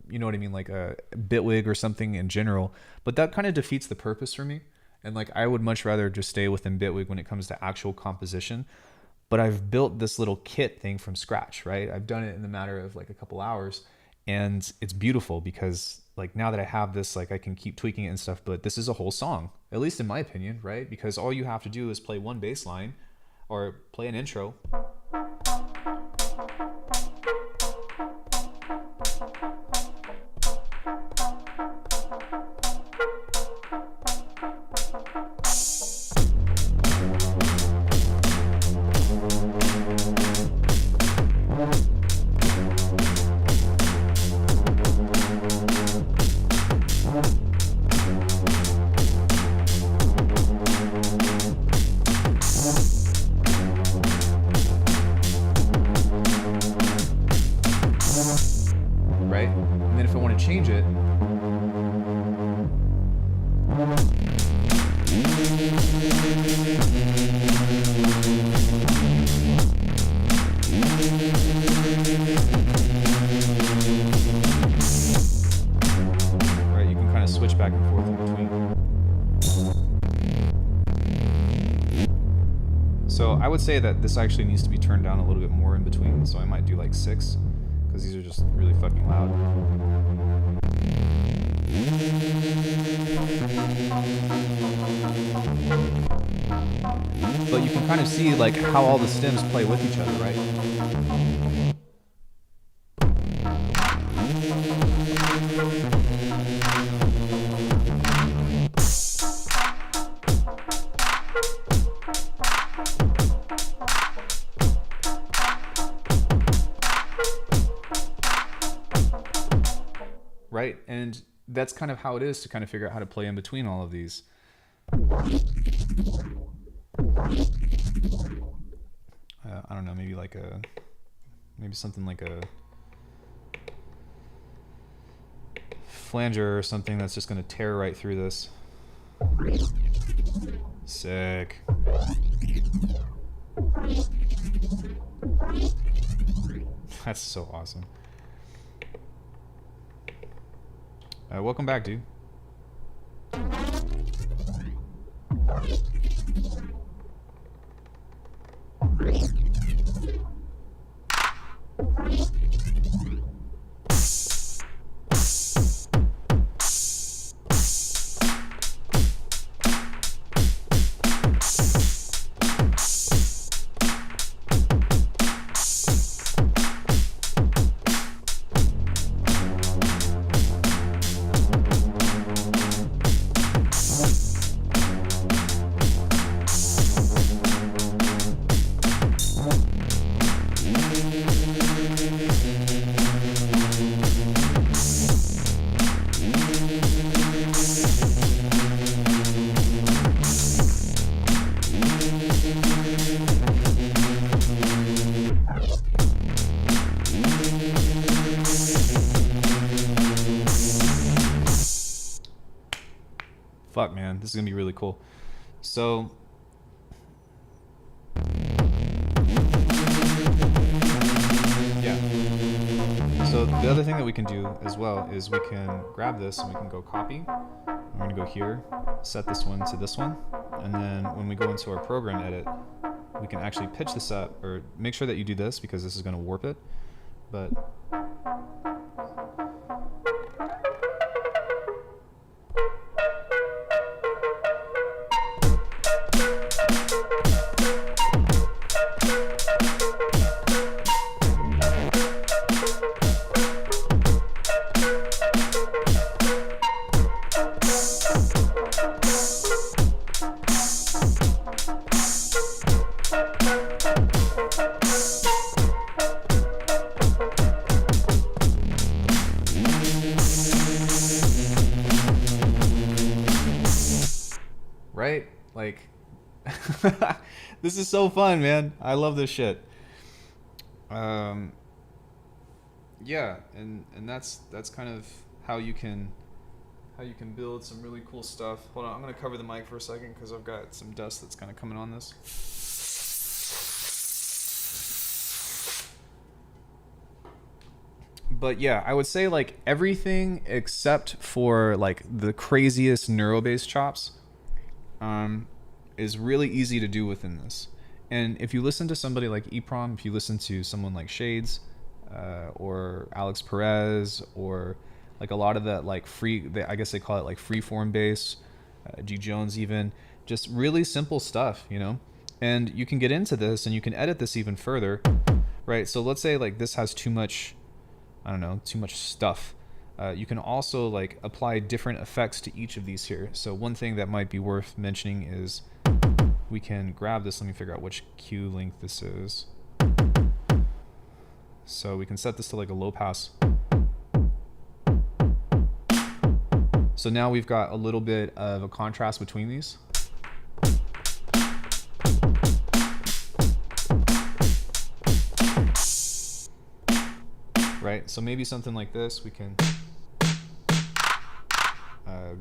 you know what I mean, like a Bitwig or something in general. But that kind of defeats the purpose for me. And like, I would much rather just stay within Bitwig when it comes to actual composition. But I've built this little kit thing from scratch, right? I've done it in the matter of like a couple hours, and it's beautiful because like now that I have this, like I can keep tweaking it and stuff, but this is a whole song, at least in my opinion, right? Because all you have to do is play one bass line or play an intro. Change it. Right, you can kind of switch back and forth in between. So I would say that this actually needs to be turned down a little bit more in between, so I might do like 6, because these are just really fucking loud. But you can kind of see like how all the stems play with each other, right? Right? And that's kind of how it is to kind of figure out how to play in between all of these. I don't know, maybe like maybe something like a flanger or something that's just going to tear right through this. Sick. That's so awesome. Welcome back, dude. Fuck, man, this is gonna be really cool. So The other thing that we can do as well is we can grab this and we can go copy. We're going to go here, set this one to this one, and then when we go into our program edit, we can actually pitch this up, or make sure that you do this because this is going to warp it. But right? Like, this is so fun, man. I love this shit. Yeah, and that's kind of how you can build some really cool stuff. Hold on, I'm gonna cover the mic for a second because I've got some dust that's kind of coming on this. But yeah, I would say like everything except for like the craziest neuro-based chops is really easy to do within this. And if you listen to somebody like EPROM, if you listen to someone like Shades or Alex Perez, or like a lot of that like I guess they call it like freeform bass, G Jones even, just really simple stuff, you know? And you can get into this and you can edit this even further, right? So let's say like this has too much, I don't know, too much stuff. You can also like apply different effects to each of these here. So one thing that might be worth mentioning is we can grab this. Let me figure out which Q length this is. So we can set this to like a low pass. So now we've got a little bit of a contrast between these. Right, so maybe something like this, we can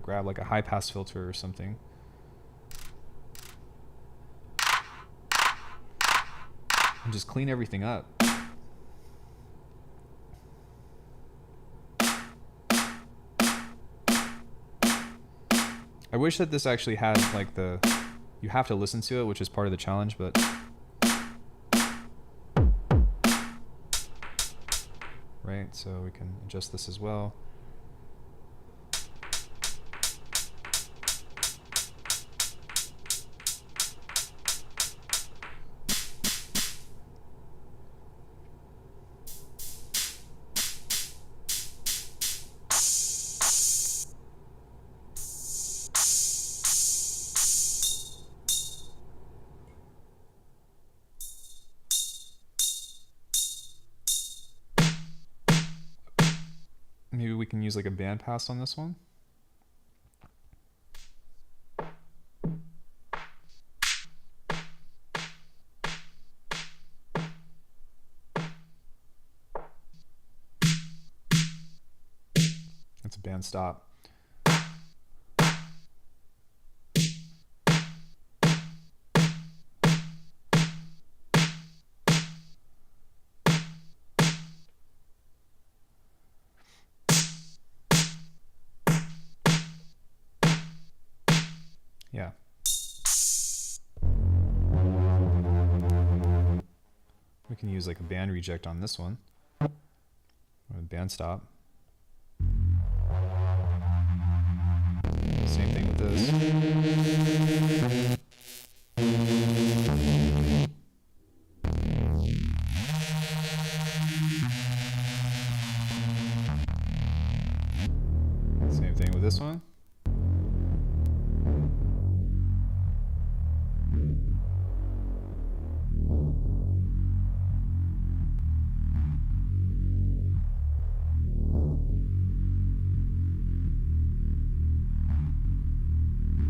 grab like a high pass filter or something. And just clean everything up. I wish that this actually had like you have to listen to it, which is part of the challenge, but right, so we can adjust this as well. Maybe we can use like a band pass on this one. That's a band stop. Yeah. We can use like a band reject on this one, or a band stop. Same thing with this. Same thing with this one.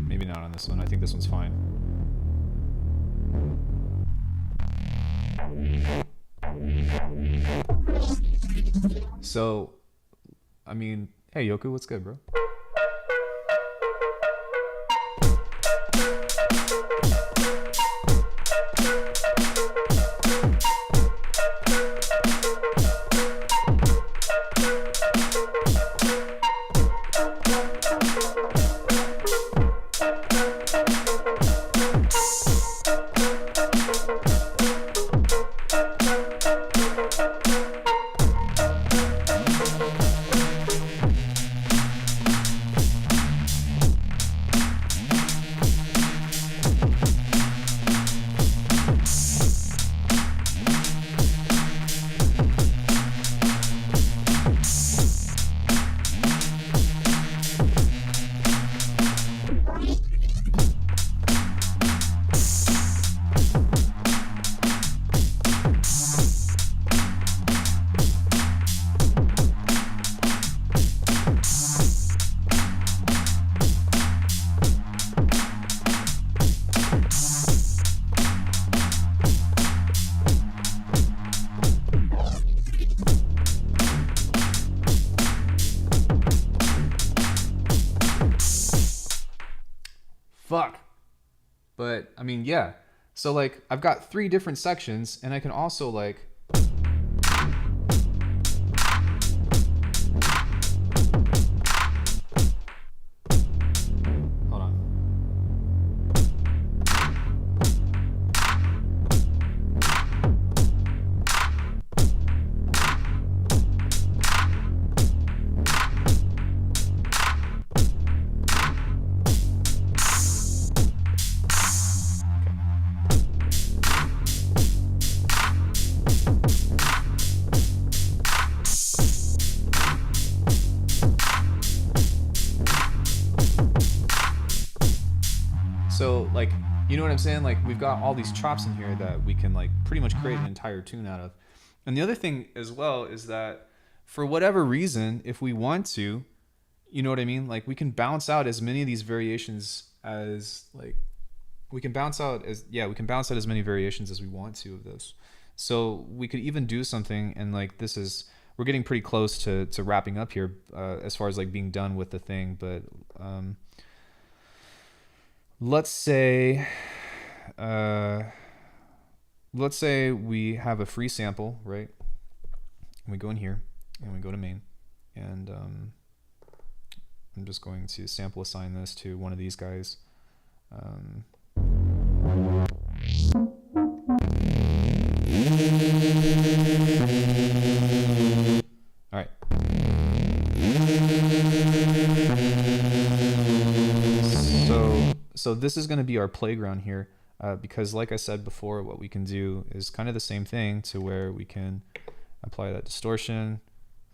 Maybe not on this one. I think this one's fine. So, I mean, hey Yoku, what's good, bro? fuck. But I mean, yeah. So like I've got 3 different sections, and I can also like hold on. So like, you know what I'm saying? Like we've got all these chops in here that we can like pretty much create an entire tune out of. And the other thing as well is that for whatever reason, if we want to, you know what I mean? Like we can bounce out as many of these variations as like, we can bounce out as many variations as we want to of this. So we could even do something, and like this is, we're getting pretty close to wrapping up here as far as like being done with the thing. But let's say we have a free sample, right? And we go in here and we go to main, and I'm just going to sample assign this to one of these guys. All right. So this is going to be our playground here, because like I said before, what we can do is kind of the same thing, to where we can apply that distortion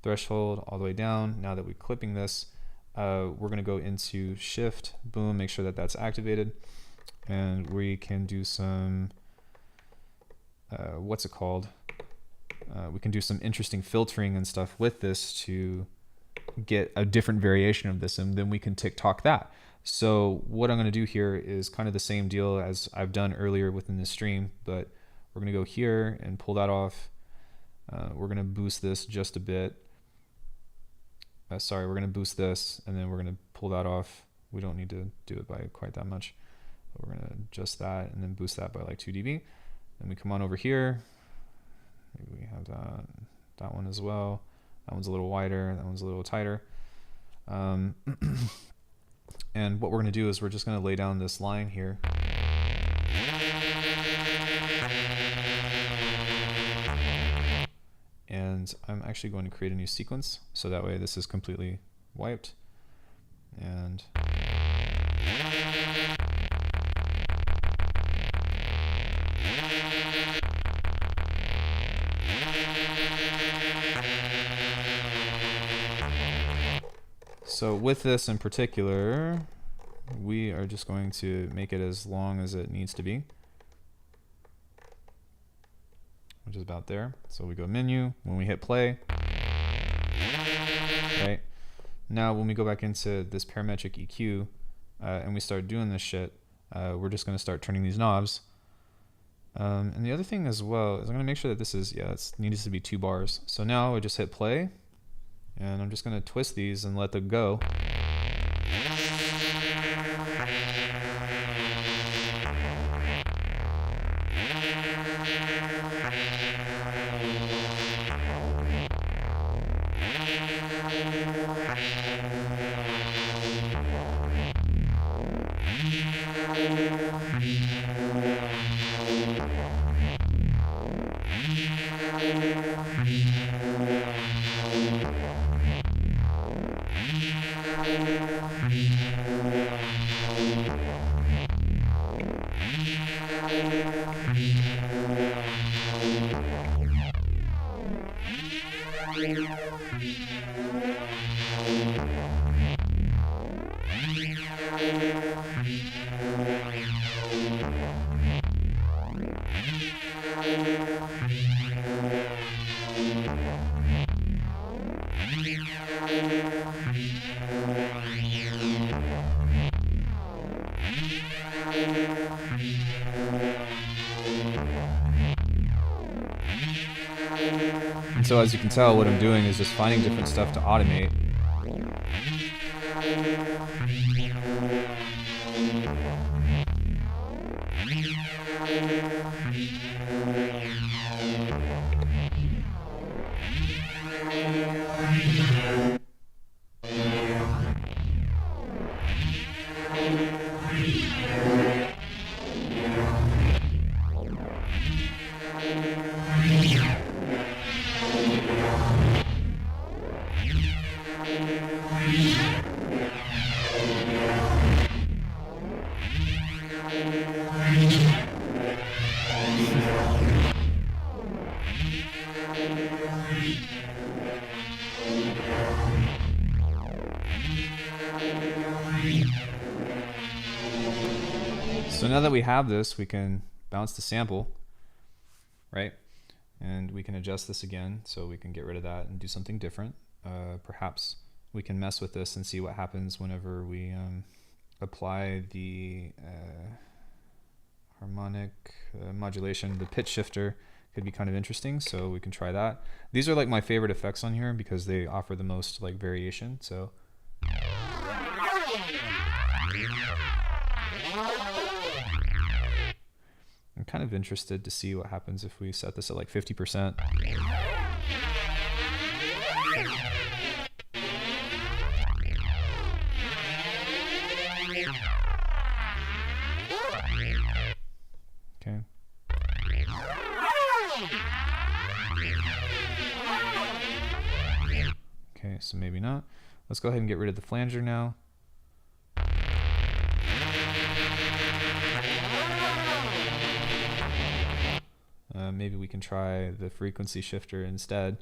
threshold all the way down. Now that we're clipping this, we're going to go into shift, boom, make sure that that's activated, and we can do some what's it called? We can do some interesting filtering and stuff with this to get a different variation of this, and then we can TikTok that. So what I'm going to do here is kind of the same deal as I've done earlier within the stream, but we're going to go here and pull that off. We're going to boost this just a bit. Sorry, we're going to boost this, and then we're going to pull that off. We don't need to do it by quite that much. But we're going to adjust that and then boost that by like 2 dB. Then we come on over here. Maybe we have that one as well. That one's a little wider. That one's a little tighter. And what we're going to do is we're just going to lay down this line here. And I'm actually going to create a new sequence, so that way this is completely wiped. And so with this in particular, we are just going to make it as long as it needs to be, which is about there. So we go menu, when we hit play, right? Now when we go back into this parametric EQ and we start doing this shit, we're just going to start turning these knobs. And the other thing as well is I'm going to make sure that this is, it needs to be 2 bars. So now I just hit play, and I'm just going to twist these and let them go. And so as you can tell, what I'm doing is just finding different stuff to automate. So now that we have this, we can bounce the sample, right? And we can adjust this again, so we can get rid of that and do something different. Perhaps we can mess with this and see what happens whenever we apply the harmonic modulation. The pitch shifter could be kind of interesting, so we can try that. These are like my favorite effects on here because they offer the most like variation. So I'm kind of interested to see what happens if we set this at like 50%. Okay. Okay, so maybe not. Let's go ahead and get rid of the flanger now. Maybe we can try the frequency shifter instead.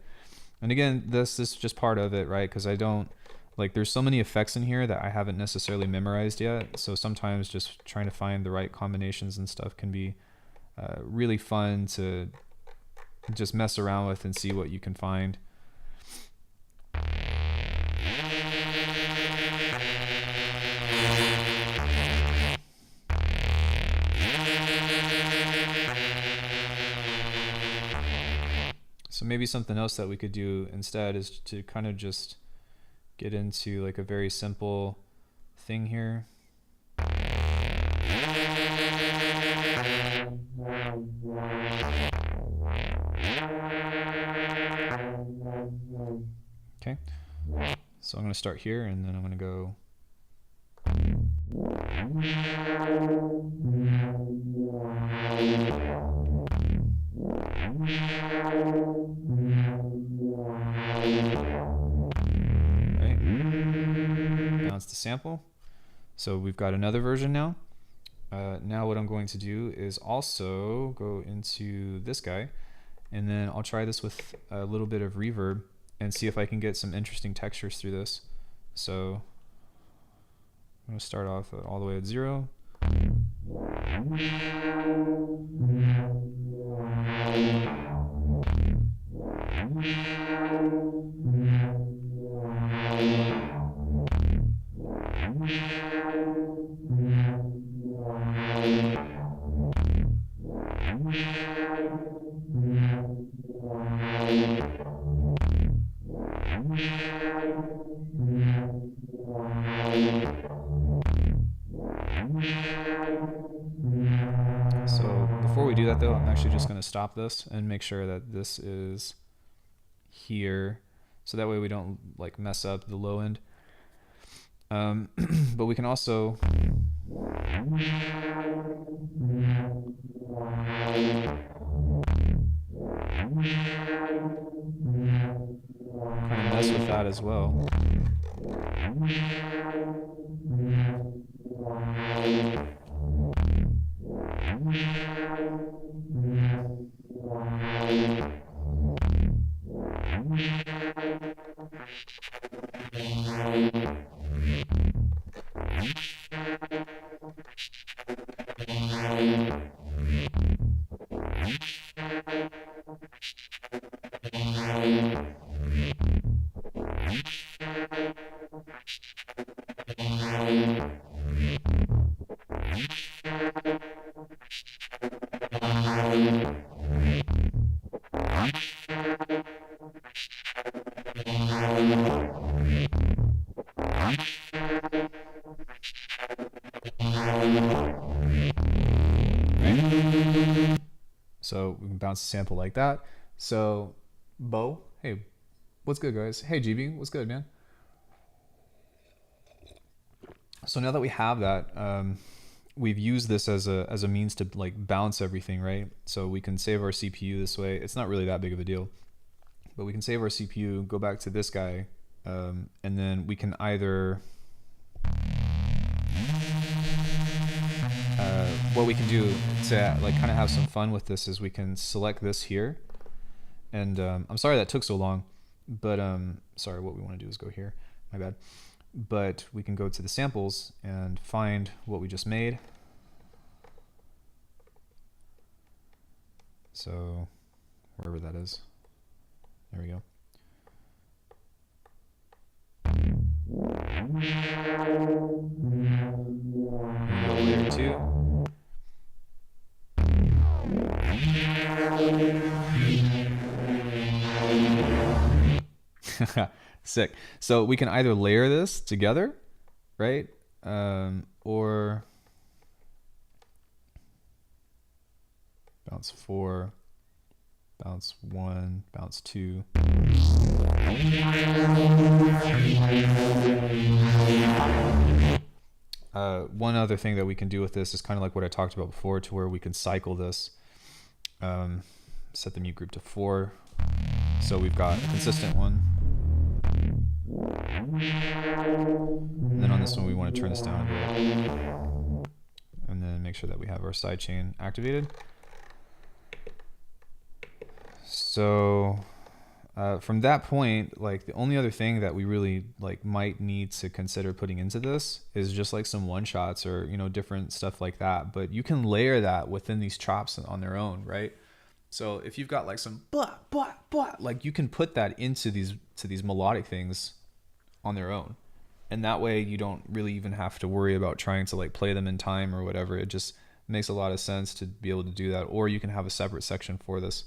And again, this is just part of it, right? Because I don't, like, there's so many effects in here that I haven't necessarily memorized yet. So sometimes just trying to find the right combinations and stuff can be really fun to just mess around with and see what you can find. So maybe something else that we could do instead is to kind of just get into like a very simple thing here. Okay, so I'm going to start here and then I'm going to go. Bounce the sample. So we've got another version now. Now what I'm going to do is also go into this guy, and then I'll try this with a little bit of reverb and see if I can get some interesting textures through this. So I'm going to start off all the way at 0. So before we do that though, I'm actually just going to stop this and make sure that this is here, so that way we don't like mess up the low end. But we can also kind of mess with that as well. So we can bounce the sample like that. So Bo, hey, what's good, guys? Hey GB, what's good, man? So now that we have that, we've used this as a means to like bounce everything, right? So we can save our CPU this way. It's not really that big of a deal, but we can save our CPU, go back to this guy, And then we can either, what we can do to like kind of have some fun with this is we can select this here. And I'm sorry that took so long, but sorry, what we want to do is go here. My bad. But we can go to the samples and find what we just made. So wherever that is, there we go. Go layer 2. Sick. So we can either layer this together, right? Or bounce 4, bounce 1, bounce 2. One other thing that we can do with this is kind of like what I talked about before, to where we can cycle this. Set the mute group to 4. So we've got a consistent one. And then on this one, we want to turn this down a bit. And then make sure that we have our sidechain activated. So from that point, like the only other thing that we really like might need to consider putting into this is just like some one shots or, you know, different stuff like that. But you can layer that within these chops on their own, right? So if you've got like some blah, blah, blah, like you can put that into these melodic things on their own. And that way you don't really even have to worry about trying to like play them in time or whatever. It just makes a lot of sense to be able to do that. Or you can have a separate section for this.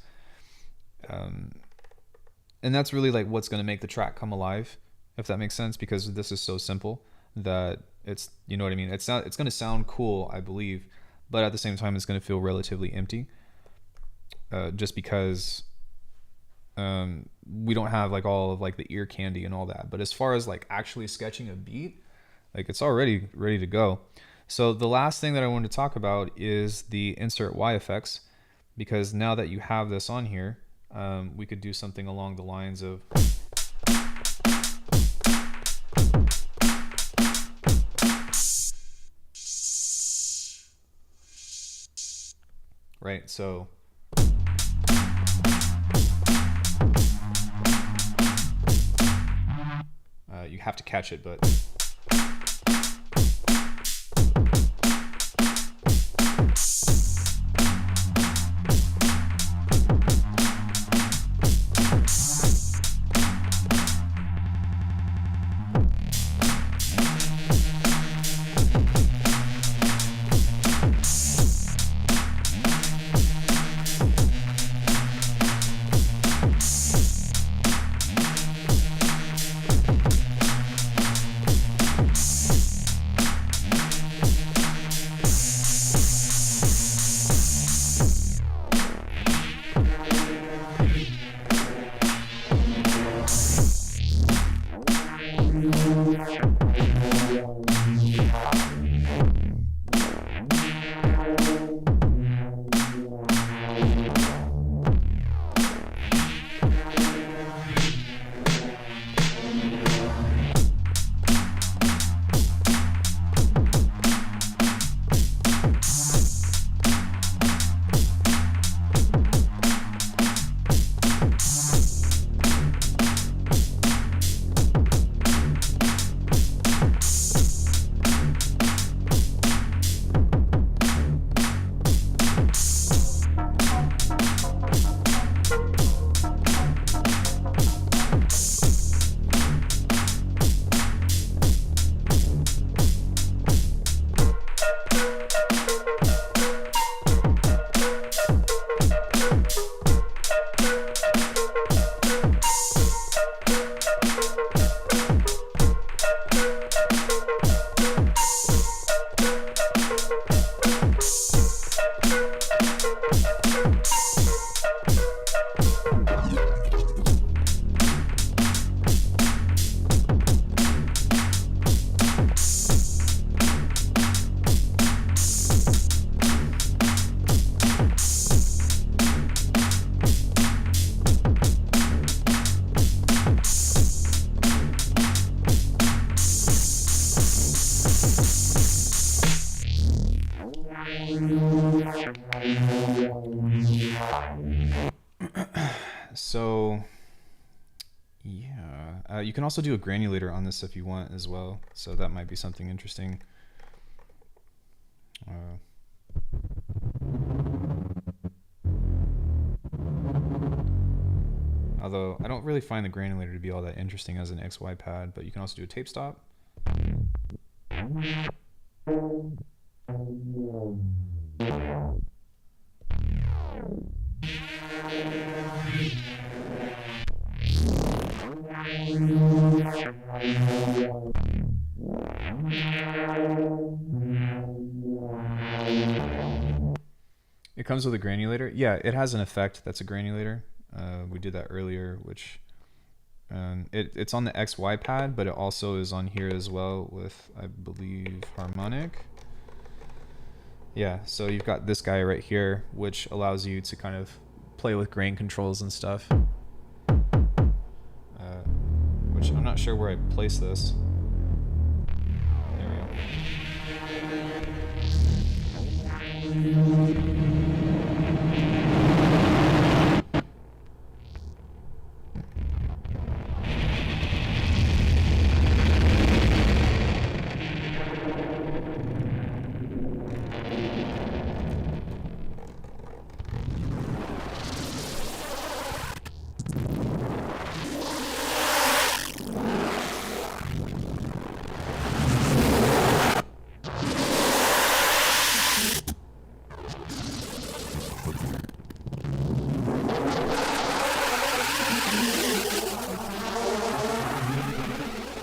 And that's really like what's going to make the track come alive, if that makes sense, because this is so simple that it's, you know what I mean? It's going to sound cool, I believe, but at the same time, it's going to feel relatively empty. Just because we don't have like all of like the ear candy and all that. But as far as like actually sketching a beat, like it's already ready to go. So the last thing that I wanted to talk about is the insert Y effects, because now that you have this on here, we could do something along the lines of right. So you have to catch it, but Yeah, you can also do a granulator on this if you want as well, so that might be something interesting. Although I don't really find the granulator to be all that interesting as an XY pad, but you can also do a tape stop. It comes with a granulator. Yeah, it has an effect that's a granulator. We did that earlier, which it's on the XY pad, but it also is on here as well with, I believe, harmonic. Yeah, so you've got this guy right here, which allows you to kind of play with grain controls and stuff. Which I'm not sure where I place this. There we go.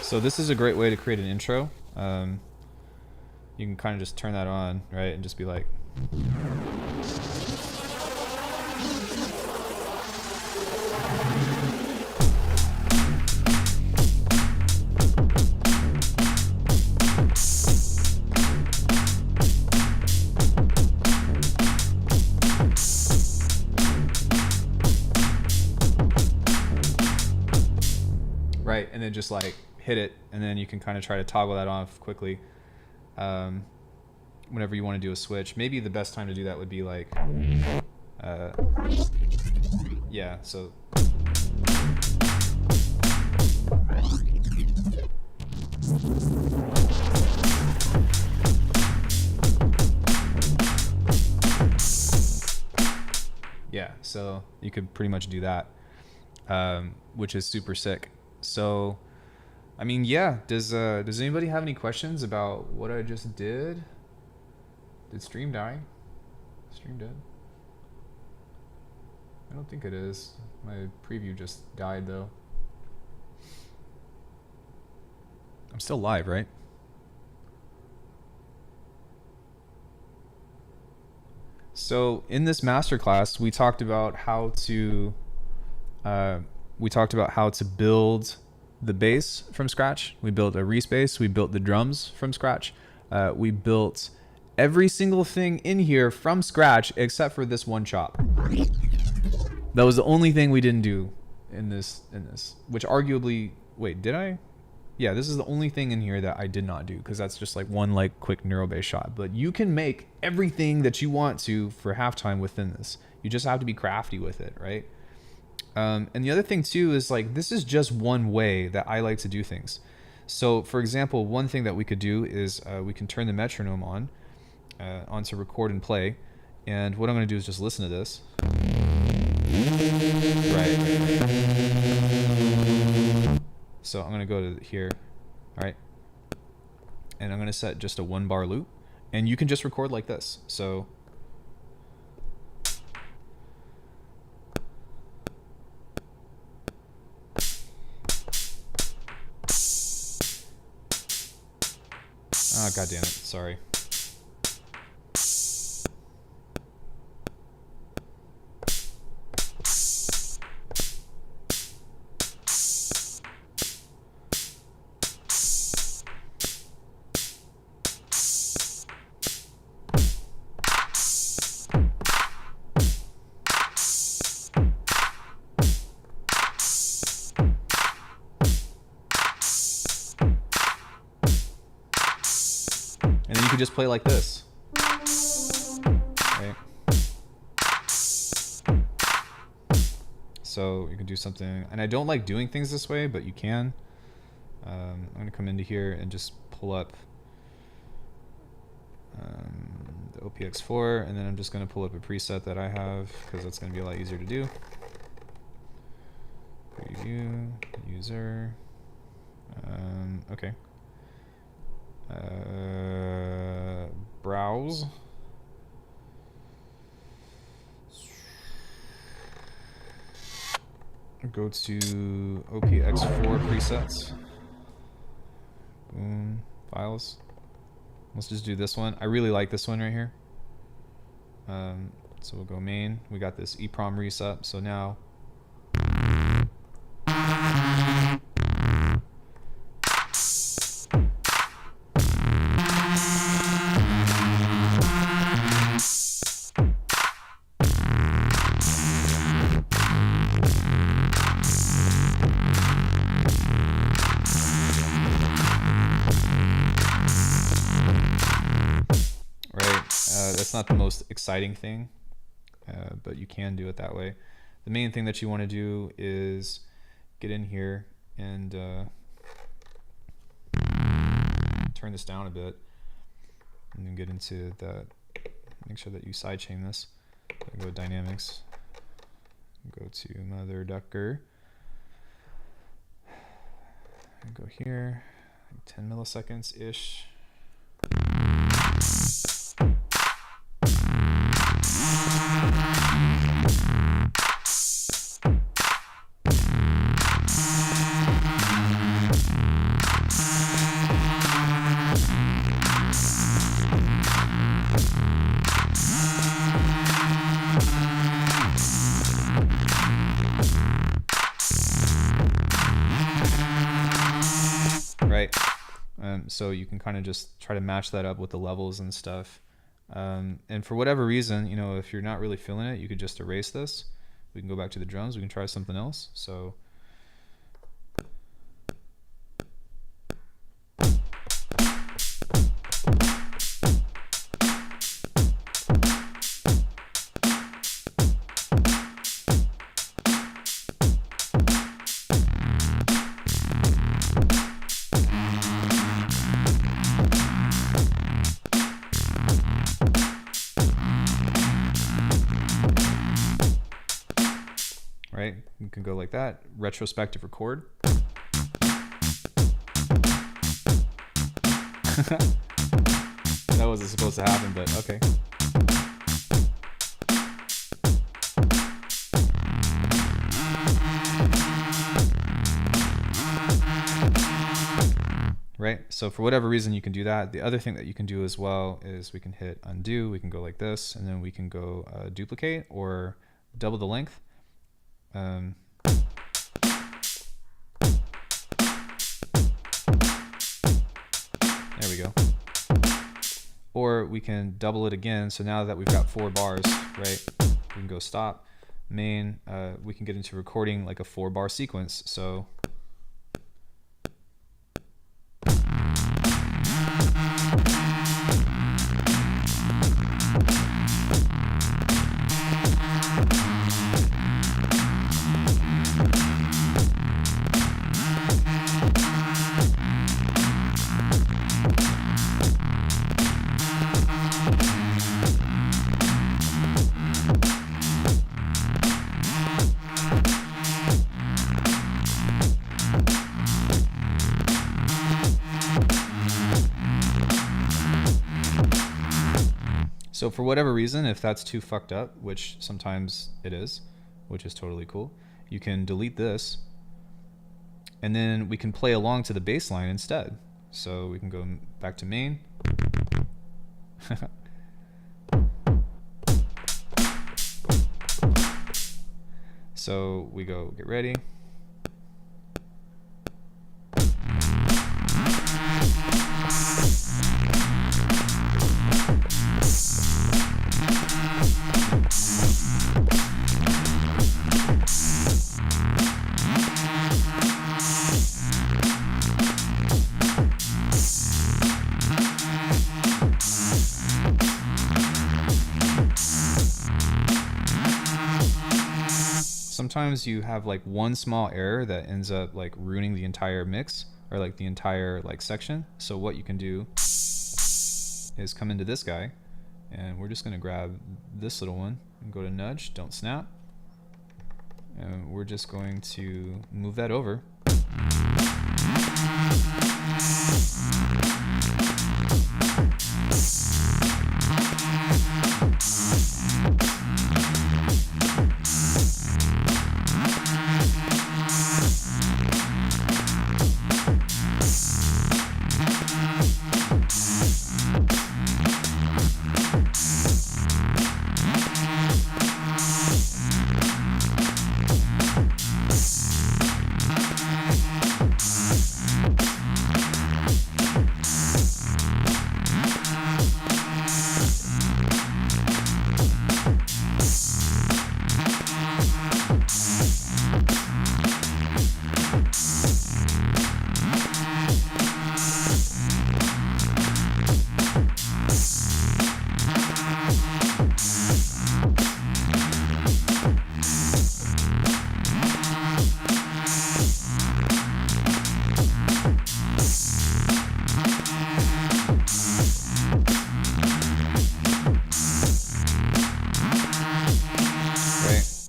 So this is a great way to create an intro. You can kind of just turn that on, right, and just be like. Right, and then just like hit it, and then you can kind of try to toggle that off quickly whenever you want to do a switch. Maybe the best time to do that would be like yeah, so yeah, so you could pretty much do that, which is super sick. So I mean, yeah, does anybody have any questions about what I just did? Did stream die? Stream dead? I don't think it is. My preview just died though. I'm still live, right? So in this masterclass, we talked about how to build the bass from scratch. We built a Reese bass. We built the drums from scratch. We built every single thing in here from scratch except for this one chop. That was the only thing we didn't do in this, which arguably, wait, did I? Yeah, this is the only thing in here that I did not do, because that's just like one like quick neuro bass shot. But you can make everything that you want to for halftime within this. You just have to be crafty with it, right? And the other thing too is like, this is just one way that I like to do things. So for example, one thing that we could do is we can turn the metronome onto record and play. And what I'm going to do is just listen to this. Right. So I'm going to go to here. All right. And I'm going to set just a 1-bar loop. And you can just record like this. So oh, God damn it. Sorry. And then you could just play like this. Right? So you can do something, and I don't like doing things this way, but you can. I'm going to come into here and just pull up the OPX4, and then I'm just going to pull up a preset that I have because that's going to be a lot easier to do. Preview, user, okay. Browse. Go to OPX4 presets. Boom, files. Let's just do this one. I really like this one right here. So we'll go main. We got this EEPROM reset. So now that's not the most exciting thing, but you can do it that way. The main thing that you want to do is get in here and turn this down a bit, and then get into that. Make sure that you sidechain this. Go dynamics. Go to mother ducker. Go here. 10 milliseconds ish. Right. So you can kind of just try to match that up with the levels and stuff. And for whatever reason, you know, if you're not really feeling it, you could just erase this. We can go back to the drums. We can try something else. So right, you can go like that. Retrospective record. That wasn't supposed to happen, but okay. Right, so for whatever reason you can do that. The other thing that you can do as well is we can hit undo. We can go like this, and then we can go duplicate or double the length. There we go. Or we can double it again. So now that we've got 4 bars, right, we can go stop. Main, we can get into recording like a 4-bar sequence. So So for whatever reason, if that's too fucked up, which sometimes it is, which is totally cool, you can delete this, and then we can play along to the bass line instead. So we can go back to main. So we go get ready. sometimes you have like one small error that ends up like ruining the entire mix or like the entire like section. So what you can do is come into this guy, and we're just going to grab this little one and go to nudge, don't snap. And we're just going to move that over.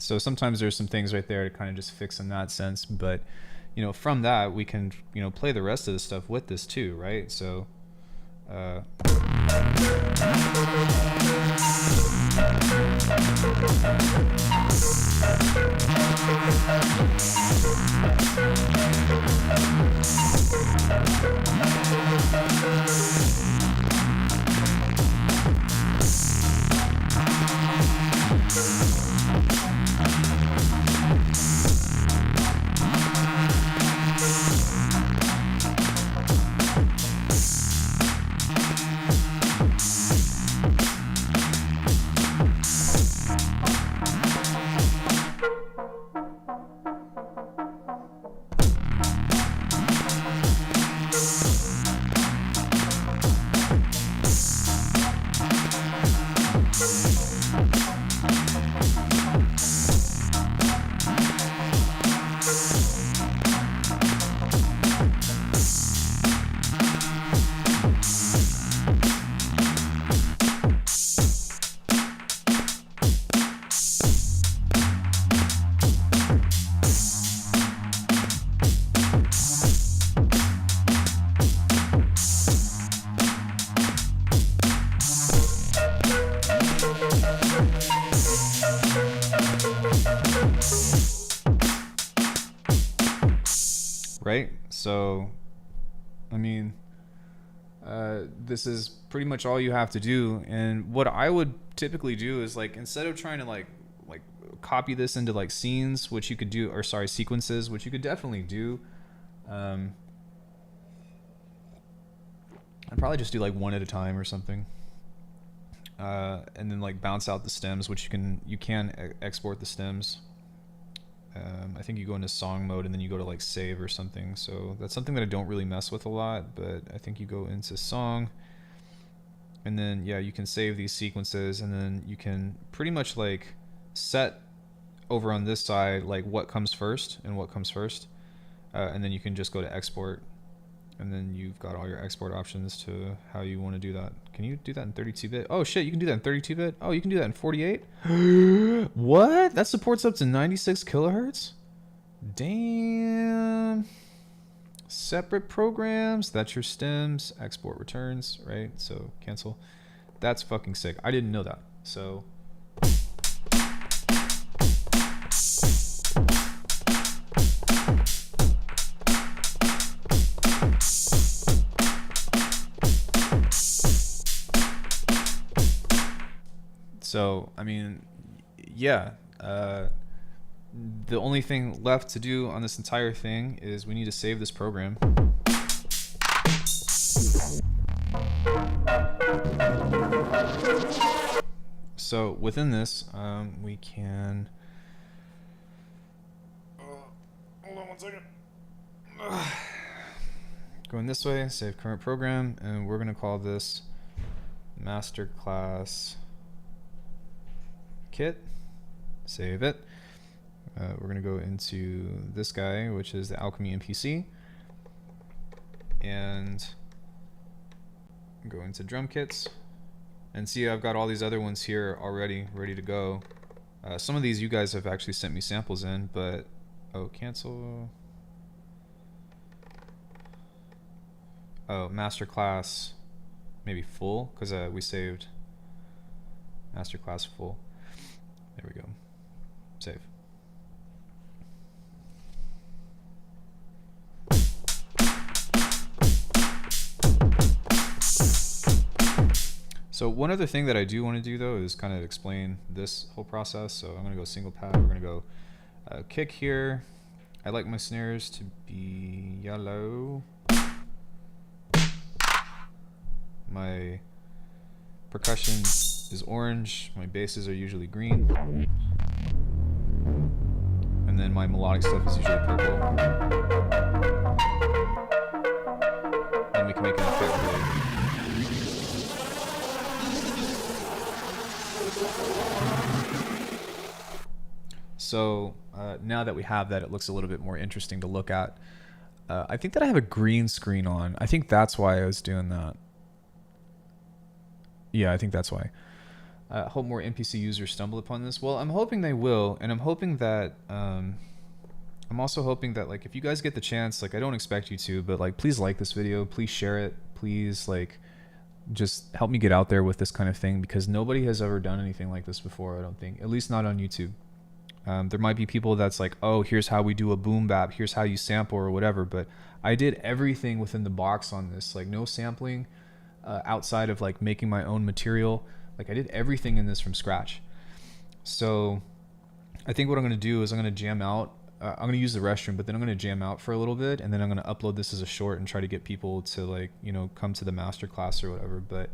So sometimes there's some things right there to kind of just fix in that sense, but you know, from that we can, you know, play the rest of the stuff with this too, right? So right? So, I mean, this is pretty much all you have to do. And what I would typically do is like, instead of trying to like copy this into like scenes, which you could do, or sorry, sequences, which you could definitely do. I'd probably just do like one at a time or something. And then like bounce out the stems, which you can export the stems. I think you go into song mode and then you go to like save or something. So that's something that I don't really mess with a lot, but I think you go into song and then yeah, you can save these sequences, and then you can pretty much like set over on this side like what comes first and what comes first, and then you can just go to export, and then you've got all your export options to how you want to do that. Can you do that in 32-bit? Oh shit, you can do that in 32-bit? Oh, you can do that in 48? What? That supports up to 96 kilohertz? Damn. Separate programs. That's your stems. Export returns, right? So cancel. That's fucking sick. I didn't know that. So... So, I mean, yeah, the only thing left to do on this entire thing is we need to save this program. So within this, we can... hold on one second. Going this way, save current program, and we're going to call this Masterclass Kit. Save it. we're going to go into this guy, which is the Alckemy MPC, and go into drum kits, and see I've got all these other ones here already ready to go. Some of these you guys have actually sent me samples in, but cancel. Masterclass, maybe full, because we saved Masterclass full. There we go. Save. So one other thing that I do want to do though is kind of explain this whole process. So I'm going to go single pad. We're going to go kick here. I like my snares to be yellow. My percussion is orange. My basses are usually green. And then my melodic stuff is usually purple. And we can make an effect really. So now that we have that, it looks a little bit more interesting to look at. I think that I have a green screen on. I think that's why I was doing that. Yeah, I think that's why. I hope more NPC users stumble upon this. Well, I'm hoping they will, and I'm hoping that I'm also hoping that, like, if you guys get the chance, like, I don't expect you to, but like, please like this video, please share it, please, like, just help me get out there with this kind of thing, because nobody has ever done anything like this before, I don't think, at least not on YouTube. There might be people that's like, oh, here's how we do a boom bap, here's how you sample or whatever, but I did everything within the box on this, like no sampling outside of like making my own material. Like I did everything in this from scratch. So I think what I'm going to do is I'm going to jam out. I'm going to use the restroom, but then I'm going to jam out for a little bit, and then I'm going to upload this as a short and try to get people to, like, you know, come to the masterclass or whatever. But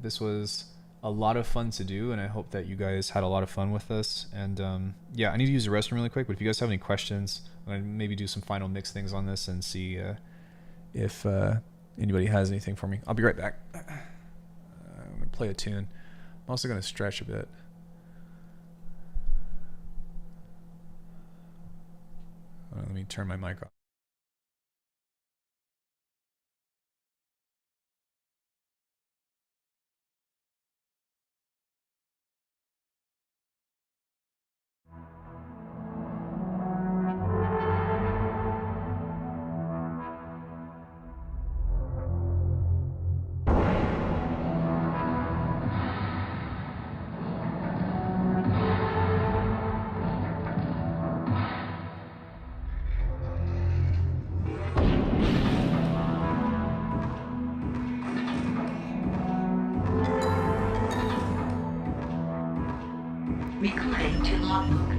this was a lot of fun to do, and I hope that you guys had a lot of fun with this. And yeah, I need to use the restroom really quick, but if you guys have any questions, I'm going to maybe do some final mix things on this and see if anybody has anything for me. I'll be right back. I'm going to play a tune. I'm also going to stretch a bit. Let me turn my mic off. Recording to logbook.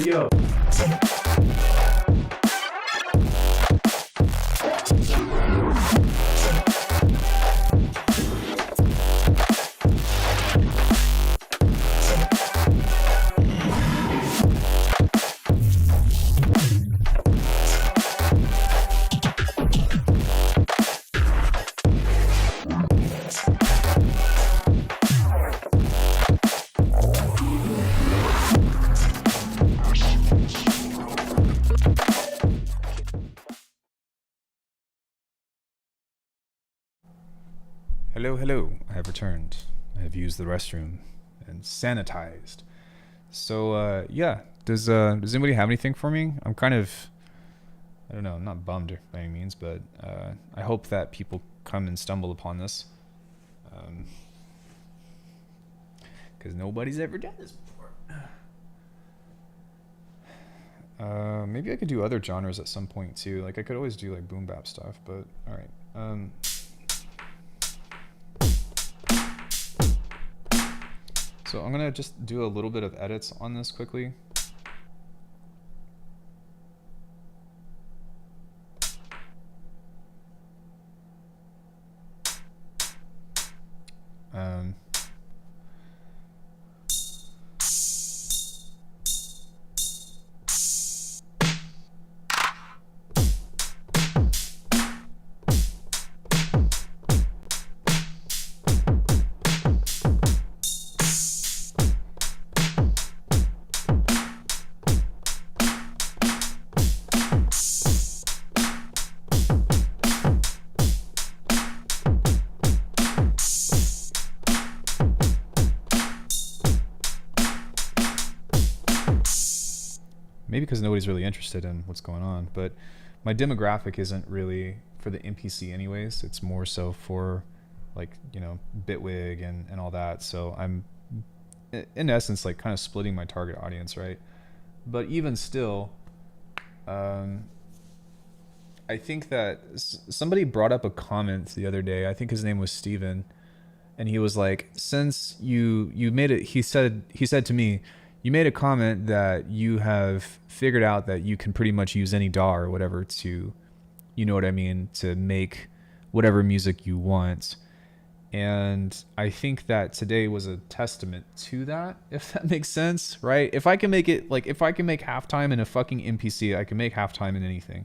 Yo. Hello, I have returned. I have used the restroom and sanitized. So yeah, does anybody have anything for me? I'm kind of, I don't know, I'm not bummed by any means, but I hope that people come and stumble upon this. because nobody's ever done this before. Maybe I could do other genres at some point too. Like I could always do like boom bap stuff, but all right. So I'm gonna just do a little bit of edits on this quickly. Maybe because nobody's really interested in what's going on, but my demographic isn't really for the MPC anyways. It's more so for like, you know, Bitwig and all that. So I'm in essence like kind of splitting my target audience, right? But even still, I think that somebody brought up a comment the other day. I think his name was Steven, and he was like, since you made it, he said to me, you made a comment that you have figured out that you can pretty much use any DAW or whatever to, you know what I mean, to make whatever music you want. And I think that today was a testament to that, if that makes sense, right? If I can make it, like, if I can make halftime in a fucking MPC, I can make halftime in anything.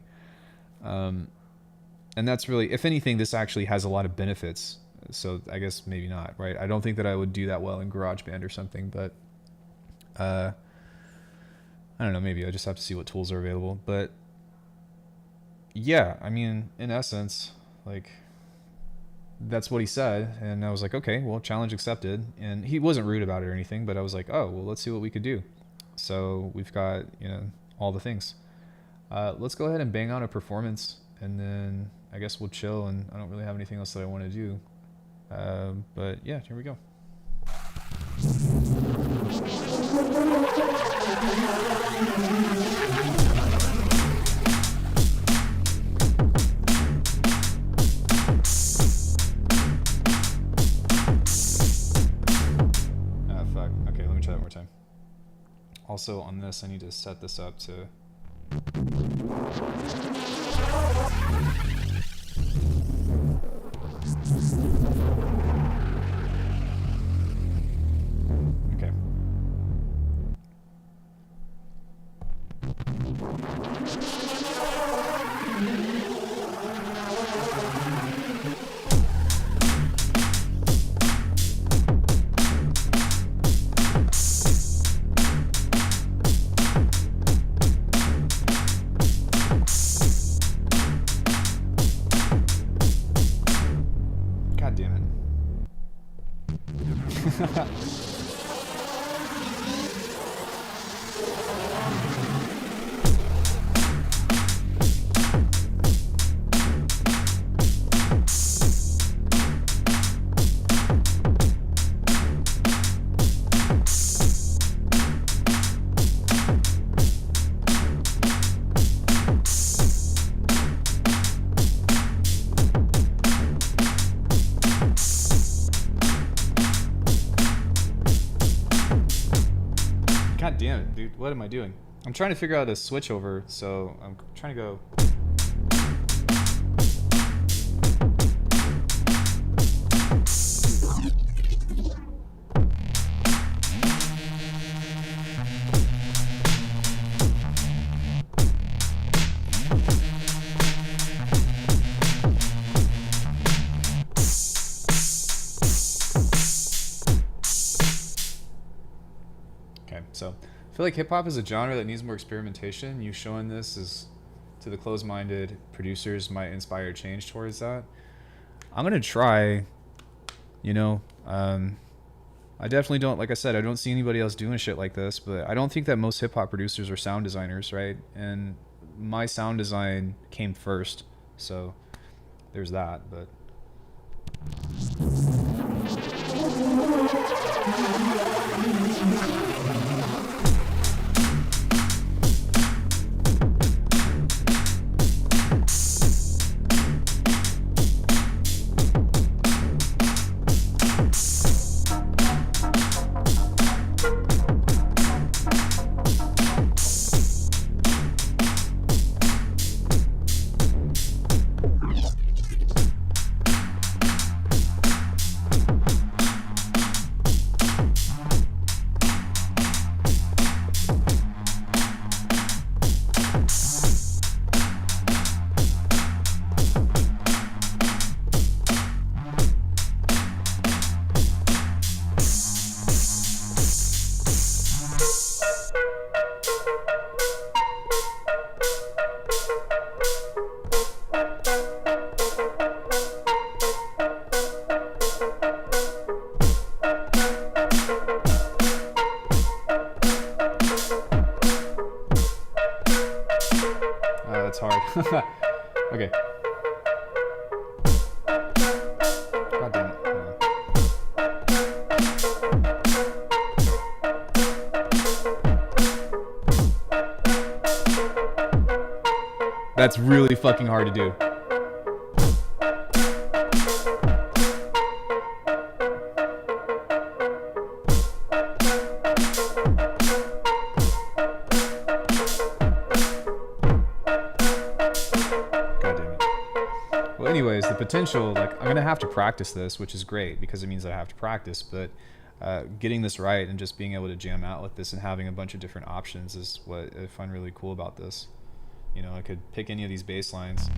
And that's really, if anything, this actually has a lot of benefits. So I guess maybe not, right? I don't think that I would do that well in GarageBand or something, but I don't know, maybe I just have to see what tools are available. But yeah, I mean, in essence, like, that's what he said, and I was like, okay, well, challenge accepted. And he wasn't rude about it or anything, but I was like, oh, well, let's see what we could do. So we've got, you know, all the things. Let's go ahead and bang out a performance, and then I guess we'll chill, and I don't really have anything else that I want to do. But yeah, here we go. Fuck. Okay, let me try that one more time. Also on this, I need to set this up to... Okay. God damn it. God damn it, dude. What am I doing? I'm trying to figure out a switch over, so I'm trying to go... So I feel like hip-hop is a genre that needs more experimentation. You showing this is, to the closed-minded producers, might inspire change towards that. I'm gonna try, you know. I definitely don't, like I said, I don't see anybody else doing shit like this, but I don't think that most hip-hop producers are sound designers, right? And my sound design came first, so there's that. But Okay. God damn it. Hold on. That's really fucking hard to do. God damn it. Well, anyways, the potential, like, I'm gonna have to practice this, which is great because it means I have to practice, but getting this right and just being able to jam out with this and having a bunch of different options is what I find really cool about this. You know, I could pick any of these bass lines.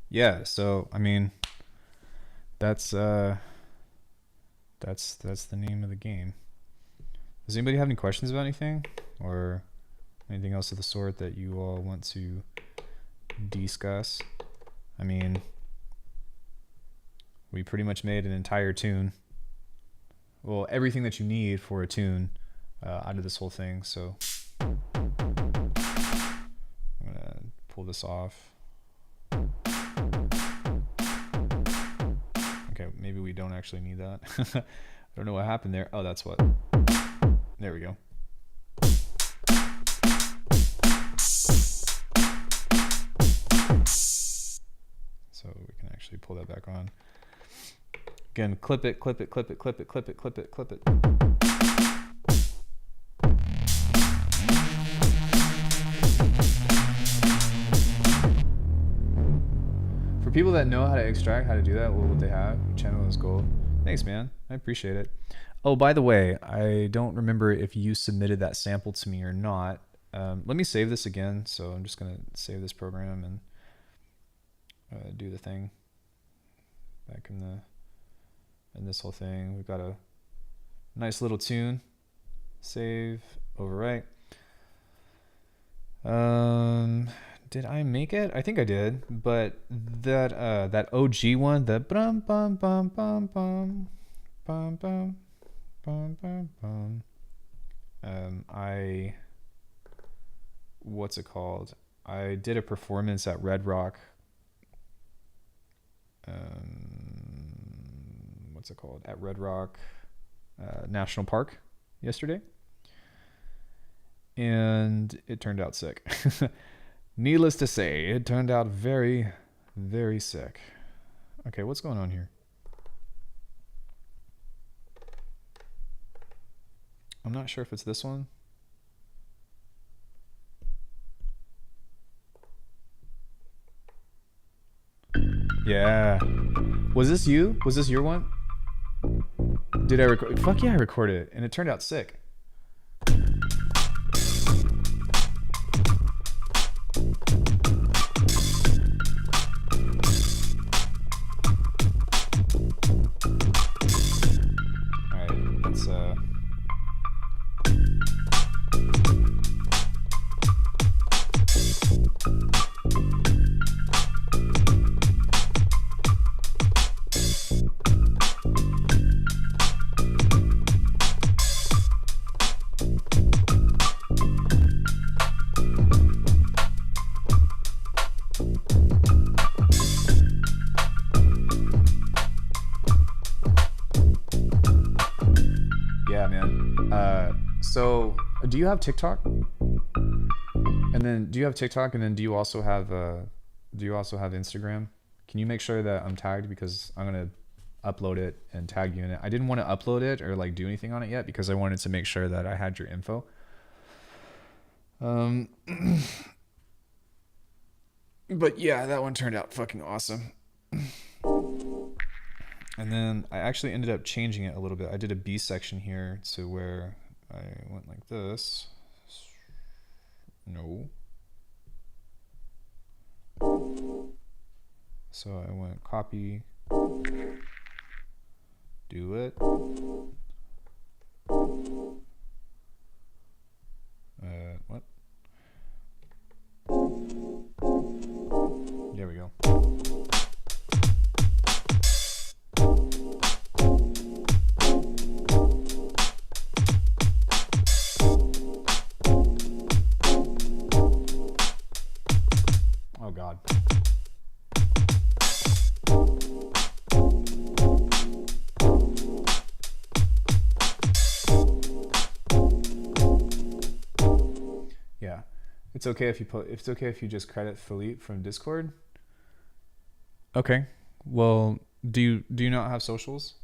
Yeah, so I mean, that's the name of the game. Does anybody have any questions about anything or anything else of the sort that you all want to discuss? I mean, we pretty much made an entire tune. Well, everything that you need for a tune out of this whole thing. So I'm gonna pull this off. Okay, maybe we don't actually need that. I don't know what happened there. Oh, that's what. There we go. So we can actually pull that back on. Again, clip it, clip it, clip it, clip it, clip it, clip it, clip it. For people that know how to extract, how to do that, what they have, channel is gold. Thanks, man. I appreciate it. Oh, by the way, I don't remember if you submitted that sample to me or not. Let me save this again. So I'm just going to save this program and do the thing back in this whole thing. We've got a nice little tune. Save, overwrite. Did I make it? I think I did, but that OG one, the bum bum bum bum bum bum bum bum bum bum. What's it called? I did a performance at Red Rock. What's it called? At Red Rock National Park yesterday. And it turned out sick. Needless to say, it turned out very, very sick. Okay, what's going on here? I'm not sure if it's this one. Yeah. Was this you? Was this your one? Did I record? Fuck yeah, I recorded it, and it turned out sick. Alright, let's yeah, man. So do you have TikTok? And then do you have TikTok? And then do you also have Instagram? Can you make sure that I'm tagged, because I'm gonna upload it and tag you in it. I didn't want to upload it or like do anything on it yet because I wanted to make sure that I had your info. But yeah, that one turned out fucking awesome. And then I actually ended up changing it a little bit. I did a B section here to where I went like this. No. So I went copy, do it. What? There we go. Oh God. Yeah. It's okay if you just credit Philippe from Discord. Okay. Well, do you not have socials?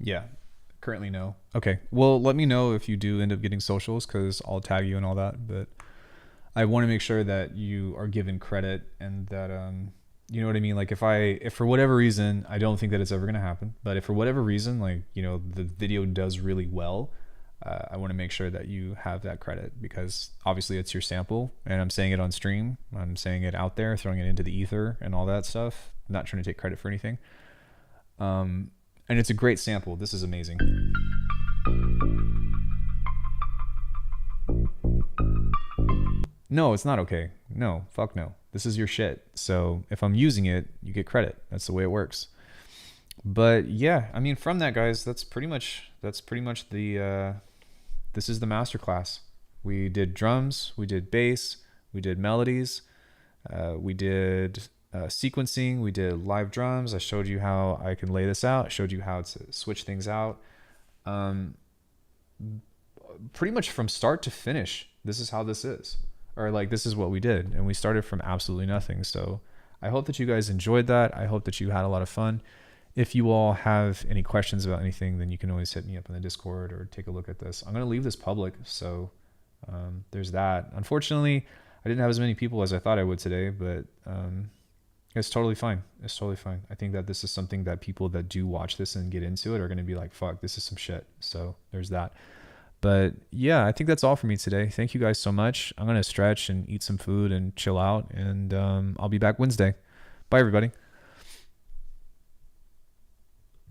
Yeah, currently no. Okay, well, let me know if you do end up getting socials, because I'll tag you and all that. But I want to make sure that you are given credit and that you know what I mean. Like if for whatever reason, I don't think that it's ever gonna happen, but if for whatever reason, like, you know, the video does really well, I want to make sure that you have that credit, because obviously it's your sample, and I'm saying it on stream. I'm saying it out there, throwing it into the ether and all that stuff. I'm not trying to take credit for anything. And it's a great sample. This is amazing. No, it's not okay. No, fuck no. This is your shit. So if I'm using it, you get credit. That's the way it works. But yeah, I mean, from that, guys, that's pretty much the this is the masterclass. We did drums, we did bass, we did melodies, we did sequencing, we did live drums. I showed you how I can lay this out. I showed you how to switch things out. Pretty much from start to finish, this is how this is, or like this is what we did, and we started from absolutely nothing. So I hope that you guys enjoyed that. I hope that you had a lot of fun. If you all have any questions about anything, then you can always hit me up in the Discord or take a look at this. I'm going to leave this public, so there's that. Unfortunately, I didn't have as many people as I thought I would today, but It's totally fine. It's totally fine. I think that this is something that people that do watch this and get into it are going to be like, fuck, this is some shit. So there's that. But yeah, I think that's all for me today. Thank you guys so much. I'm going to stretch and eat some food and chill out. And I'll be back Wednesday. Bye, everybody.